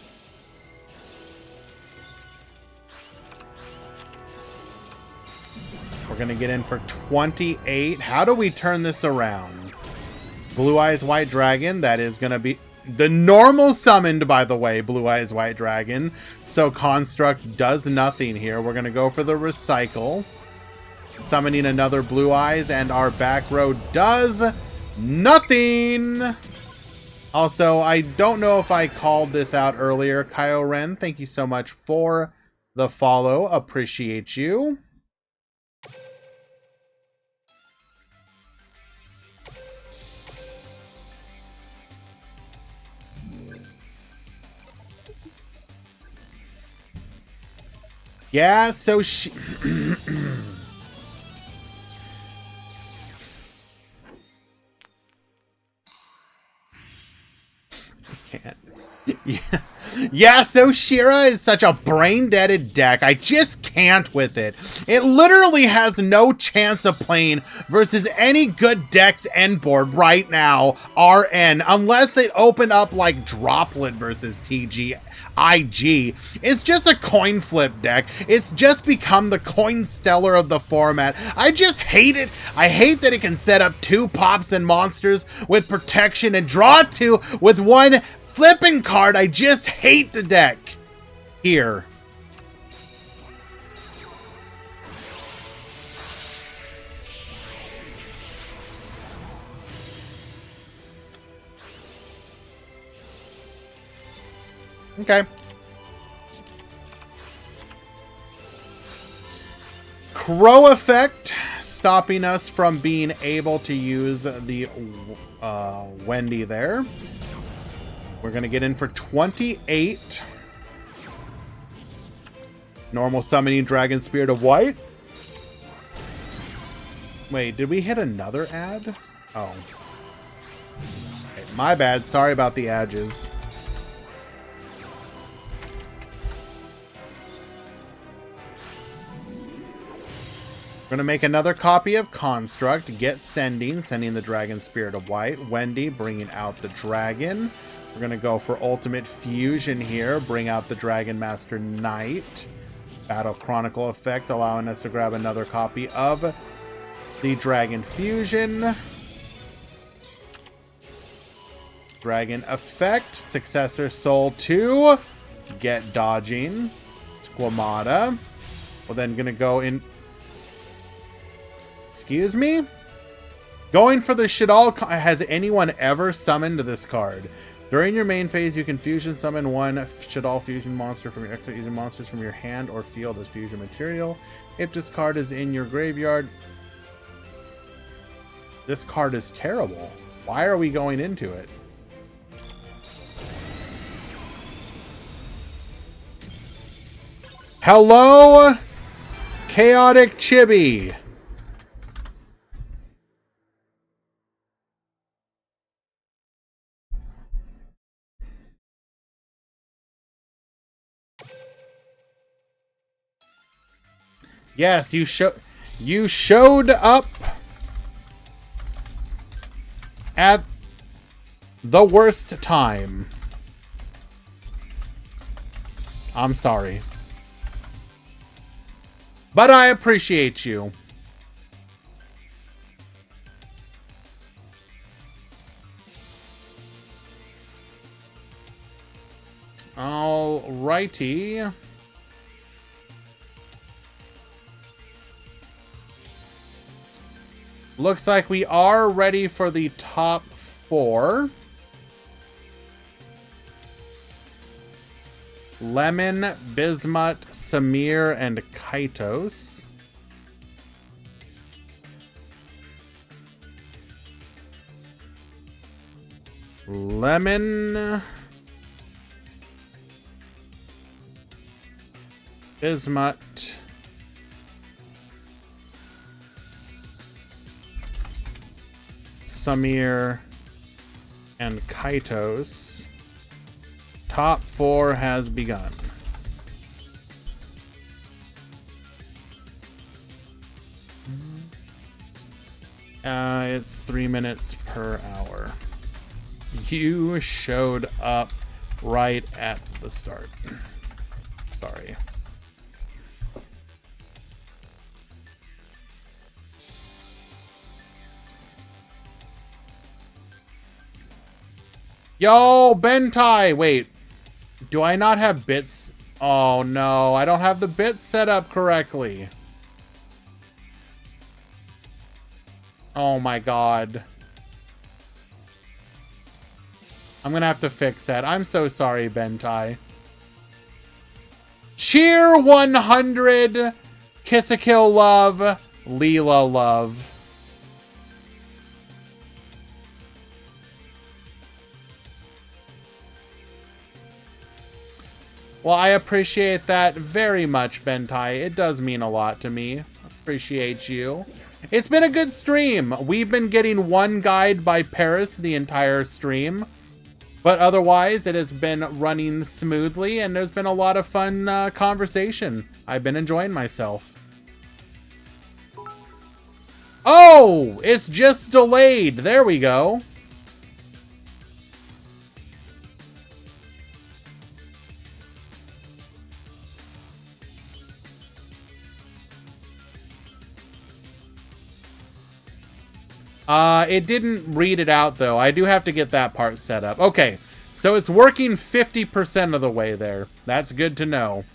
We're going to get in for 28. How do we turn this around? Blue Eyes White Dragon. That is going to be the normal summoned, by the way, Blue Eyes White Dragon. So construct does nothing here. We're going to go for the recycle. Summoning another Blue Eyes, and our back row does nothing. Also, I don't know if I called this out earlier. Kyo-Ren, thank you so much for the follow. Appreciate you. Yeah, so she... can't. Yeah, so Shira is such a brain-deaded deck. I just can't with it. It literally has no chance of playing versus any good deck's end board right now, RN, unless it opened up like Droplet versus TG. IG. It's just a coin flip deck. It's just become the coin stellar of the format. I just hate it. I hate that it can set up 2 pops and monsters with protection and draw 2 with 1 flipping card. I just hate the deck here. Okay. Crow effect, stopping us from being able to use the Wendy there. We're going to get in for 28. Normal summoning Dragon Spirit of White. Wait, did we hit another ad? Oh. Okay, my bad. Sorry about the edges. We're going to make another copy of Construct. Get sending the Dragon Spirit of White. Wendy bringing out the dragon. We're going to go for Ultimate Fusion here. Bring out the Dragon Master Knight. Battle Chronicle effect, allowing us to grab another copy of the Dragon Fusion. Dragon effect. Successor Soul 2. Get dodging. Squamata. We're then going to go in... Excuse me? Going for the Shadal... Has anyone ever summoned this card? During your main phase, you can fusion summon 1 Shadal fusion monster from your extra using monsters from your hand or field as fusion material. If this card is in your graveyard... This card is terrible. Why are we going into it? Hello, Chaotic Chibi. Yes, you showed up at the worst time. I'm sorry. But I appreciate you. Alrighty. Looks like we are ready for the top 4. Lemon, Bismuth, Samir, and Kaitos. Lemon, Bismuth, Samir, and Kaitos. Top 4 has begun. It's 3 minutes per hour. You showed up right at the start. Sorry. Yo, Bentai! Wait. Do I not have bits? Oh no, I don't have the bits set up correctly. Oh my god. I'm gonna have to fix that. I'm so sorry, Bentai. Cheer 100! Kiss a Kill Love, Leela Love. Well, I appreciate that very much, Bentai. It does mean a lot to me. Appreciate you. It's been a good stream. We've been getting one guide by Paris the entire stream. But otherwise, it has been running smoothly, and there's been a lot of fun conversation. I've been enjoying myself. Oh! It's just delayed. There we go. It didn't read it out, though. I do have to get that part set up. Okay, so it's working 50% of the way there. That's good to know.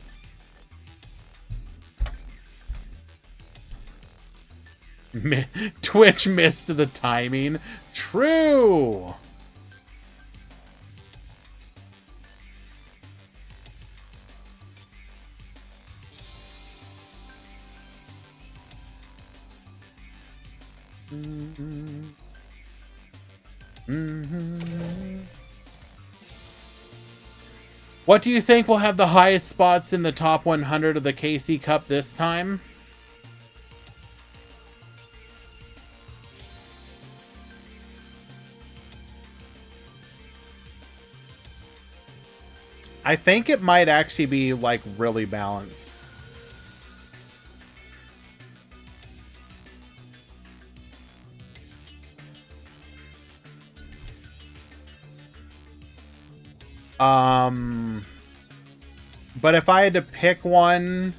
Twitch missed the timing. True! What do you think will have the highest spots in the top 100 of the KC Cup this time? I think it might actually be, like, really balanced. But if I had to pick one,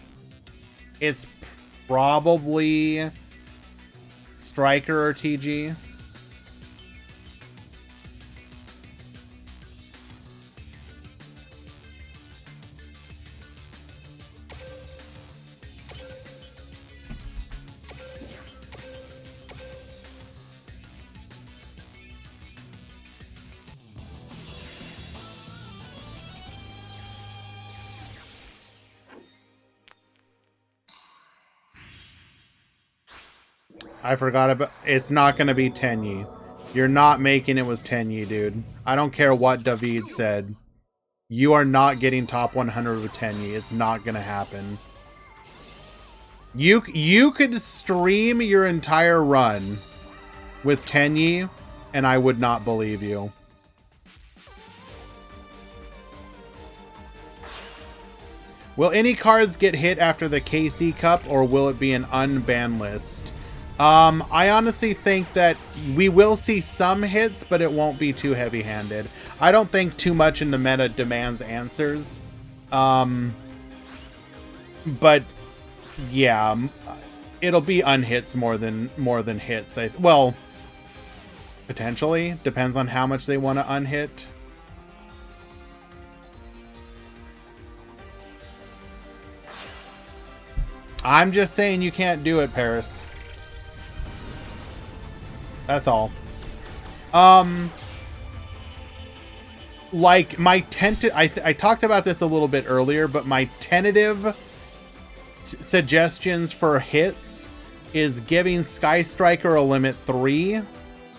it's probably Striker or TG. I forgot about... It's not going to be Tenyi. You're not making it with Tenyi, dude. I don't care what David said. You are not getting top 100 with Tenyi. It's not going to happen. You could stream your entire run with Tenyi, and I would not believe you. Will any cards get hit after the KC Cup, or will it be an unbanned list? I honestly think that we will see some hits, but it won't be too heavy-handed. I don't think too much in the meta demands answers. But yeah, it'll be unhits more than hits. Well, potentially depends on how much they want to unhit. I'm just saying you can't do it, Paris. That's all. Like my tentative, I talked about this a little bit earlier, but my tentative suggestions for hits is giving Sky Striker a limit 3,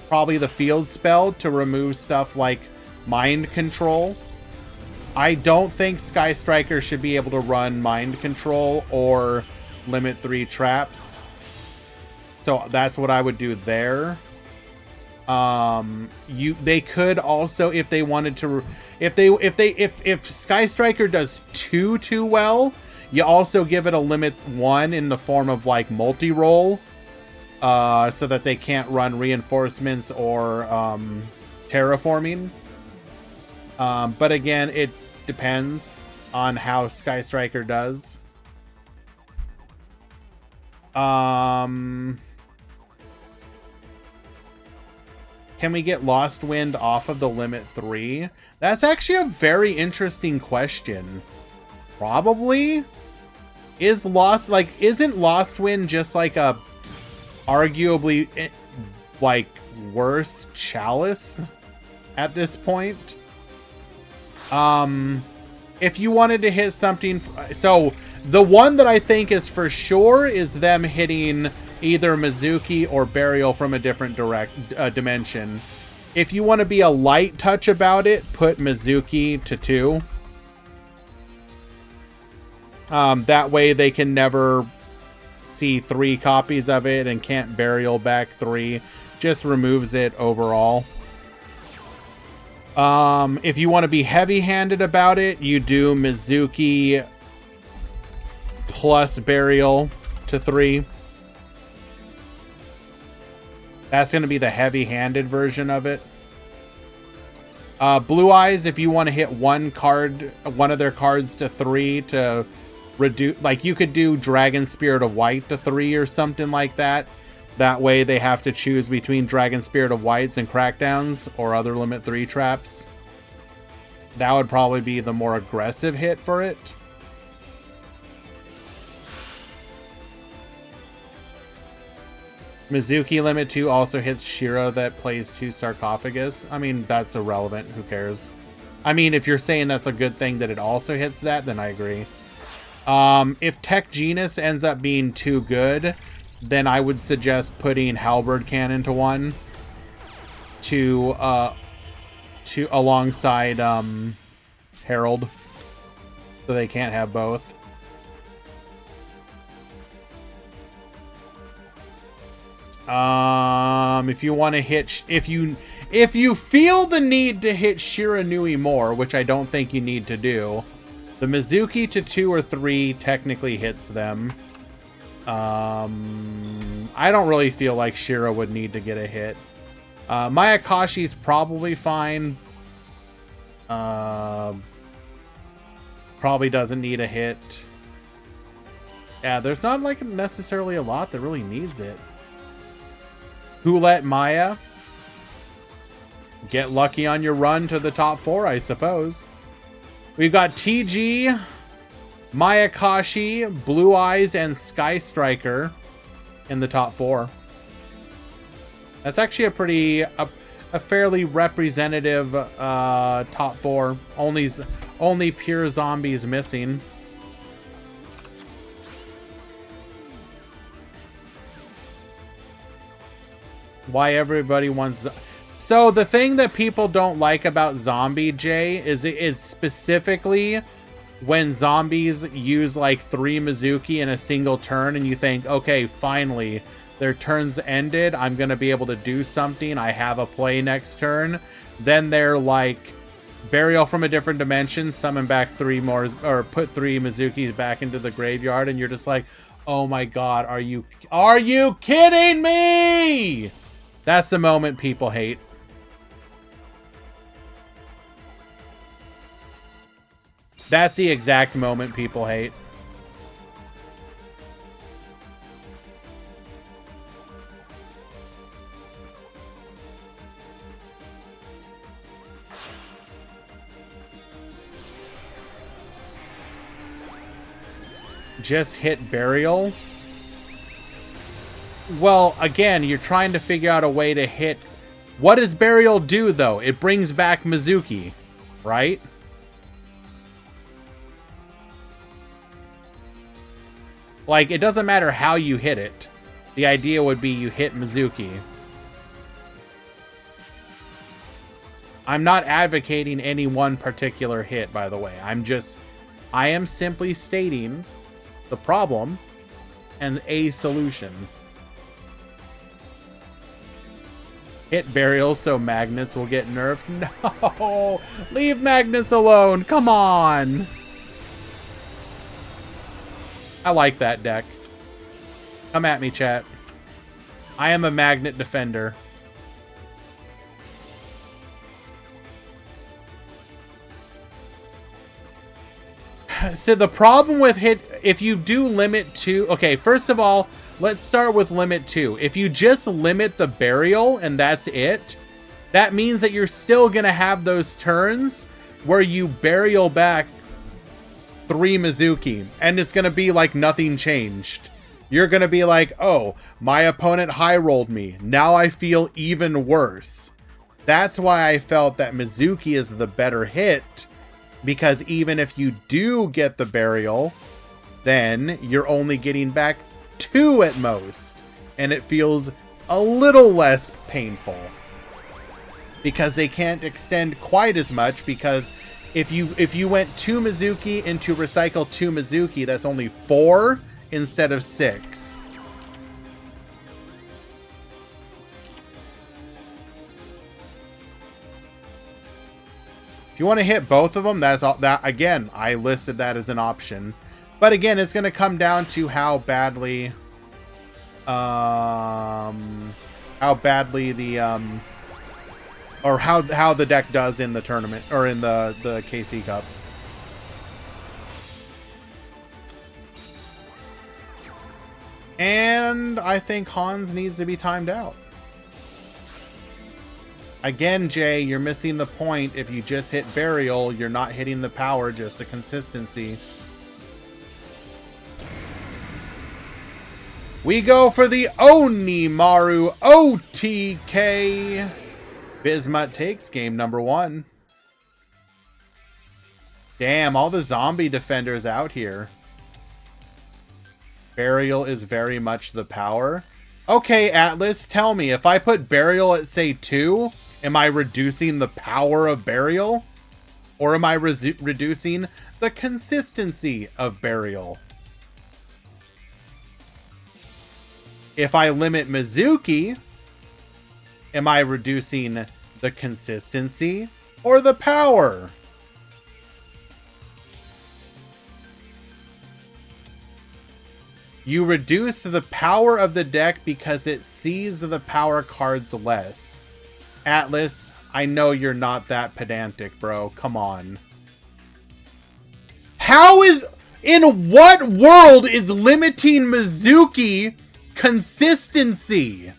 probably the field spell to remove stuff like mind control. I don't think Sky Striker should be able to run mind control or limit 3 traps. So that's what I would do there. They could also, if they wanted to, if Sky Striker does too well, you also give it a limit 1 in the form of like multi-roll, so that they can't run reinforcements or terraforming. But again, it depends on how Sky Striker does. Can we get Lost Wind off of the limit 3? That's actually a very interesting question. Probably. Isn't Lost Wind just like a arguably like worse Chalice at this point? If you wanted to hit something, so the one that I think is for sure is them hitting either Mizuki or Burial from a different dimension. If you want to be a light touch about it, put Mizuki to 2. That way they can never see 3 copies of it and can't Burial back 3. Just removes it overall. If you want to be heavy-handed about it, you do Mizuki plus Burial to 3. That's going to be the heavy-handed version of it. Blue Eyes, if you want to hit one of their cards to 3 to reduce, like you could do Dragon Spirit of White to 3 or something like that. That way they have to choose between Dragon Spirit of Whites and Crackdowns or other limit 3 traps. That would probably be the more aggressive hit for it. Mizuki limit 2 also hits Shira that plays 2 Sarcophagus. I mean, that's irrelevant. Who cares? I mean, if you're saying that's a good thing that it also hits that, then I agree. If Tech Genus ends up being too good, then I would suggest putting Halberd Cannon to 1 to alongside Herald, so they can't have both. If you want to hit, if you feel the need to hit Shiranui more, which I don't think you need to do, the Mizuki to 2 or 3 technically hits them. I don't really feel like Shira would need to get a hit. Mayakashi's probably fine. Probably doesn't need a hit. Yeah, there's not like necessarily a lot that really needs it. Who let Maya? Get lucky on your run to the top 4, I suppose. We've got TG, Mayakashi, Blue Eyes, and Sky Striker in the top 4. That's actually a fairly representative top 4. Only pure zombies missing. Why everybody wants... So the thing that people don't like about Zombie, Jay, is specifically when zombies use like 3 Mizuki in a single turn and you think, okay, finally, their turn's ended. I'm going to be able to do something. I have a play next turn. Then they're like Burial from a different dimension, summon back 3 more, or put 3 Mizukis back into the graveyard, and you're just like, oh my god, are you kidding me? That's the moment people hate. That's the exact moment people hate. Just hit Burial. Well, again, you're trying to figure out a way to hit... What does Burial do, though? It brings back Mizuki, right? Like, it doesn't matter how you hit it. The idea would be you hit Mizuki. I'm not advocating any one particular hit, by the way. I am simply stating the problem and a solution. Hit Burial so Magnus will get nerfed. No! Leave Magnus alone! Come on! I like that deck. Come at me, chat. I am a Magnet defender. So the problem with if you do limit 2... Okay, first of all, let's start with limit 2. If you just limit the Burial and that's it, that means that you're still going to have those turns where you Burial back 3 Mizuki, and it's going to be like nothing changed. You're going to be like, oh, my opponent high-rolled me. Now I feel even worse. That's why I felt that Mizuki is the better hit, because even if you do get the Burial, then you're only getting back 2 at most, and it feels a little less painful. Because they can't extend quite as much, because if you went 2 Mizuki into recycle 2 Mizuki, that's only 4 instead of 6. If you want to hit both of them, that's all. That again, I listed that as an option. But again, it's going to come down to how badly the or how the deck does in the tournament, or in the KC Cup. And I think Hans needs to be timed out. Again, Jay, you're missing the point. If you just hit Burial, you're not hitting the power, just the consistency. We go for the Onimaru OTK. Bismuth takes game number 1. Damn, all the zombie defenders out here. Burial is very much the power. Okay, Atlas, tell me, if I put Burial at, say, 2, am I reducing the power of Burial? Or am I reducing the consistency of Burial? If I limit Mizuki, am I reducing the consistency or the power? You reduce the power of the deck because it sees the power cards less. Atlas, I know you're not that pedantic, bro. Come on. How is... In what world is limiting Mizuki consistency?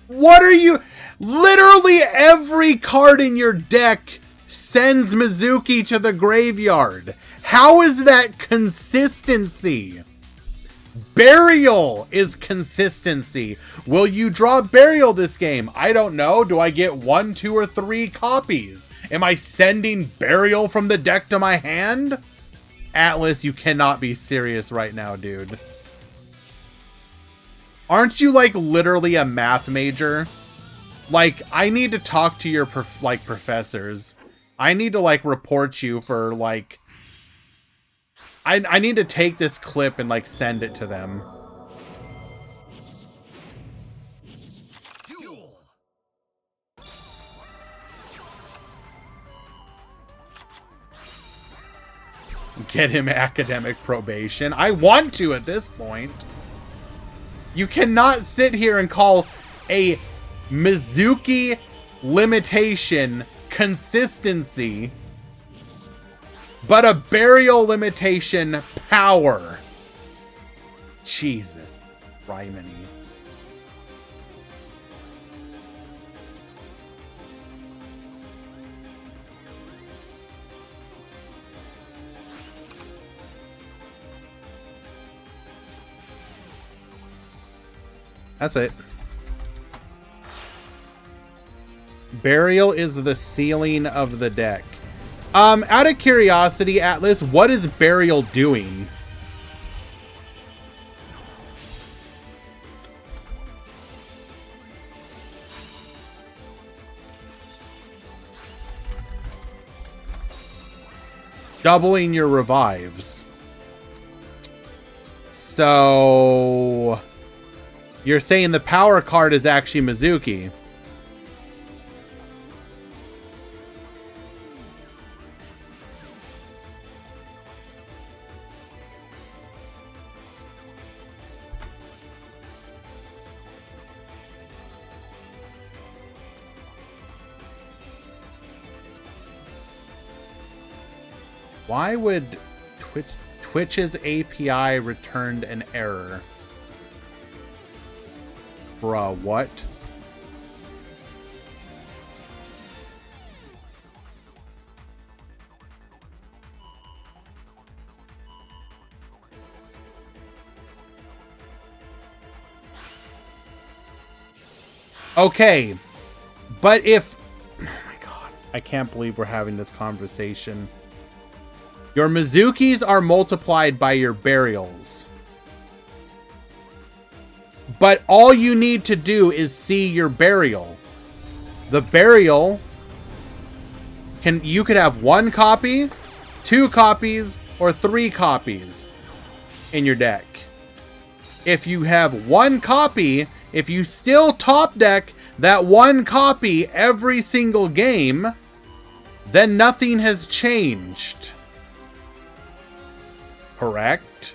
What are you... Literally every card in your deck sends Mizuki to the graveyard. How is that consistency? Burial is consistency. Will you draw Burial this game? I don't know. Do I get 1, 2, or 3 copies? Am I sending Burial from the deck to my hand? Atlas, you cannot be serious right now, dude. Aren't you, like, literally a math major? Like, I need to talk to your, professors. I need to, like, report you for, like... I need to take this clip and, like, send it to them. Duel. Get him academic probation. I want to at this point. You cannot sit here and call a Mizuki limitation consistency, but a burial limitation power. Jesus, Rimini. That's it. Burial is the ceiling of the deck. Out of curiosity, Atlas, what is Burial doing? Doubling your revives. So you're saying the power card is actually Mizuki. Why would Twitch's API returned an error? Bruh, what? Okay, but if... Oh my god, I can't believe we're having this conversation. Your Mizukis are multiplied by your burials. But all you need to do is see your burial. The burial you could have 1 copy, 2 copies, or 3 copies in your deck. If you have 1 copy, if you still top deck that 1 copy every single game, then nothing has changed. Correct?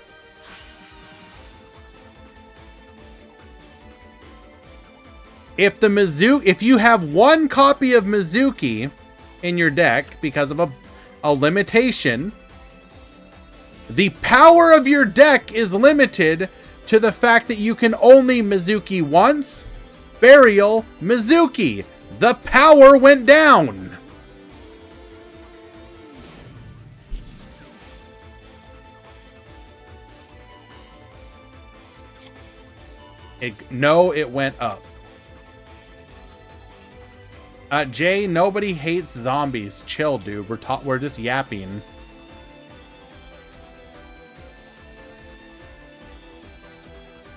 If you have 1 copy of Mizuki in your deck because of a limitation, the power of your deck is limited to the fact that you can only Mizuki once, Burial, Mizuki. The power went down. No, it went up. Jay, nobody hates zombies. Chill, dude. We're just yapping.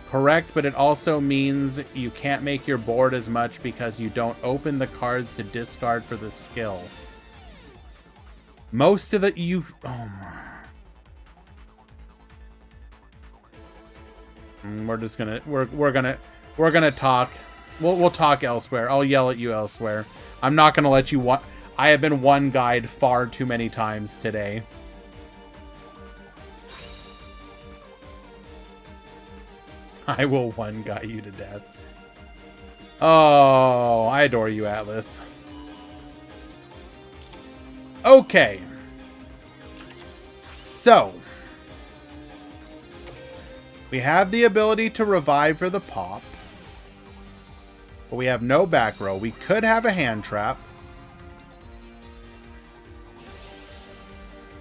Correct, but it also means you can't make your board as much because you don't open the cards to discard for the skill. Most of the oh my. We're just gonna we're gonna talk. We'll talk elsewhere. I'll yell at you elsewhere. I'm not gonna let you I have been one guide far too many times today. I will one guy you to death. Oh, I adore you, Atlas. Okay. So we have the ability to revive for the pop. But we have no back row. We could have a hand trap.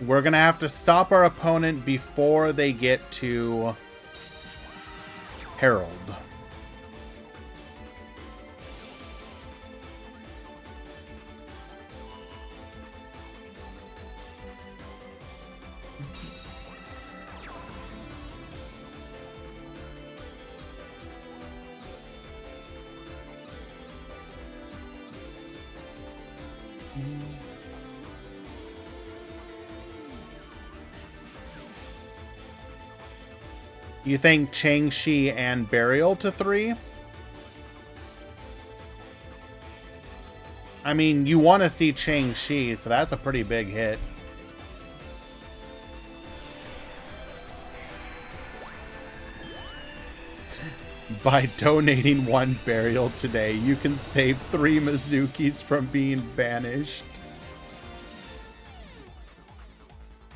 We're going to have to stop our opponent before they get to Herald. You think Chang-Chi and Burial to 3? I mean, you want to see Chang-Chi, so that's a pretty big hit. By donating 1 burial today, you can save 3 Mizukis from being banished.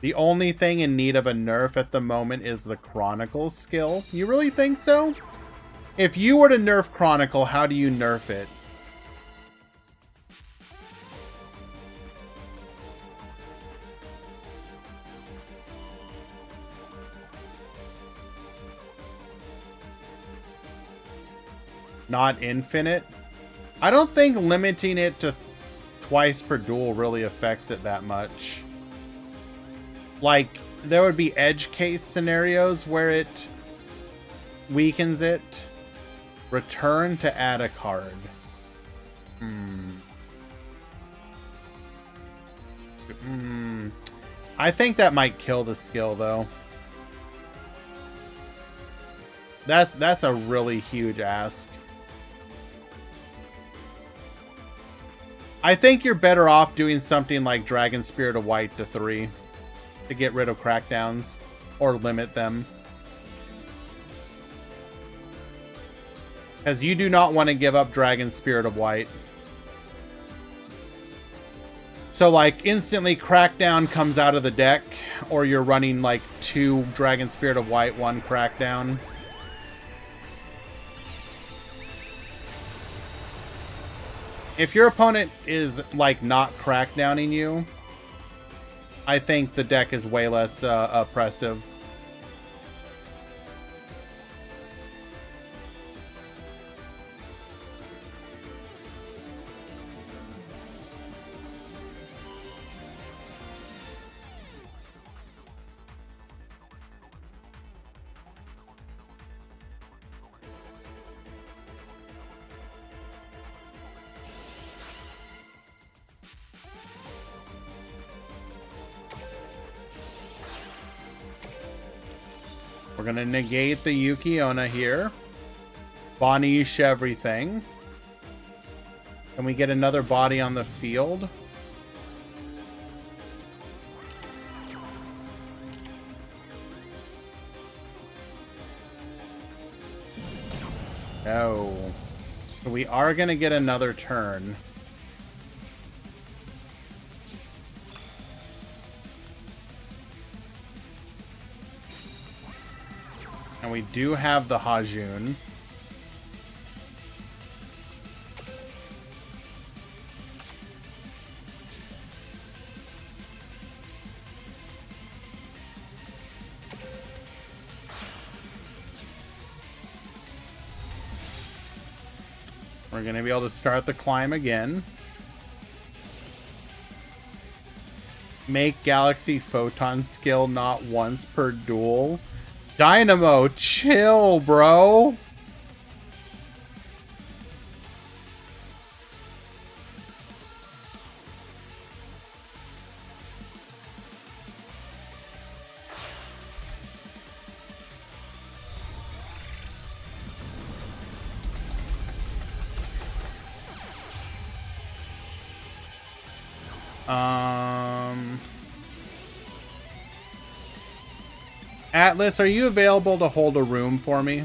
The only thing in need of a nerf at the moment is the Chronicle skill. You really think so? If you were to nerf Chronicle, how do you nerf it? Not infinite? I don't think limiting it to twice per duel really affects it that much. Like, there would be edge case scenarios where it weakens it. Return to add a card. I think that might kill the skill, though. That's a really huge ask. I think you're better off doing something like Dragon Spirit of White to 3 to get rid of crackdowns or limit them. Because you do not want to give up Dragon Spirit of White. So, like, instantly Crackdown comes out of the deck, or you're running, like, 2 Dragon Spirit of White, 1 Crackdown. If your opponent is, like, not crackdowning you, I think the deck is way less oppressive. We're going to negate the Yuki-Onna here. Banish everything. Can we get another body on the field? No. So we are going to get another turn. And we do have the Hajun. We're going to be able to start the climb again. Make Galaxy Photon skill not once per duel. Dynamo, chill, bro. Atlas, are you available to hold a room for me?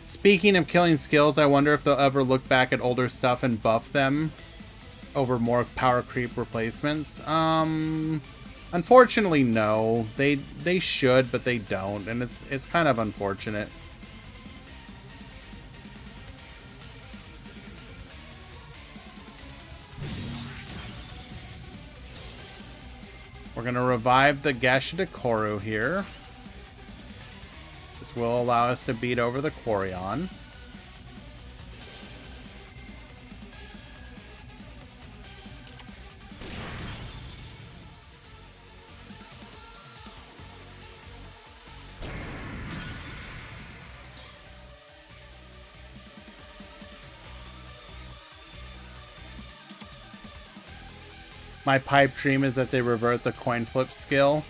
Speaking of killing skills, I wonder if they'll ever look back at older stuff and buff them over more power creep replacements. Unfortunately, no. They should, but they don't, and it's kind of unfortunate. We're gonna revive the Gashitakoru here. This will allow us to beat over the Quarion. My pipe dream is that they revert the coin flip skill.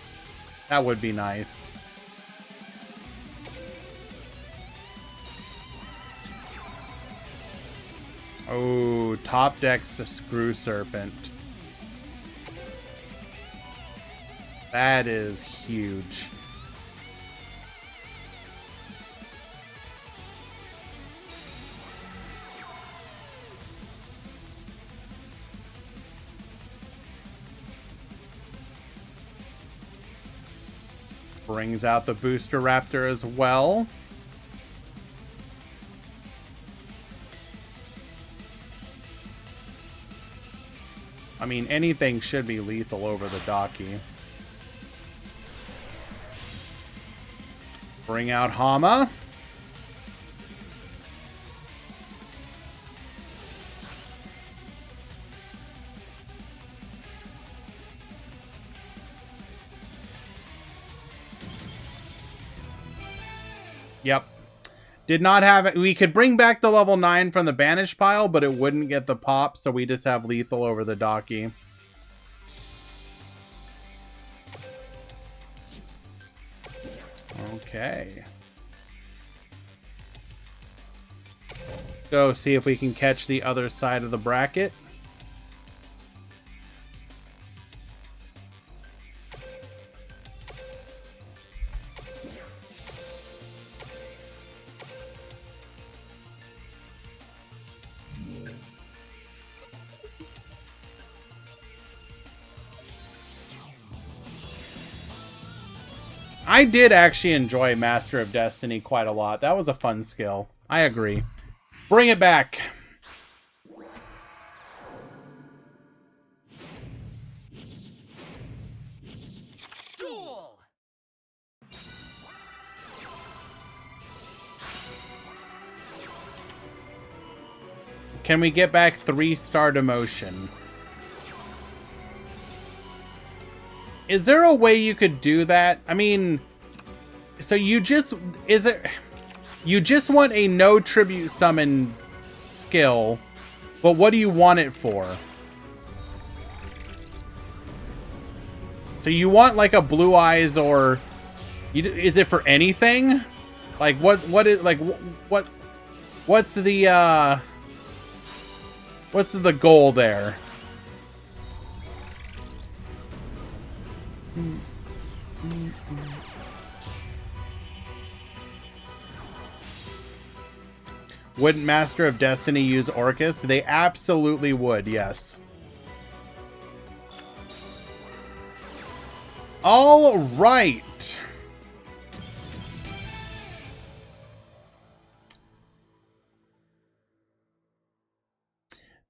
That would be nice. Oh, top deck's a Screw Serpent. That is huge. Brings out the Booster Raptor as well. I mean, anything should be lethal over the Docky. Bring out Hama. Yep. Did not have it. We could bring back the level 9 from the banish pile, but it wouldn't get the pop, so we just have lethal over the Docky. Okay. Go see if we can catch the other side of the bracket. I did actually enjoy Master of Destiny quite a lot. That was a fun skill. I agree. Bring it back. Duel. Can we get back 3-star demotion? Is there a way you could do that? I mean, so you just... Is it... You just want a no tribute summon skill, but what do you want it for? So you want like a Blue Eyes, or... Is it for anything? Like, what's the, what's the goal there? Wouldn't Master of Destiny use Orcus? They absolutely would, yes. All right.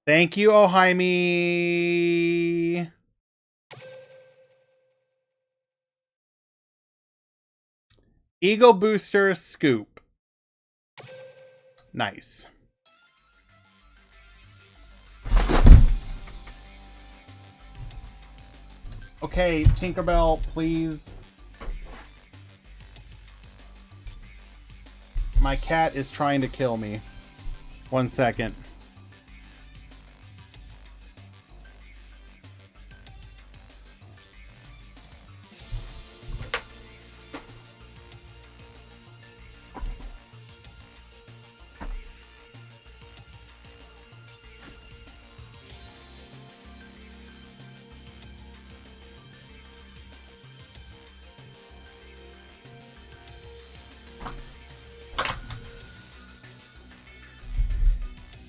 Thank you, Ohaimi. Eagle Booster Scoop. Nice. Okay, Tinkerbell, please. My cat is trying to kill me. 1 second.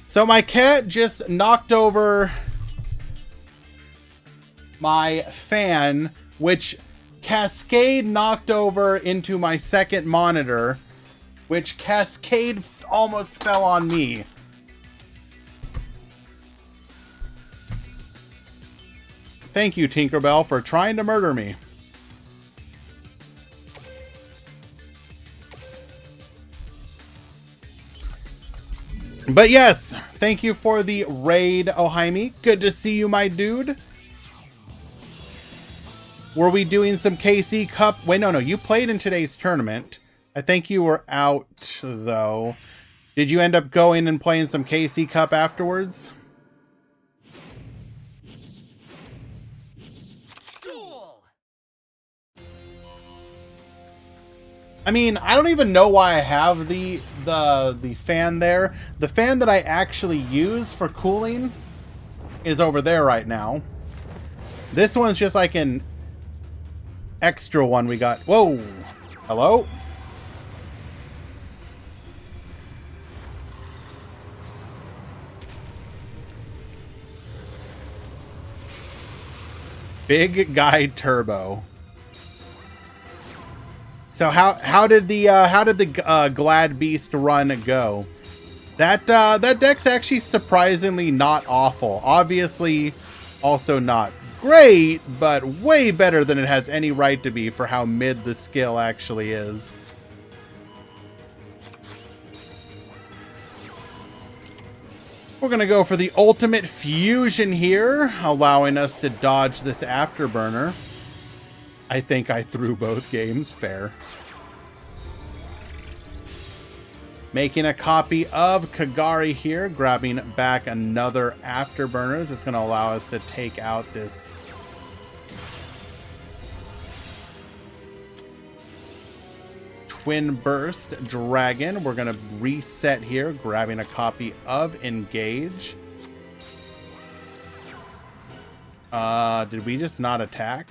So my cat just knocked over my fan, which Cascade knocked over into my second monitor, which Cascade almost fell on me. Thank you, Tinkerbell, for trying to murder me. But yes, thank you for the raid, Ohaimi. Good to see you, my dude. Were we doing some KC Cup? Wait, no, you played in today's tournament. I think you were out, though. Did you end up going and playing some KC Cup afterwards? I mean, I don't even know why I have the fan there. The fan that I actually use for cooling is over there right now. This one's just like an extra one we got. Whoa! Hello? Big Guy Turbo. So how did the Glad Beast run go? That deck's actually surprisingly not awful. Obviously, also not great, but way better than it has any right to be for how mid the skill actually is. We're gonna go for the ultimate fusion here, allowing us to dodge this afterburner. I think I threw both games. Fair. Making a copy of Kagari here, grabbing back another afterburners. It's going to allow us to take out this Twin Burst Dragon. We're going to reset here, grabbing a copy of Engage. Did we just not attack?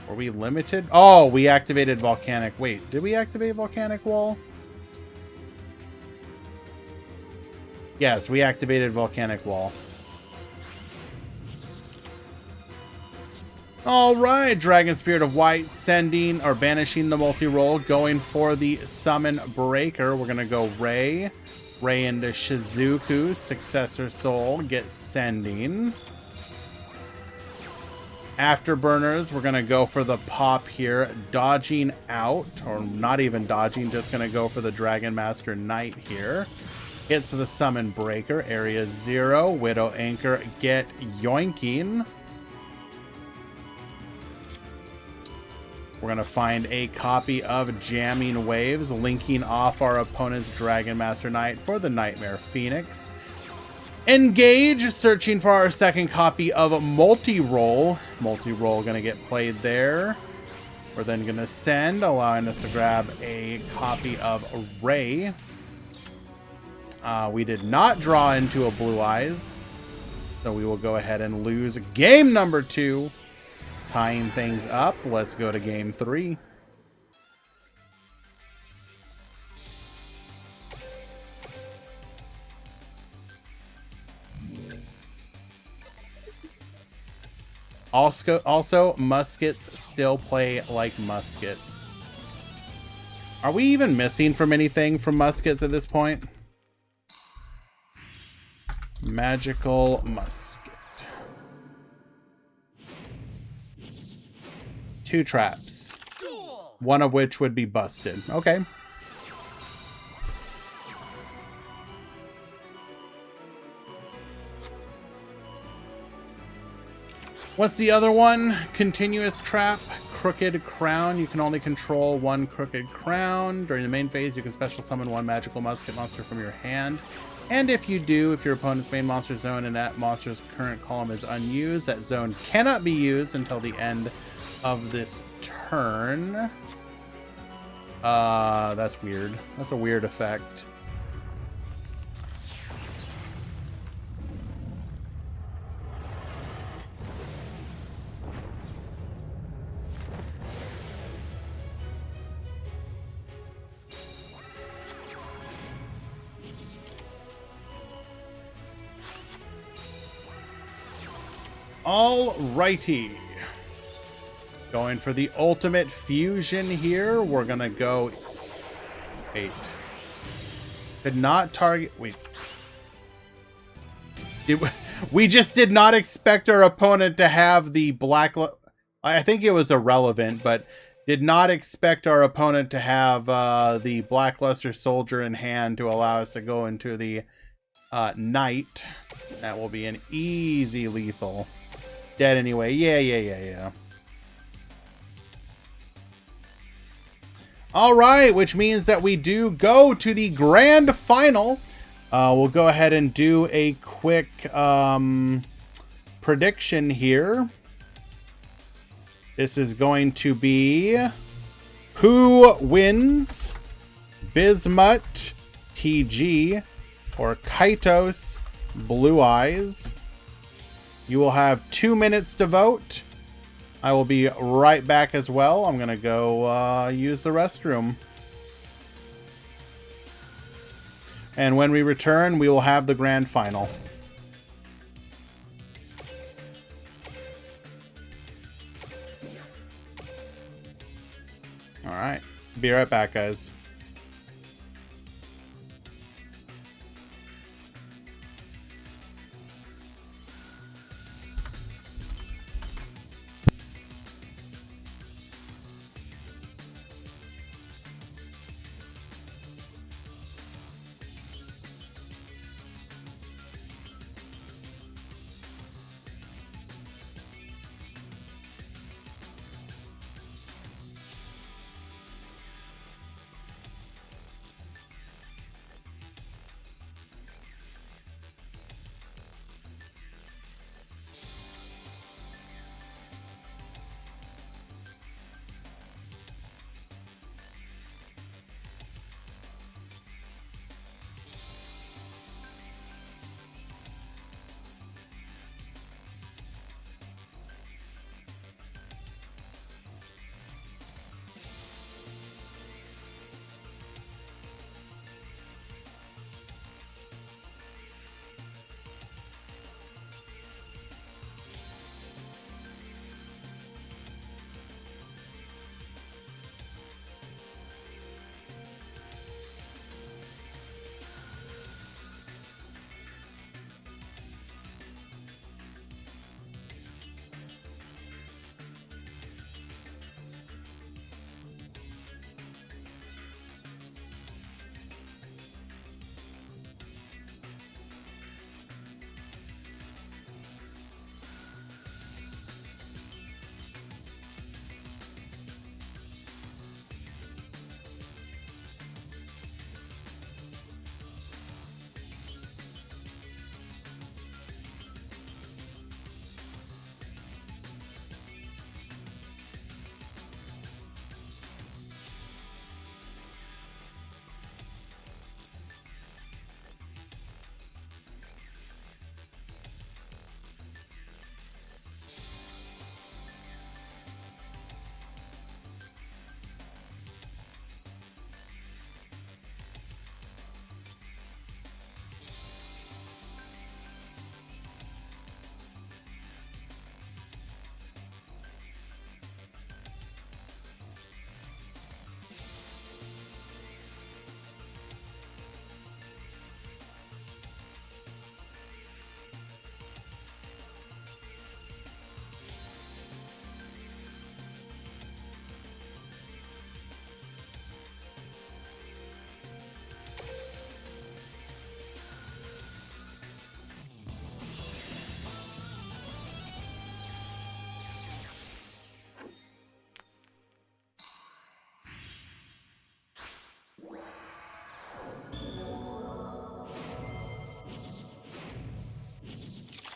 Were we limited? Oh, we activated Volcanic. Wait, did we activate Volcanic Wall? Yes, we activated Volcanic Wall. Alright, Dragon Spirit of White sending or banishing the multi-roll, going for the Summon Breaker. We're going to go Ray into Shizuku, Successor Soul, get sending. Afterburners, we're going to go for the pop here, dodging out, or not even dodging, just going to go for the Dragon Master Knight here. Hits the Summon Breaker, Area 0, Widow Anchor, get yoinking. We're going to find a copy of Jamming Waves, linking off our opponent's Dragon Master Knight for the Nightmare Phoenix. Engage, searching for our second copy of Multi-Roll. Multi-Roll going to get played there. We're then going to send, allowing us to grab a copy of Ray. We did not draw into a Blue Eyes, so we will go ahead and lose game number 2. Tying things up, let's go to game 3. Also, muskets still play like muskets. Are we even missing from anything from muskets at this point? Magical musket. 2 traps. Duel. One of which would be busted. Okay. What's the other one? Continuous Trap, Crooked Crown. You can only control 1 Crooked Crown. During the main phase, you can special summon 1 magical musket monster from your hand. And if you do, if your opponent's main monster zone and that monster's current column is unused, that zone cannot be used until the end of this turn. That's weird. That's a weird effect. Alrighty. Going for the ultimate fusion here. We're gonna go 8. Could not target. Wait. We just did not expect our opponent to have the black. I think it was irrelevant, but did not expect our opponent to have the Blackluster Soldier in hand to allow us to go into the Knight. That will be an easy lethal. Dead anyway. Yeah. All right, which means that we do go to the grand final. We'll go ahead and do a quick prediction here. This is going to be Who Wins? Bismuth, TG, or Kaitos, Blue Eyes. You will have 2 minutes to vote. I will be right back as well. I'm going to go use the restroom. And when we return, we will have the grand final. All right. Be right back, guys.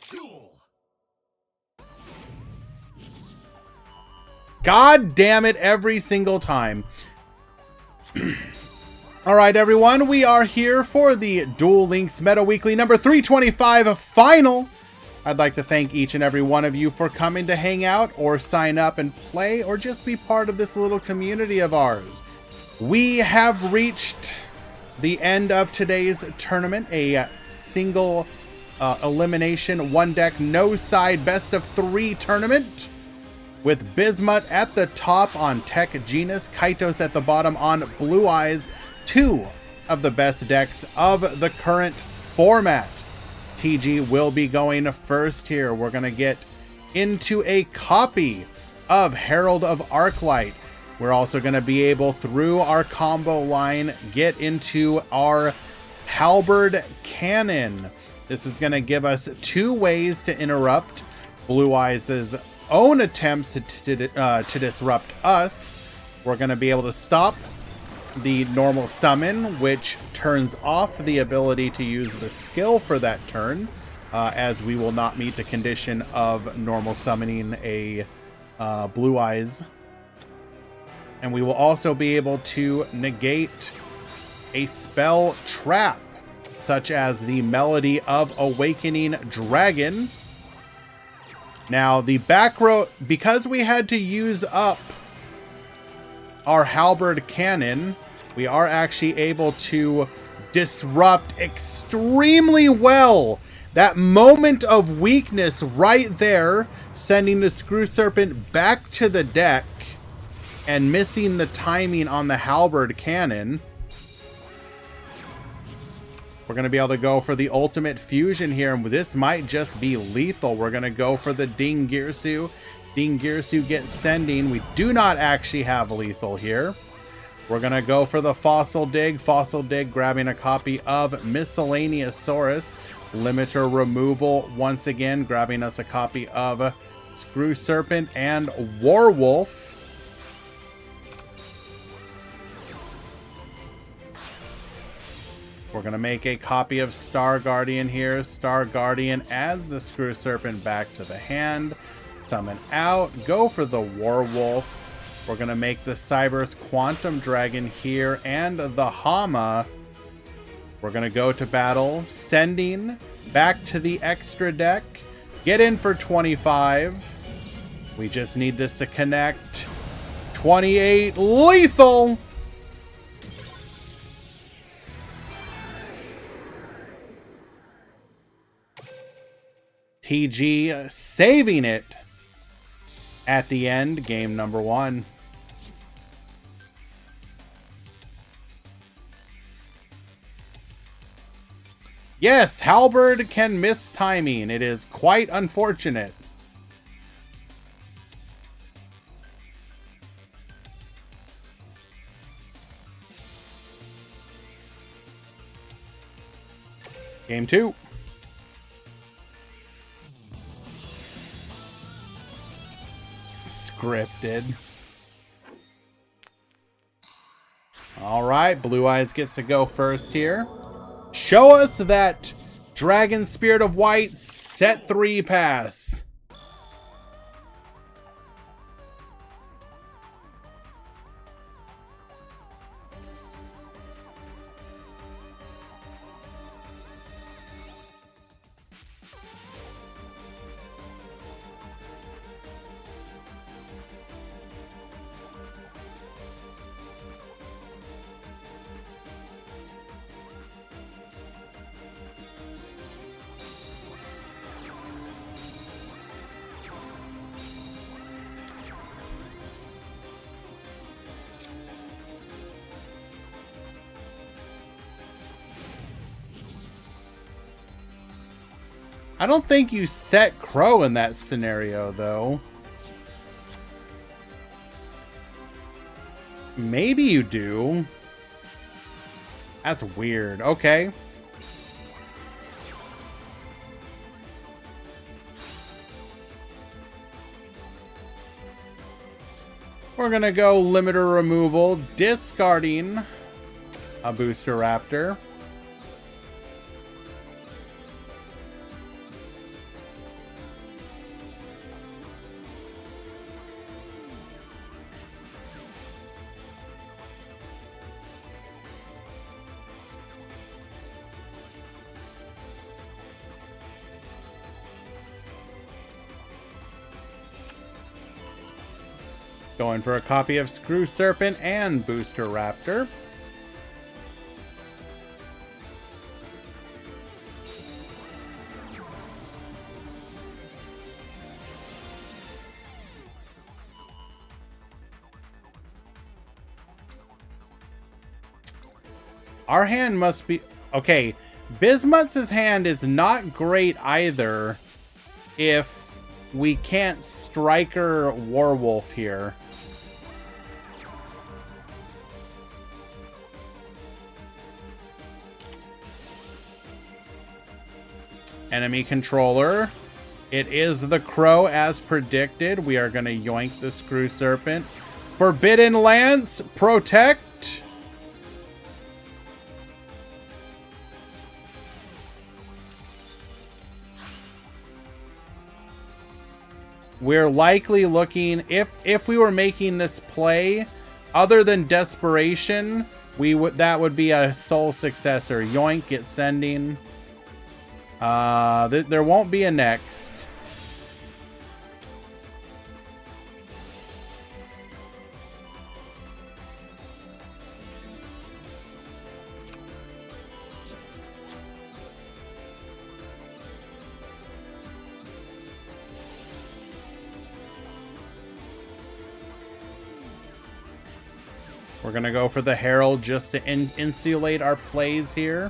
Duel. God damn it, every single time. All right, everyone, we are here for the Duel Links Meta Weekly number 325 final. I'd like to thank each and every one of you for coming to hang out or sign up and play or just be part of this little community of ours. We have reached the end of today's tournament, a single elimination, one deck, no side, best of 3 tournament, with Bismuth at the top on Tech Genus, Kaitos at the bottom on Blue Eyes, 2 of the best decks of the current format. TG will be going first here. We're going to get into a copy of Herald of Arclight. We're also going to be able, through our combo line, get into our Halberd Cannon. This is going to give us 2 ways to interrupt Blue Eyes' own attempts to disrupt us. We're going to be able to stop the normal summon, which turns off the ability to use the skill for that turn, as we will not meet the condition of normal summoning a Blue Eyes. And we will also be able to negate a spell trap, such as the Melody of Awakening Dragon. Now, the back row, because we had to use up our Halberd Cannon, we are actually able to disrupt extremely well. That moment of weakness right there, sending the Screw Serpent back to the deck and missing the timing on the Halberd Cannon. We're going to be able to go for the ultimate fusion here, and this might just be lethal. We're going to go for the Ding Girsu. Ding Girsu gets sending. We do not actually have lethal here. We're going to go for the Fossil Dig. Fossil Dig grabbing a copy of Miscellaneousaurus. Limiter removal once again, grabbing us a copy of Screw Serpent and Warwolf. We're going to make a copy of Star Guardian here. Star Guardian adds the Screw Serpent back to the hand. Summon out. Go for the Warwolf. We're going to make the Cyber's Quantum Dragon here and the Hama. We're going to go to battle. Sending back to the extra deck. Get in for 25. We just need this to connect. 28 lethal. TG saving it at the end, game number 1. Yes, Halberd can miss timing. It is quite unfortunate. Game 2. Scripted. All right, Blue Eyes gets to go first here. Show us that Dragon Spirit of White set 3 pass. I don't think you set Crow in that scenario, though. Maybe you do. That's weird. Okay. We're gonna go limiter removal, discarding a Booster Raptor. Going for a copy of Screw Serpent and Booster Raptor. Our hand must be... Okay, Bismuth's hand is not great either if we can't Striker Warwolf here. Enemy controller. It is the Crow as predicted. We are going to yoink the Screw Serpent. Forbidden Lance, protect. we're likely looking, if we were making this play, other than desperation, that would be a soul successor. Yoink, get sending. There won't be a next. We're going to go for the Herald just to insulate our plays here.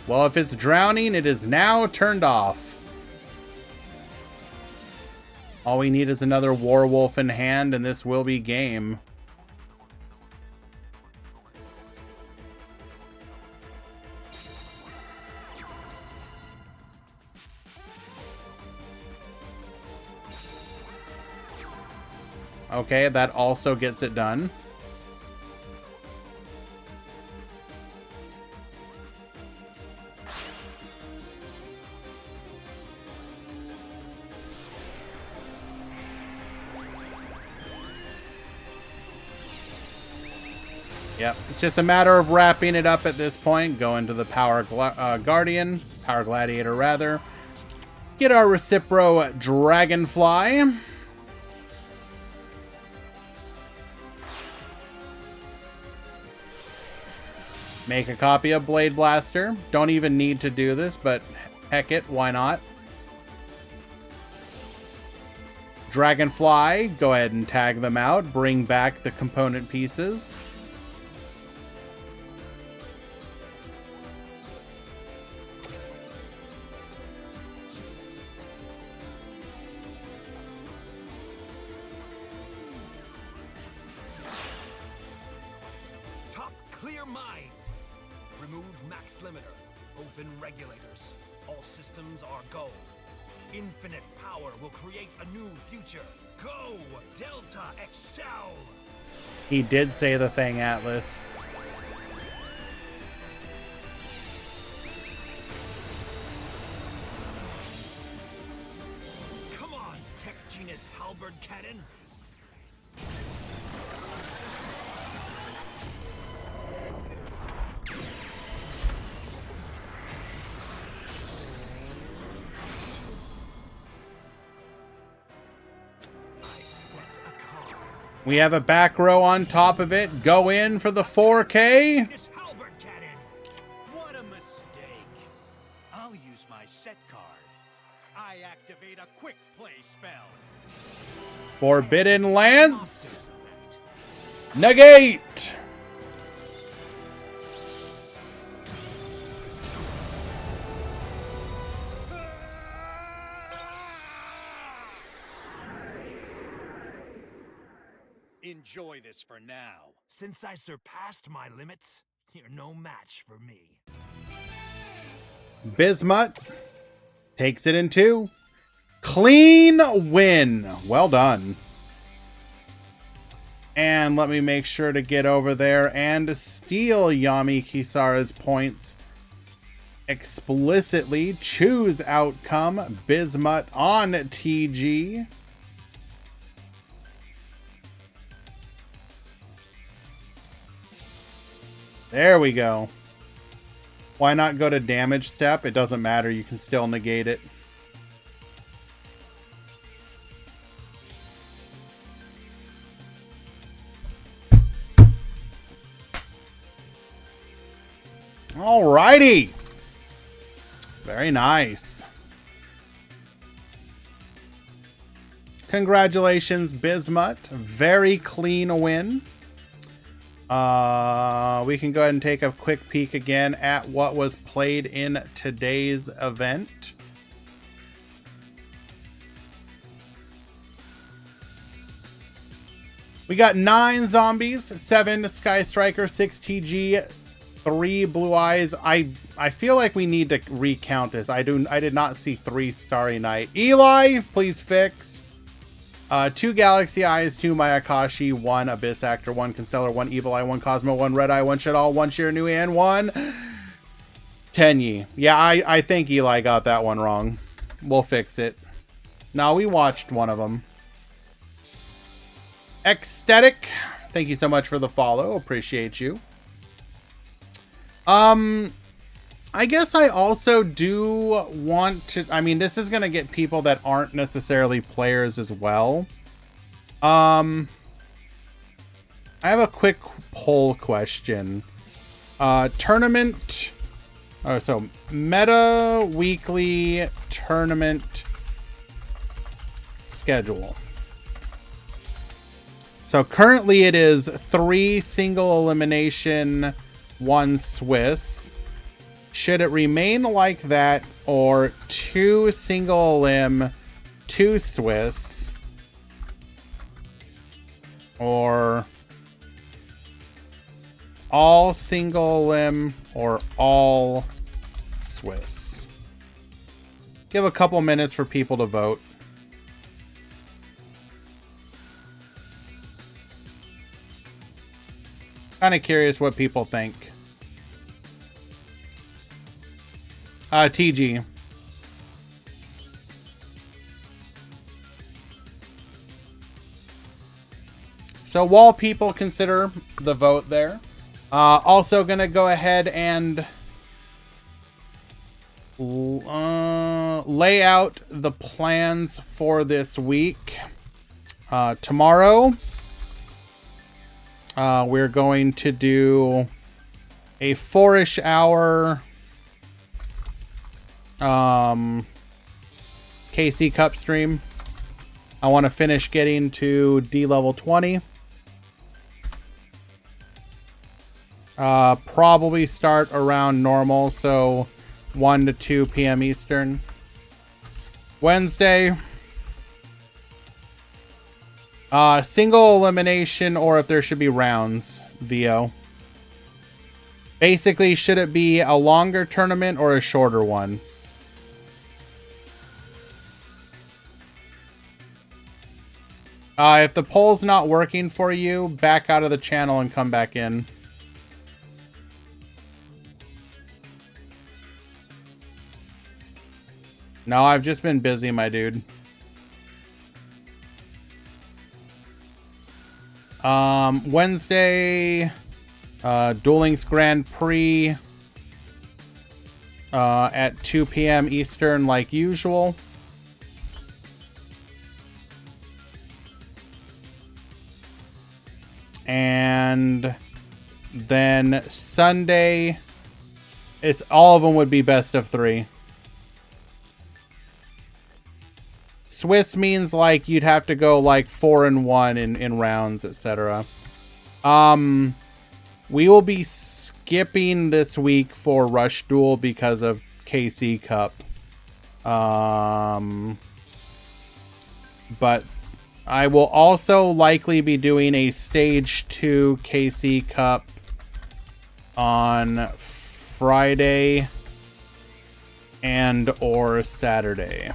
Well, if it's drowning, it is now turned off. All we need is another Warwolf in hand, and this will be game. Okay, that also gets it done. Yep, it's just a matter of wrapping it up at this point. Go into the Power Guardian, Power Gladiator rather. Get our Recipro Dragonfly. Make a copy of Blade Blaster. Don't even need to do this, but heck it, why not? Dragonfly, go ahead and tag them out. Bring back the component pieces. Clear mind. Remove max limiter. Open regulators. All systems are go. Infinite power will create a new future. Go! Delta Excel! He did say the thing, Atlas. Come on, Tech Genius Halberd Cannon! We have a back row on top of it. Go in for the 4K. What a mistake. I'll use my set card. I activate a quick play spell. Forbidden Lance. Negate. Enjoy this for now. Since I surpassed my limits, you're no match for me. Bismuth takes it in 2. Clean win. Well done. And let me make sure to get over there and steal Yami Kisara's points explicitly. Choose outcome. Bismuth on TG. There we go. Why not go to damage step? It doesn't matter. You can still negate it. Alrighty. Very nice. Congratulations, Bismuth. Very clean win. We can go ahead and take a quick peek again at what was played in today's event. We got 9 zombies, 7 Sky Striker, 6 TG, 3 blue eyes. I feel like we need to recount this. I did not see 3 Starry Night. Eli, please fix. 2 Galaxy Eyes, 2 Mayakashi, 1 Abyss Actor, 1 Constellar, 1 Evil Eye, 1 Cosmo, 1 Red Eye, 1 Shadal, 1 Shiranui, and 1 Tenyi. Yeah, I think Eli got that one wrong. We'll fix it. No, we watched one of them. Ecstatic, thank you so much for the follow. Appreciate you. I guess I also do want to, I mean, this is going to get people that aren't necessarily players as well. I have a quick poll question. Tournament, so meta weekly tournament schedule. So currently it is 3 single elimination, 1 Swiss. Should it remain like that, or 2 single elim, 2 Swiss, or all single elim, or all Swiss? Give a couple minutes for people to vote. Kind of curious what people think. TG. So while people consider the vote there, also gonna go ahead and lay out the plans for this week. Tomorrow, we're going to do a 4-ish hour KC Cup stream. I want to finish getting to D level 20. Probably start around normal, so 1 to 2 p.m. Eastern. Wednesday, single elimination, or if there should be rounds, VO. Basically, should it be a longer tournament or a shorter one? If the poll's not working for you, back out of the channel and come back in. No, I've just been busy, my dude. Wednesday, Duel Links Grand Prix at 2 p.m. Eastern like usual. And then Sunday, all of them would be best of 3. Swiss means like you'd have to go like 4-1 in rounds, etc. We will be skipping this week for Rush Duel because of KC Cup. But I will also likely be doing a Stage 2 KC Cup on Friday and or Saturday.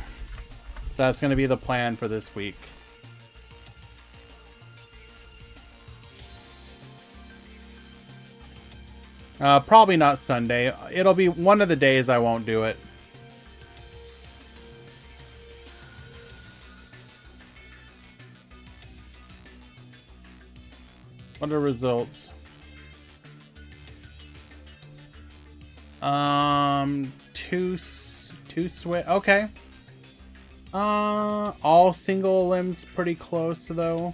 So that's going to be the plan for this week. Probably not Sunday. It'll be one of the days I won't do it. What are results? Two switch. Okay. All single limbs pretty close though.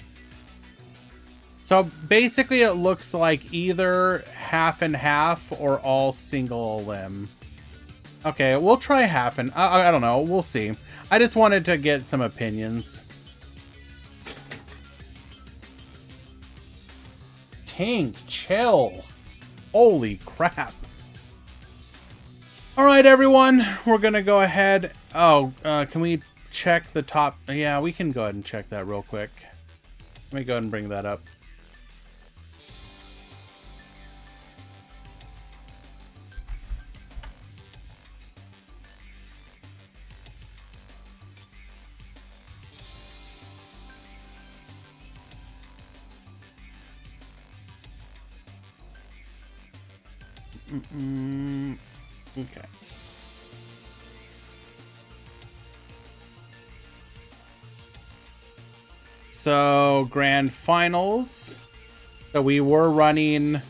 So basically it looks like either half and half or all single limb. Okay, we'll try half and I don't know, we'll see. I just wanted to get some opinions. Tink, chill. Holy crap. All right, everyone, we're gonna go ahead. Oh, can we check the top? Yeah, we can go ahead and check that real quick. Let me go ahead and bring that up. Okay. So, grand finals. So we were running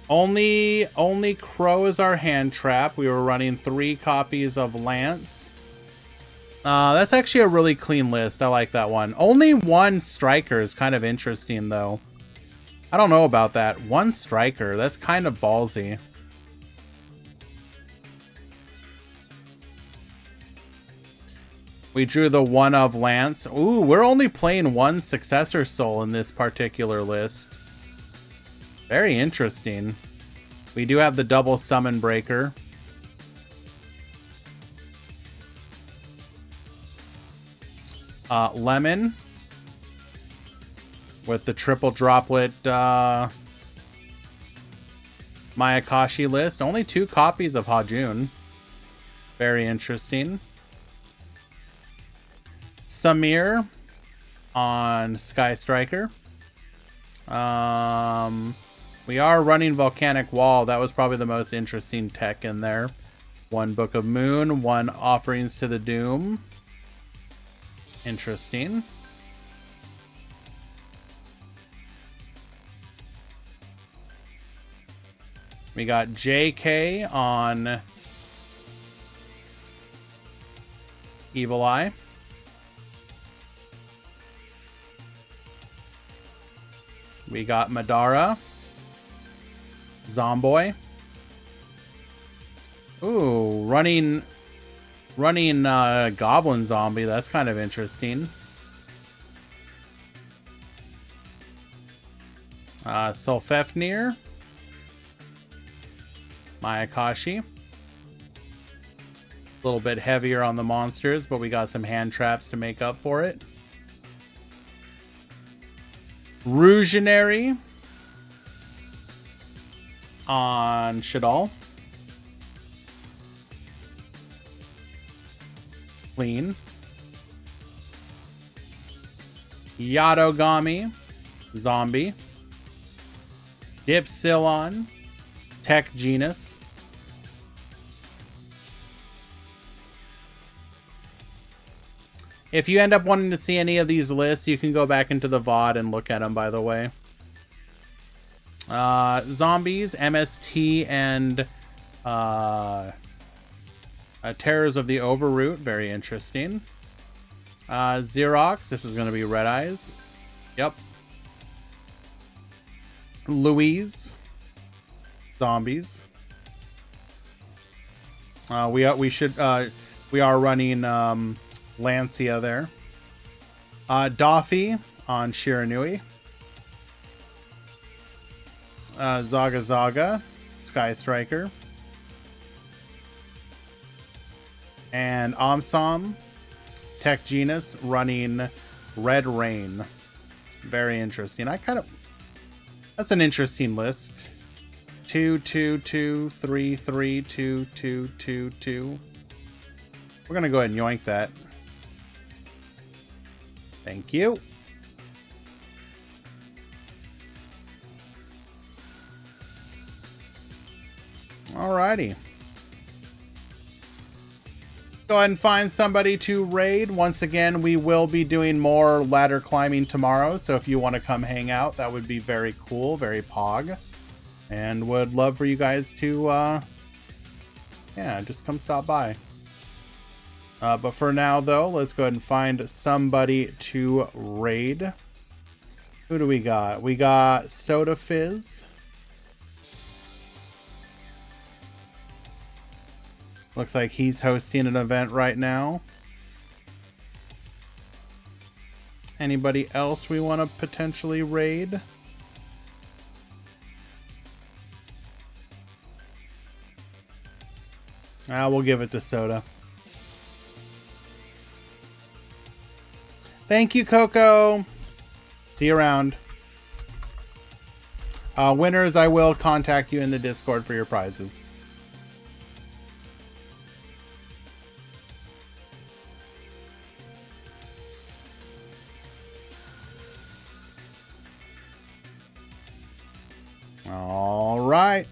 only Crow is our hand trap. We were running 3 copies of Lance. That's actually a really clean list. I like that one. Only 1 striker is kind of interesting, though. I don't know about that. 1 striker. That's kind of ballsy. We drew the 1 of Lance. Ooh, we're only playing 1 Successor Soul in this particular list. Very interesting. We do have the double Summon Breaker. Lemon. With the triple droplet Mayakashi list. Only 2 copies of Hajun. Very interesting. Samir on Sky Striker. We are running Volcanic Wall. That was probably the most interesting tech in there. 1 Book of Moon, 1 Offerings to the Doom. Interesting. We got JK on Evil Eye. We got Madara. Zomboy. Ooh, running Goblin Zombie. That's kind of interesting. Solfefnir. Mayakashi. A little bit heavier on the monsters, but we got some hand traps to make up for it. Rougeonary on Shadal. Clean. Yadogami. Zombie. Dipsilon. Tech Genus. If you end up wanting to see any of these lists, you can go back into the VOD and look at them, by the way. Zombies, MST, and Terrors of the Overroot. Very interesting. Xerox. This is going to be Red Eyes. Yep. Louise. Zombies. We are running Lancia there. Doffy on Shiranui. Zaga Zaga, Sky Striker. And Omsom, Tech Genus, running Red Rain. Very interesting. That's an interesting list. 2, 2, 2, 3, 3, 2, 2, 2, 2. We're gonna go ahead and yoink that. Thank you. Alrighty. Go ahead and find somebody to raid. Once again, we will be doing more ladder climbing tomorrow, so if you want to come hang out, that would be very cool, very pog. And would love for you guys to, yeah, just come stop by. But for now, though, let's go ahead and find somebody to raid. Who do we got? We got Soda Fizz. Looks like he's hosting an event right now. Anybody else we want to potentially raid? We'll give it to Soda. Thank you, Coco. See you around. Winners, I will contact you in the Discord for your prizes. All right. right.